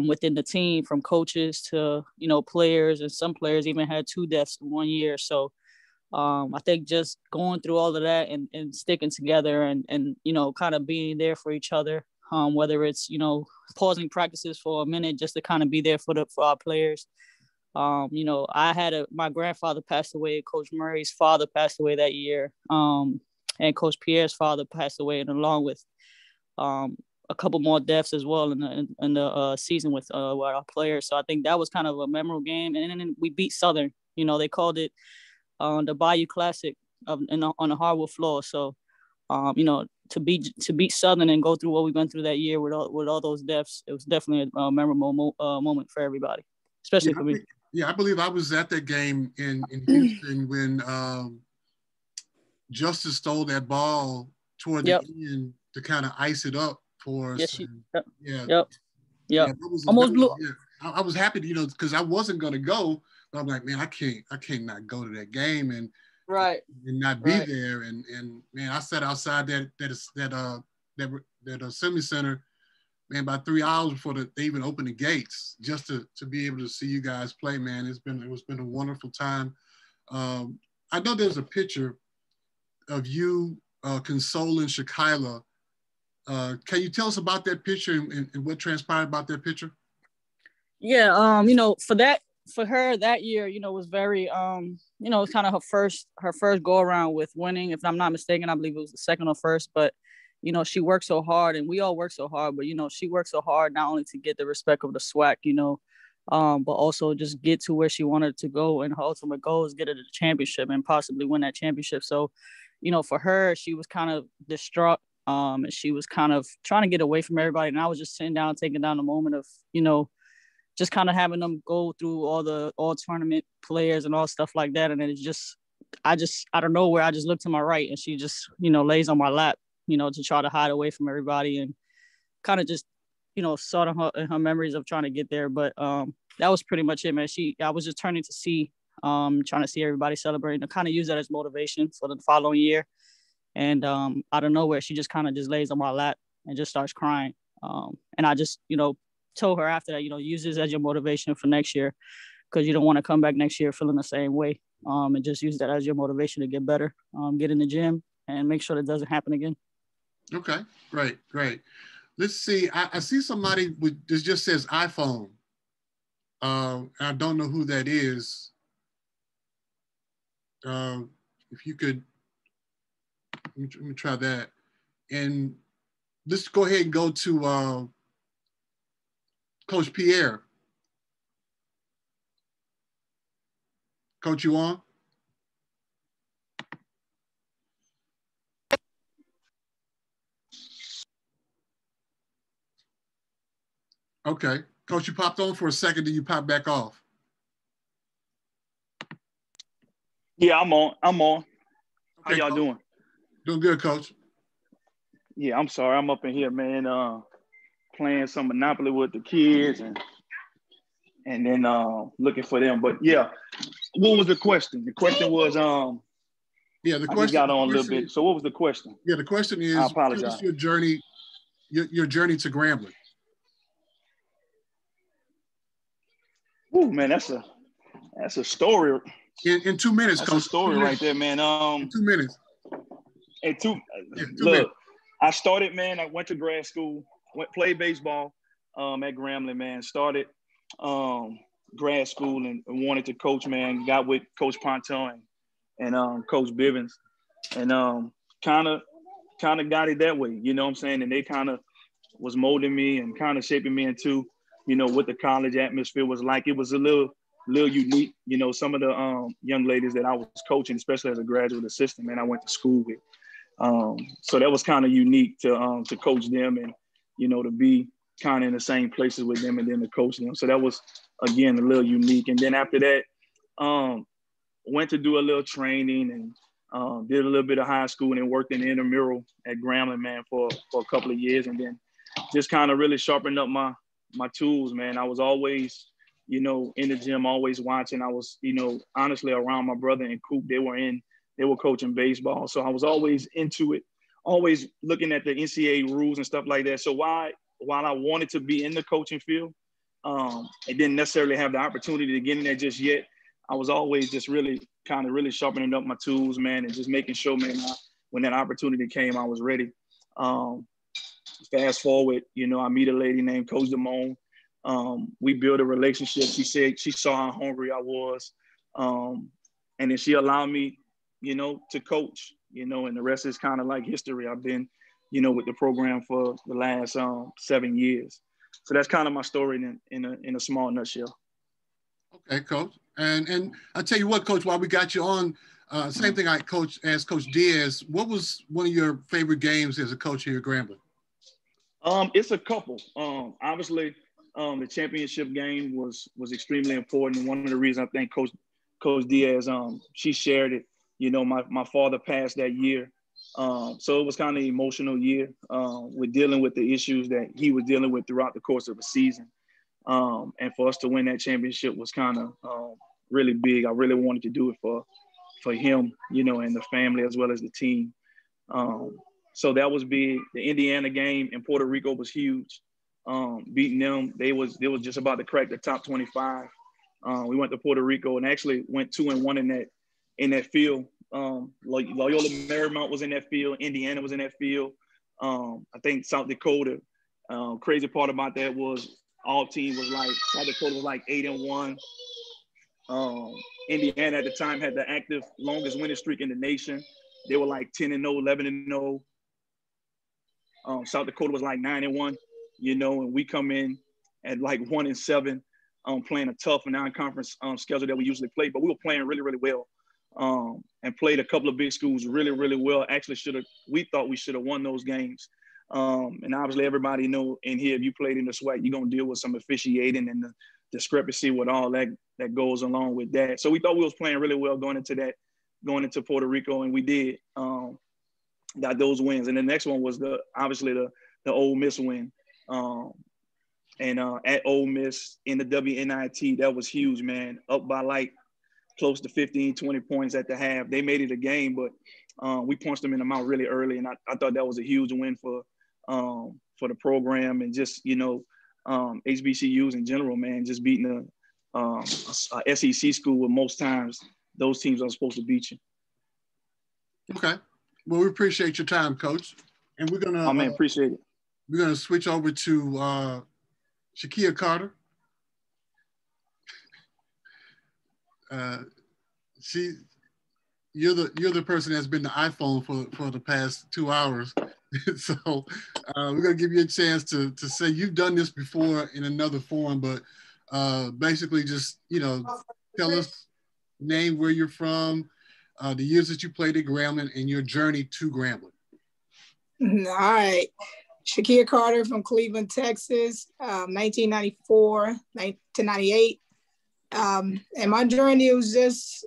within the team, from coaches to, players, and some players even had 2 deaths in 1 year. So I think just going through all of that and sticking together and kind of being there for each other, whether it's, pausing practices for a minute just to kind of be there for our players. My grandfather passed away, Coach Murray's father passed away that year. And Coach Pierre's father passed away, and along with a couple more deaths as well in the season with our players. So I think that was kind of a memorable game. And then we beat Southern. They called it the Bayou Classic on the hardwood floor. So, to beat Southern and go through what we went through that year with all those deaths, it was definitely a memorable moment for everybody, especially for me. I believe I was at that game in Houston when Justice stole that ball toward the end to kind of ice it up for us. Almost blew. I was happy, because I wasn't going to go, but I'm like, man, I can't not go to that game and not be there. And man, I sat outside that assembly center, man, about 3 hours before they even opened the gates, just to be able to see you guys play, man. It's been a wonderful time. I know there's a picture of you consoling Shakila. Can you tell us about that picture and what transpired about that picture? Yeah, for her that year, was very, it was kind of her first go around with winning. If I'm not mistaken, I believe it was the second or first, but she worked so hard, and we all work so hard, but she worked so hard not only to get the respect of the SWAC, but also just get to where she wanted to go, and her ultimate goal is get her to the championship and possibly win that championship. So, for her, she was kind of distraught, and she was kind of trying to get away from everybody. And I was just sitting down, taking down the moment of, just kind of having them go through all tournament players and all stuff like that. And then it's just, out of nowhere, I just looked to my right, and she just, lays on my lap, to try to hide away from everybody, and kind of just, sought in her memories of trying to get there. But that was pretty much it, man. I was just turning to see, trying to see everybody celebrating, and kind of use that as motivation for the following year. And out of nowhere, she just kind of just lays on my lap and just starts crying. And I just, told her after that, use this as your motivation for next year, because you don't want to come back next year feeling the same way. And just use that as your motivation to get better, get in the gym, and make sure that doesn't happen again. Okay, great. Let's see. I see somebody this just says iPhone. I don't know who that is. if you could, let me try that. And let's go ahead and go to Coach Pierre. Coach, you on? Okay. Coach, you popped on for a second, then you popped back off. Yeah, I'm on. Okay, How y'all doing? Doing good, Coach. Yeah, I'm sorry. I'm up in here, man, playing some Monopoly with the kids and then looking for them. But yeah, what was the question? The question was yeah, the I question just got on a little bit. So what was the question? Yeah, the question is, I apologize. Your journey to Grambling. Ooh, man, that's a story. In 2 minutes, That's Coach. a story right there, man. 2 minutes. Look, I started, man. I went to grad school, played baseball at Grambling, man. Started grad school and wanted to coach, man. Got with Coach Ponton and Coach Bivens, and kind of got it that way. You know what I'm saying? And they kind of was molding me and kind of shaping me into, you know, what the college atmosphere was like. It was a little unique. You know, some of the young ladies that I was coaching, especially as a graduate assistant, man, I went to school with. So that was kind of unique to coach them and, you know, to be kind of in the same places with them and then to coach them. So that was, again, a little unique. And then after that, went to do a little training and did a little bit of high school and then worked in the intramural at Grambling, man, for a couple of years. And then just kind of really sharpened up my tools, man. I was always, you know, in the gym, always watching. I was, you know, honestly around my brother and Coop. They were coaching baseball. So I was always into it, always looking at the NCAA rules and stuff like that. So while I wanted to be in the coaching field, I didn't necessarily have the opportunity to get in there just yet. I was always just really sharpening up my tools, man, and just making sure, man, when that opportunity came, I was ready. Fast forward, you know, I meet a lady named Coach Damone. We built a relationship. She said she saw how hungry I was. And then she allowed me, you know, to coach, you know, and the rest is kind of like history. I've been, you know, with the program for the last 7 years. So that's kind of my story in a small nutshell. Okay, Coach. And I'll tell you what, Coach, while we got you on, same thing I asked Coach Diaz. What was one of your favorite games as a coach here at Grambling? It's a couple. Obviously, the championship game was extremely important. And one of the reasons I think Coach Diaz, she shared it. You know, my father passed that year. So it was kind of an emotional year with dealing with the issues that he was dealing with throughout the course of a season. And for us to win that championship was kind of really big. I really wanted to do it for him, you know, and the family as well as the team. So that was big. The Indiana game in Puerto Rico was huge. Beating them, they was just about to crack the top 25. We went to Puerto Rico and actually went 2-1 in that field. Loyola Marymount was in that field. Indiana was in that field. I think South Dakota. Crazy part about that was all team was like South Dakota was like 8-1. Indiana at the time had the active longest winning streak in the nation. They were like 10-0, 11-0. South Dakota was like 9-1, you know, and we come in at like 1-7, playing a tough non-conference schedule that we usually play, but we were playing really, really well, and played a couple of big schools really, really well. Actually, we thought we should have won those games. And obviously everybody know in here, if you played in the SWAC, you're going to deal with some officiating and the discrepancy with all that goes along with that. So we thought we was playing really well going into Puerto Rico, and we did. Got those wins. And the next one was obviously the Ole Miss win. At Ole Miss in the WNIT, that was huge, man. Up by like close to 15, 20 points at the half. They made it a game, but we punched them in the mouth really early. And I thought that was a huge win for the program and just, you know, HBCUs in general, man, just beating a SEC school where most times those teams are supposed to beat you. Okay. Well, we appreciate your time, Coach. And we're going to appreciate it. We're going to switch over to Shakia Carter. you're the person that's been the iPhone for the past 2 hours. So we're gonna give you a chance to say you've done this before in another form, but basically just tell us, name where you're from, the years that you played at Grambling, and your journey to Grambling. All right. Shakia Carter from Cleveland, Texas, 1994 to 98. And my journey was just,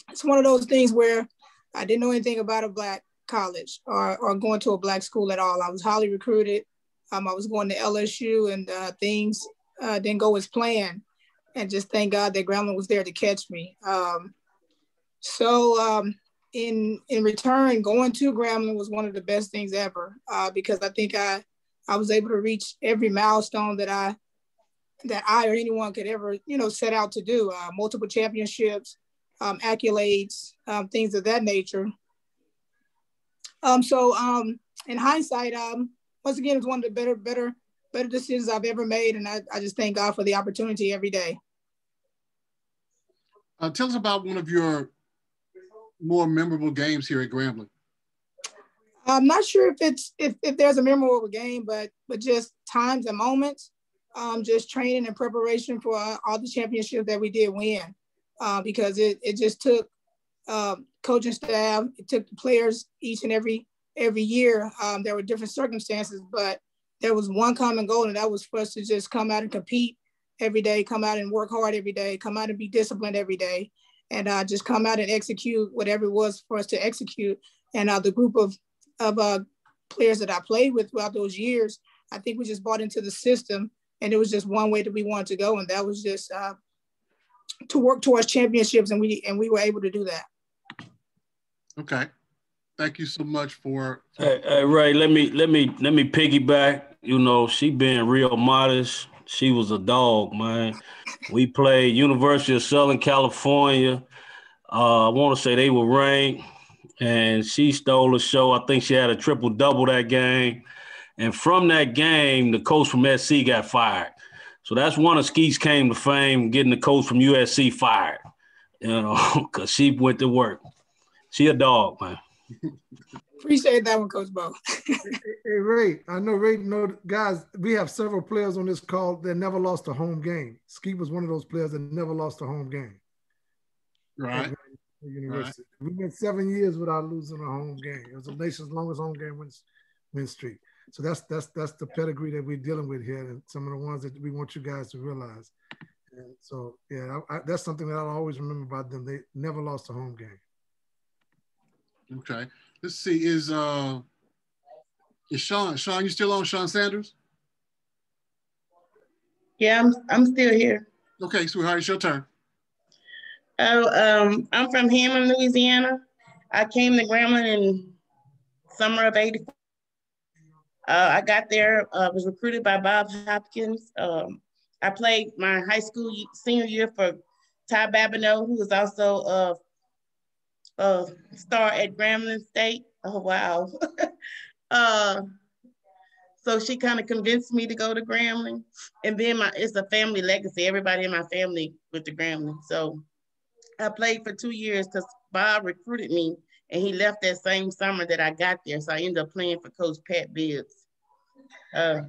it's one of those things where I didn't know anything about a Black college or going to a Black school at all. I was highly recruited. I was going to LSU, and things didn't go as planned. And just thank God that Grambling was there to catch me. In return, going to Grambling was one of the best things ever because I think I was able to reach every milestone that I or anyone could ever set out to do. Multiple championships, accolades, things of that nature. In hindsight, once again, it's one of the better decisions I've ever made, and I just thank God for the opportunity every day. Tell us about one of your more memorable games here at Grambling. I'm not sure if there's a memorable game, but just times and moments, just training and preparation for all the championships that we did win, because it just took coaching staff, it took the players each and every year. There were different circumstances, but there was one common goal, and that was for us to just come out and compete every day, come out and work hard every day, come out and be disciplined every day, and just come out and execute whatever it was for us to execute. And the group of players that I played with throughout those years, I think we just bought into the system, and it was just one way that we wanted to go, and that was just to work towards championships, and we were able to do that. Okay, thank you so much for. Hey, Ray, let me piggyback. She being real modest. She was a dog, man. We played University of Southern California. I want to say they were ranked, and she stole the show. I think she had a triple-double that game. And from that game, the coach from SC got fired. So that's one of Skeet's claim to fame, getting the coach from USC fired, because she went to work. She a dog, man. Appreciate that one, Coach Bo. Hey, Ray, I know Ray, guys, we have several players on this call that never lost a home game. Skeet was one of those players that never lost a home game. Right. University. Right. We went 7 years without losing a home game. It was the nation's longest home game win streak. So that's the pedigree that we're dealing with here, and some of the ones that we want you guys to realize. And so, yeah, that's something that I'll always remember about them. They never lost a home game. Okay. Let's see. Is Sean, you still on, Sean Sanders? Yeah, I'm still here. Okay, sweetheart, it's your turn. I'm from Hammond, Louisiana. I came to Grambling in summer of '84. I got there, was recruited by Bob Hopkins. I played my high school senior year for Ty Babineau, who was also a star at Grambling State. Oh, wow. So she kind of convinced me to go to Grambling. And then it's a family legacy. Everybody in my family went to Grambling. So I played for 2 years because Bob recruited me, and he left that same summer that I got there. So I ended up playing for Coach Pat Bibbs. I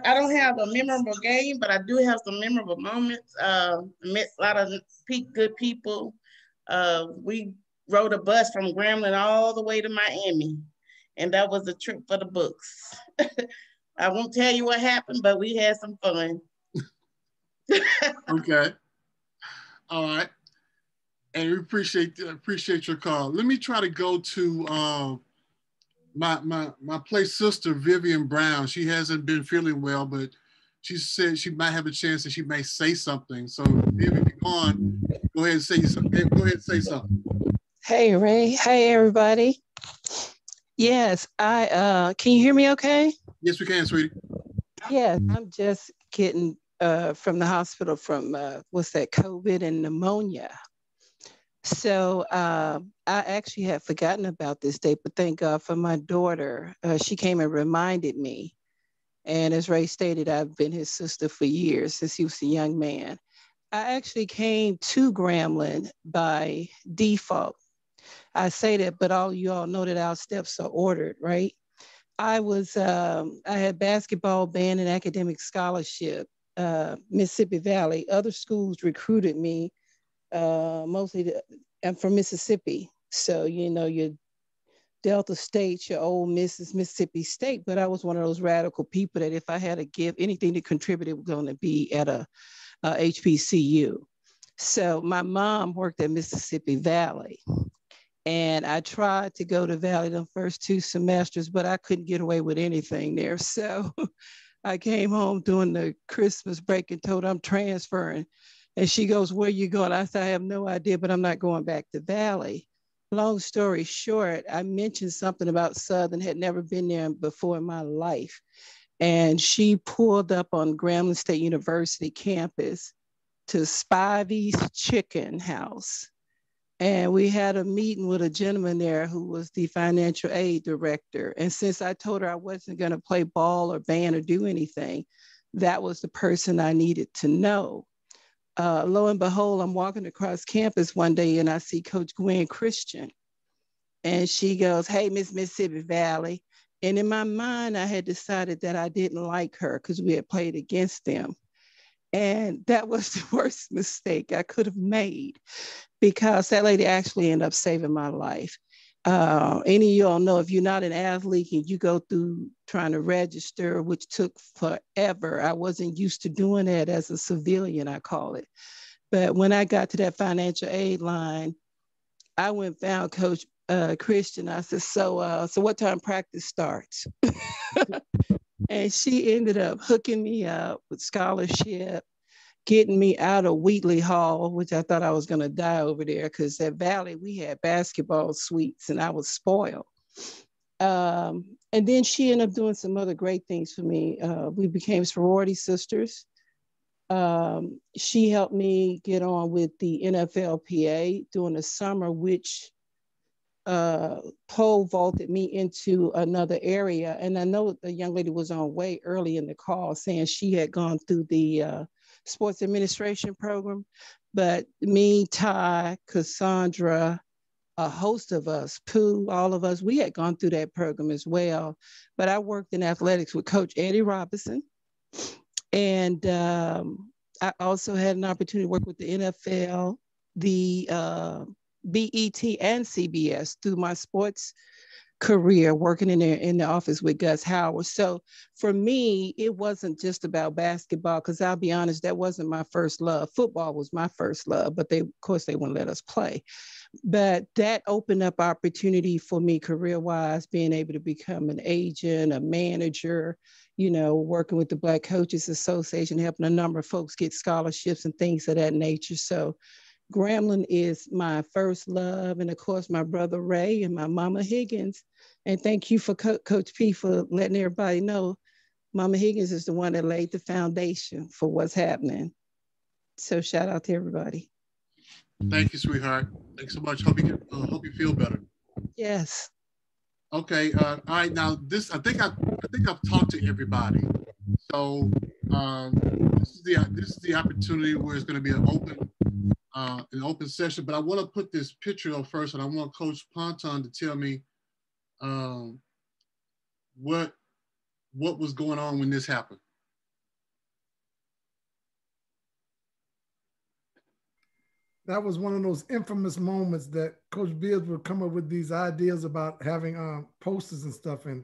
don't have a memorable game, but I do have some memorable moments. Met a lot of good people. We rode a bus from Grambling all the way to Miami, and that was a trip for the books. I won't tell you what happened, but we had some fun. Okay. All right. And we appreciate your call. Let me try to go to my play sister, Vivian Brown. She hasn't been feeling well, but she said she might have a chance that she may say something. So Vivian, go on. Go ahead and say something. Go ahead and say something. Hey, Ray. Hey, everybody. Yes, can you hear me okay? Yes, we can, sweetie. Yeah, I'm just getting from the hospital from, COVID and pneumonia. So I actually had forgotten about this date, but thank God for my daughter. She came and reminded me. And as Ray stated, I've been his sister for years, since he was a young man. I actually came to Grambling by default. I say that, but all you all know that our steps are ordered, right? I had basketball, band, and academic scholarship, Mississippi Valley. Other schools recruited me, I'm from Mississippi. So, you know, your Delta State, your old Mississippi State, but I was one of those radical people that if I had to give anything to contribute, it was going to be at a HBCU. So my mom worked at Mississippi Valley. And I tried to go to Valley the first 2 semesters, but I couldn't get away with anything there. So I came home during the Christmas break and told her I'm transferring. And she goes, where you going? I said, I have no idea, but I'm not going back to Valley. Long story short, I mentioned something about Southern, had never been there before in my life. And she pulled up on Grambling State University campus to Spivey's Chicken House. And we had a meeting with a gentleman there who was the financial aid director. And since I told her I wasn't going to play ball or band or do anything, that was the person I needed to know. Lo and behold, I'm walking across campus one day and I see Coach Gwen Christian. And she goes, hey, Miss Mississippi Valley. And in my mind, I had decided that I didn't like her because we had played against them. And that was the worst mistake I could have made because that lady actually ended up saving my life. Any of y'all know if you're not an athlete and you go through trying to register, which took forever, I wasn't used to doing that as a civilian, I call it. But when I got to that financial aid line, I went and found Coach Christian. I said, so what time practice starts? And she ended up hooking me up with scholarship, getting me out of Wheatley Hall, which I thought I was going to die over there because at Valley, we had basketball suites and I was spoiled. And then she ended up doing some other great things for me. We became sorority sisters. She helped me get on with the NFLPA during the summer, which pole vaulted me into another area. And I know the young lady was on way early in the call saying she had gone through the sports administration program, but me, Ty, Cassandra, a host of us, Pooh, all of us, we had gone through that program as well. But I worked in athletics with Coach Eddie Robinson. And I also had an opportunity to work with the NFL, the BET and CBS through my sports career, working in the office with Gus Howard. So for me, it wasn't just about basketball, because I'll be honest, that wasn't my first love. Football was my first love, but of course they wouldn't let us play. But that opened up opportunity for me career-wise, being able to become an agent, a manager, you know, working with the Black Coaches Association, helping a number of folks get scholarships and things of that nature. So Grambling is my first love. And of course, my brother Ray and my mama Higgins. And thank you for Coach P for letting everybody know Mama Higgins is the one that laid the foundation for what's happening. So shout out to everybody. Thank you, sweetheart. Thanks so much. Hope you feel better. Yes. Okay. All right. Now this, I think I've talked to everybody. So this is the opportunity where it's going to be an open session. But I want to put this picture up first, and I want Coach Ponton to tell me what was going on when this happened. That was one of those infamous moments that Coach Beals would come up with these ideas about having posters and stuff. And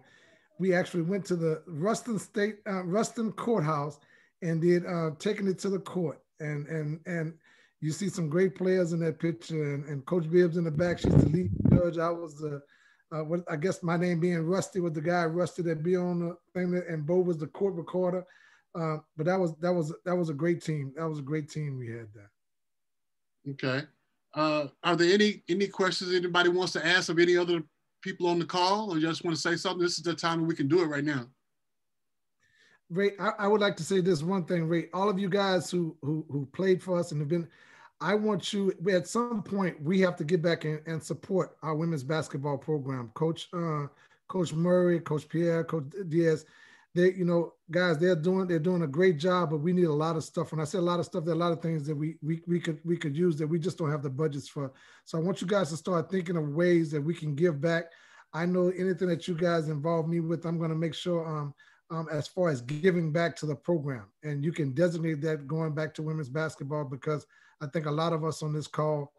we actually went to the Ruston Courthouse and did taking it to the court. And you see some great players in that picture. And Coach Bibbs in the back, she's the lead judge. I was the, I guess my name being Rusty was the guy Rusty that be on the thing, and Bo was the court recorder. But that was a great team. That was a great team we had there. Okay. Are there any questions anybody wants to ask of any other people on the call, or you just want to say something? This is the time we can do it right now. Ray, I would like to say this one thing, Ray. All of you guys who played for us and have been, I want you, at some point, we have to get back and support our women's basketball program. Coach Murray, Coach Pierre, Coach Diaz, they, you know, guys, they're doing a great job, but we need a lot of stuff. When I say a lot of stuff, there are a lot of things that we could use that we just don't have the budgets for. So I want you guys to start thinking of ways that we can give back. I know anything that you guys involve me with, I'm going to make sure as far as giving back to the program, and you can designate that going back to women's basketball, because I think a lot of us on this call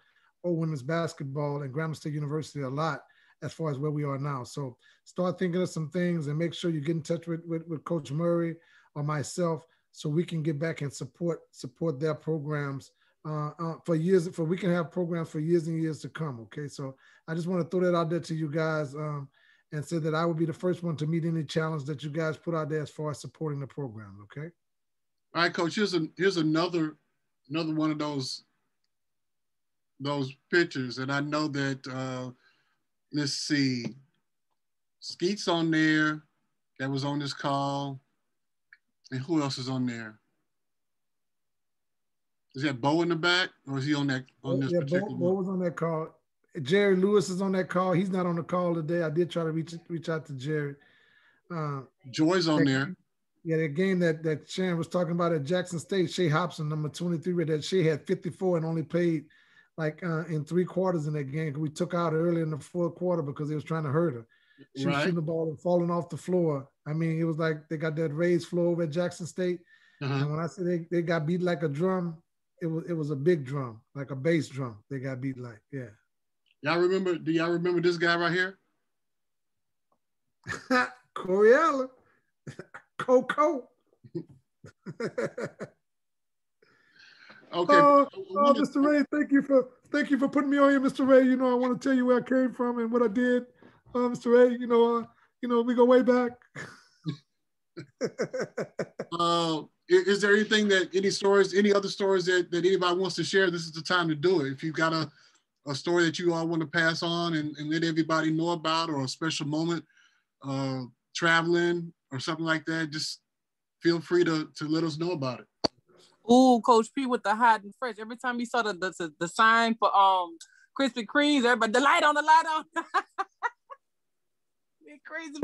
owe women's basketball and Grambling State University a lot as far as where we are now. So start thinking of some things and make sure you get in touch with Coach Murray or myself so we can get back and support their programs for years, for we can have programs for years and years to come. Okay, so I just want to throw that out there to you guys and say that I will be the first one to meet any challenge that you guys put out there as far as supporting the program. Okay. All right, Coach. Here's another one of those pictures, and I know that. Let's see, Skeet's on there. That was on this call, and who else is on there? Is that Bo in the back, or is he on that this particular one? Bo was on that call. Jerry Lewis is on that call. He's not on the call today. I did try to reach out to Jerry. Joy's on there. Yeah, that game that Sharon was talking about at Jackson State, Shea Hobson, number 23, that Shea had 54 and only played like in 3 quarters in that game. We took out early in the 4th quarter because they was trying to hurt her. She was shooting the ball and falling off the floor. I mean, it was like they got that raised floor over at Jackson State. And when I say they got beat like a drum, it was a big drum, like a bass drum. They got beat like, yeah. Y'all remember, do y'all remember this guy right here? Corey Allen. Coco. Okay. Mr. Ray, thank you for putting me on here, Mr. Ray. You know, I want to tell you where I came from and what I did. Mr. Ray, you know, we go way back. Is there anything any other stories that anybody wants to share? This is the time to do it. If you've got a story that you all want to pass on and let everybody know about, or a special moment, traveling or something like that, just feel free to let us know about it. Ooh, Coach P with the hot and fresh. Every time you saw the sign for Krispy Kremes, everybody, the light on. Crazy.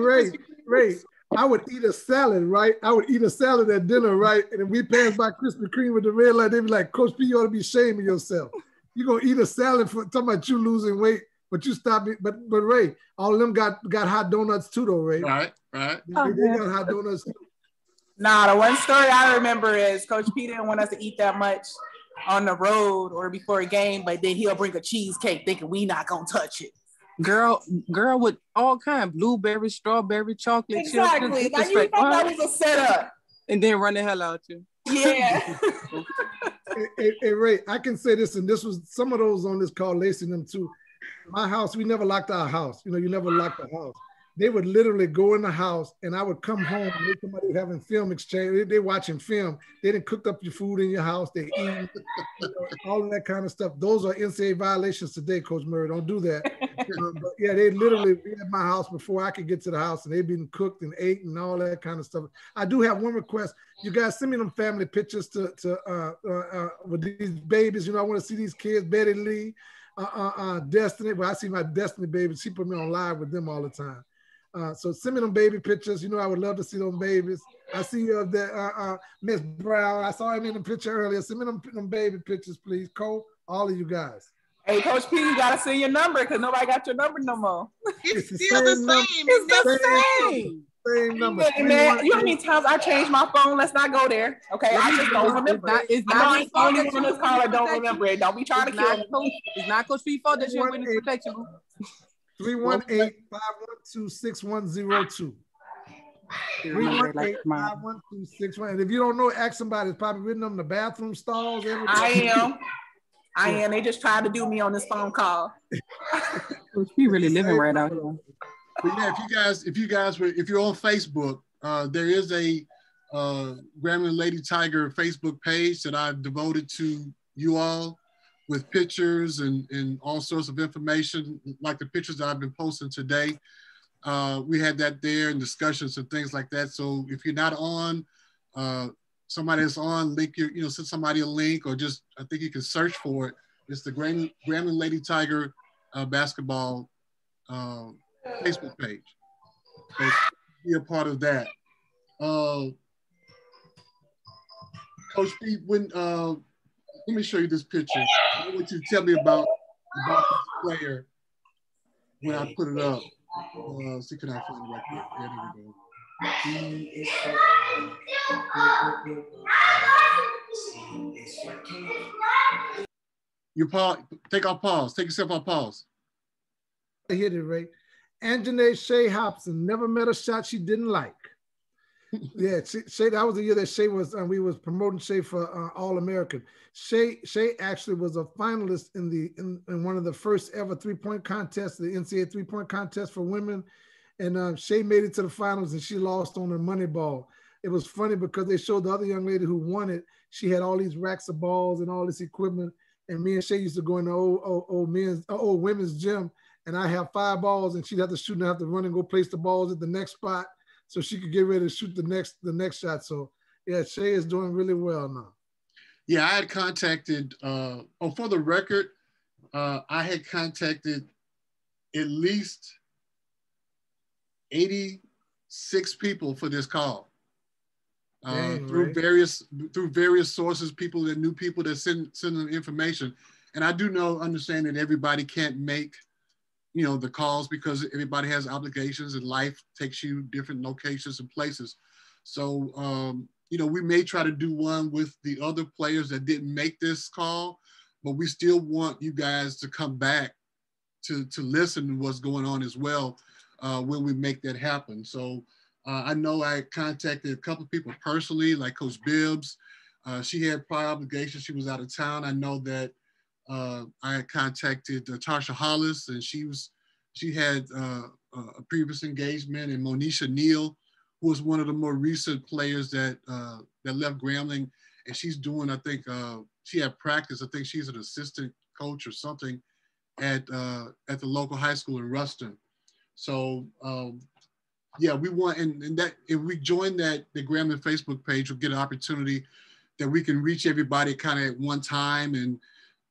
Ray, I would eat a salad, right? I would eat a salad at dinner, right? And if we passed by Krispy Kreme with the red light, they'd be like, Coach P, you ought to be ashamed of yourself. You're gonna eat a salad for talking about you losing weight, but you stop it. But Ray, all of them got hot donuts too, though, Ray. Right. They got hot donuts too. Nah, the one story I remember is Coach P didn't want us to eat that much on the road or before a game, but then he'll bring a cheesecake thinking we not gonna touch it. Girl with all kind, blueberry, strawberry, chocolate. Exactly. Now you thought that was a setup. And then run the hell out you. Yeah. hey, Ray, I can say this, and this was some of those on this call, Lacey and them too. My house, we never locked our house. You know, you never locked the house. They would literally go in the house, and I would come home and somebody having film exchange. They watching film. They didn't cook up your food in your house. They eat, all of that kind of stuff. Those are NCAA violations today, Coach Murray. Don't do that. But yeah, they literally be at my house before I could get to the house, and they've been cooked and ate and all that kind of stuff. I do have one request. You guys send me them family pictures with these babies. You know, I want to see these kids, Betty Lee, Destiny. Well, I see my Destiny baby. She put me on live with them all the time. So send me them baby pictures. You know, I would love to see those babies. I see Miss Brown. I saw him in the picture earlier. Send me them baby pictures, please. Cole, all of you guys. Hey, Coach P, you gotta send your number because nobody got your number no more. It's still the same. It's the same. Same number. Hey, man, you know how many times I changed my phone? Let's not go there. Okay, I just don't remember. It's not his phone on this call. I don't remember it. Don't be trying to kill me. It's not Coach P fault that you're witness protection. 318-512-6102. 318-512-6102. And if you don't know, ask somebody. It's probably written on the bathroom stalls. I am. They just tried to do me on this phone call. Coach P really living right out here. But yeah, if you're on Facebook, there is a Grambling Lady Tiger Facebook page that I've devoted to you all, with pictures and all sorts of information, like the pictures that I've been posting today. We had that there and discussions and things like that. So if you're not on, somebody that's on, send somebody a link, or just, I think you can search for it. It's the Grambling Lady Tiger basketball Facebook page. So be a part of that. Coach Pete, when let me show you this picture. I want you to tell me about this player when I put it up. See, can I find it right there? Yeah, there we go. You pause. Take off pause. Take yourself off pause. I hit it, Ray. Anjanae Shea Hobson never met a shot she didn't like. Yeah, Shay. That was the year that Shay was. We was promoting Shay for All American. Shay actually was a finalist in one of the first ever 3-point contests, the NCAA 3-point contest for women, and Shay made it to the finals and she lost on her money ball. It was funny because they showed the other young lady who won it. She had all these racks of balls and all this equipment, and me and Shay used to go in the old women's gym, and I have 5 balls, and she'd have to shoot and have to run and go place the balls at the next spot, so she could get ready to shoot the next shot. So yeah, Shay is doing really well now. Yeah, I had contacted, for the record, I had contacted at least 86 people for this call. Through various sources, people that knew people that send them information. And I do understand that everybody can't make the calls because everybody has obligations and life takes you different locations and places. So, we may try to do one with the other players that didn't make this call, but we still want you guys to come back to listen to what's going on as well when we make that happen. So I know I contacted a couple of people personally, like Coach Bibbs. She had prior obligations. She was out of town. I know that I had contacted Tasha Hollis, and she had a previous engagement, and Monisha Neal, who was one of the more recent players that left Grambling, and she's doing, I think, she had practice. I think she's an assistant coach or something at the local high school in Ruston. So yeah, we want, and that if we join the Grambling Facebook page, we'll get an opportunity that we can reach everybody kind of at one time and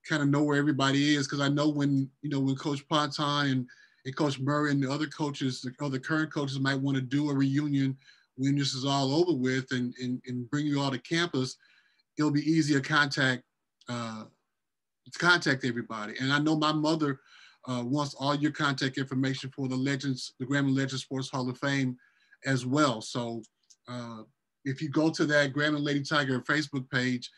kind of know where everybody is. Because I know when Coach Ponton and Coach Murray and the other coaches, the other current coaches might want to do a reunion when this is all over with and bring you all to campus, it'll be easier to contact everybody. And I know my mother wants all your contact information for the Grambling Legends Sports Hall of Fame as well. So if you go to that Grambling Lady Tiger Facebook page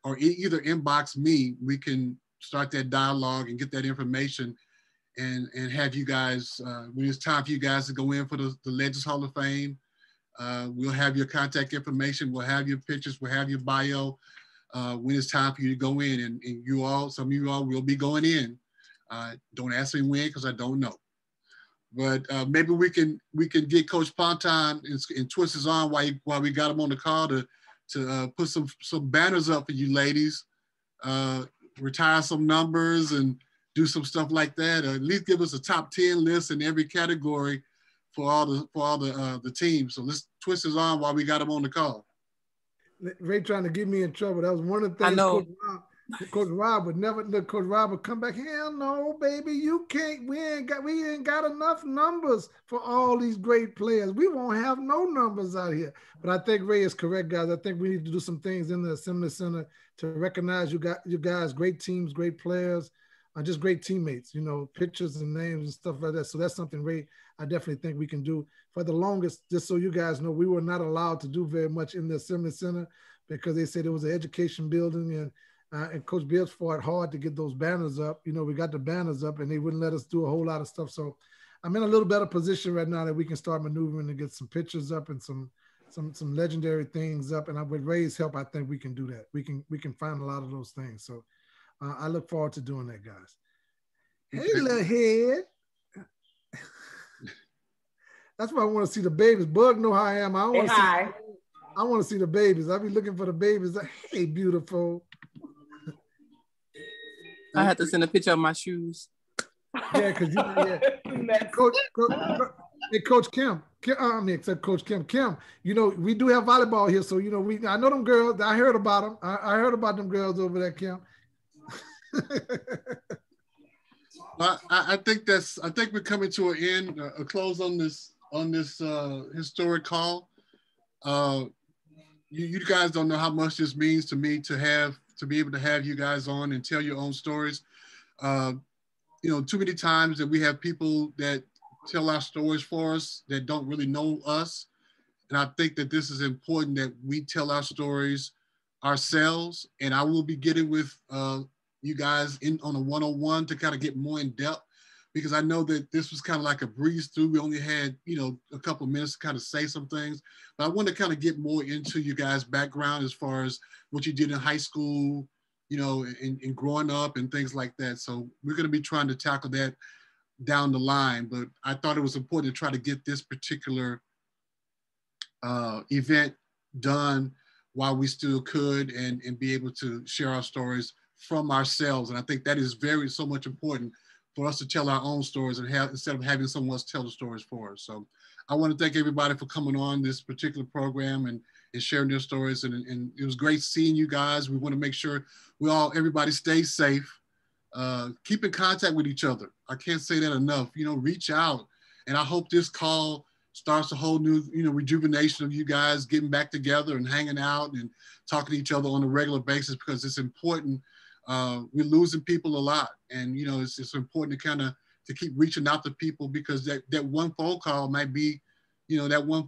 or either inbox me, we can start that dialogue and get that information and have you guys, when it's time for you guys to go in for the Legends Hall of Fame, we'll have your contact information, we'll have your pictures, we'll have your bio when it's time for you to go in. And some of you all will be going in. Don't ask me when, because I don't know. But maybe we can get Coach Ponton and twist his arm while we got him on the call to put some banners up for you ladies, retire some numbers and do some stuff like that, or at least give us a top 10 list in every category for all the teams. So let's twist his arm while we got him on the call. Ray trying to get me in trouble. That was one of the things. I know. Coach Rob would never. Coach Rob would come back. Hell no, baby, you can't. We ain't got enough numbers for all these great players. We won't have no numbers out here. But I think Ray is correct, guys. I think we need to do some things in the Assembly Center to recognize you guys, great teams, great players, just great teammates. Pictures and names and stuff like that. So that's something, Ray, I definitely think we can do. For the longest, just so you guys know, we were not allowed to do very much in the Assembly Center because they said it was an education building, and Coach Bibbs fought hard to get those banners up. We got the banners up, and they wouldn't let us do a whole lot of stuff. So I'm in a little better position right now that we can start maneuvering to get some pictures up and some legendary things up. And with Ray's help, I think we can do that. We can find a lot of those things. So I look forward to doing that, guys. Hey, little head. That's why I want to see the babies. Bug know how I am. I want to see the babies. I be looking for the babies. Hey, beautiful. I had to send a picture of my shoes. Yeah, because Coach Kim. Coach Kim. We do have volleyball here, so I know them girls. I heard about them. I heard about them girls over there, Kim. I think we're coming to an end, a close on this historic call. You guys don't know how much this means to me to be able to have you guys on and tell your own stories. You know, too many times that we have people that tell our stories for us that don't really know us. And I think that this is important that we tell our stories ourselves. And I will be getting with you guys on a one-on-one to kind of get more in depth, because I know that this was kind of like a breeze through. We only had, you know, a couple of minutes to kind of say some things, but I want to kind of get more into you guys' background as far as what you did in high school, you know, and growing up and things like that. So we're going to be trying to tackle that down the line, but I thought it was important to try to get this particular event done while we still could and be able to share our stories from ourselves. And I think that is so much important for us to tell our own stories and instead of having someone else tell the stories for us. So I want to thank everybody for coming on this particular program and sharing their stories. And it was great seeing you guys. We want to make sure everybody stays safe. Keep in contact with each other. I can't say that enough. You know, reach out. And I hope this call starts a whole new, you know, rejuvenation of you guys getting back together and hanging out and talking to each other on a regular basis, because it's important. We're losing people a lot. And, you know, it's important to keep reaching out to people, because that one phone call might be, you know, that one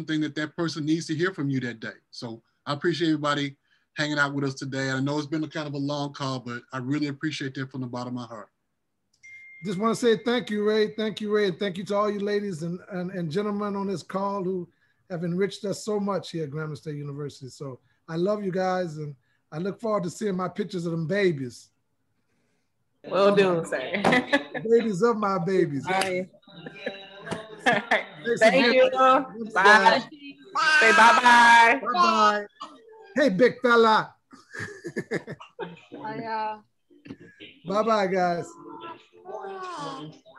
thing that person needs to hear from you that day. So I appreciate everybody hanging out with us today. I know it's been a kind of a long call, but I really appreciate that from the bottom of my heart. Just want to say thank you, Ray. Thank you, Ray. And thank you to all you ladies and gentlemen on this call who have enriched us so much here at Grambling State University. So I love you guys, and I look forward to seeing my pictures of them babies. Will do, sir. Babies of my babies. Bye. Thank you. Bye. Say bye-bye. Bye-bye. Hey, big fella. Bye, Bye-bye, guys.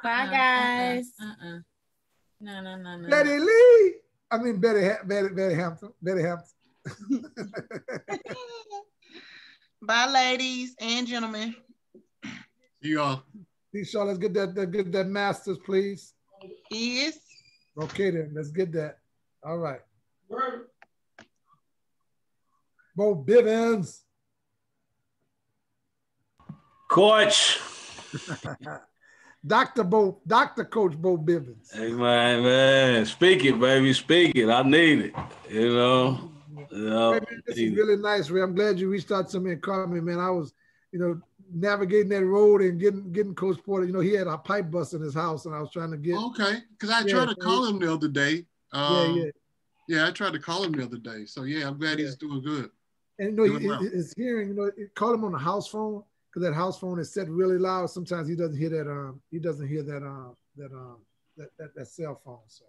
Bye, guys. No. Betty Lee. I mean, Betty Hampton. Betty Hampton. Bye, ladies and gentlemen. See y'all. Shaw, let's get that masters, please. Yes. Okay, then. Let's get that. All right. Bo Bivens. Coach. Dr. Coach Bo Bivens. Hey, man. Speak it, baby. Speak it. I need it. You know. Hey, man, this is really nice, Ray. I'm glad you reached out to me and called me, man. I was, you know, navigating that road and getting Coach Porter. You know, he had a pipe bust in his house, and I was trying to get. Okay, because I tried to call him the other day. Yeah, I tried to call him the other day. So yeah, I'm glad he's doing good. And you know, his hearing, you know, call him on the house phone, because that house phone is set really loud. Sometimes he doesn't hear that. He doesn't hear that cell phone. So,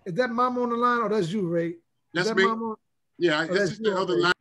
is that mom on the line, or that's you, Ray? That's me. Yeah, that's just the other line.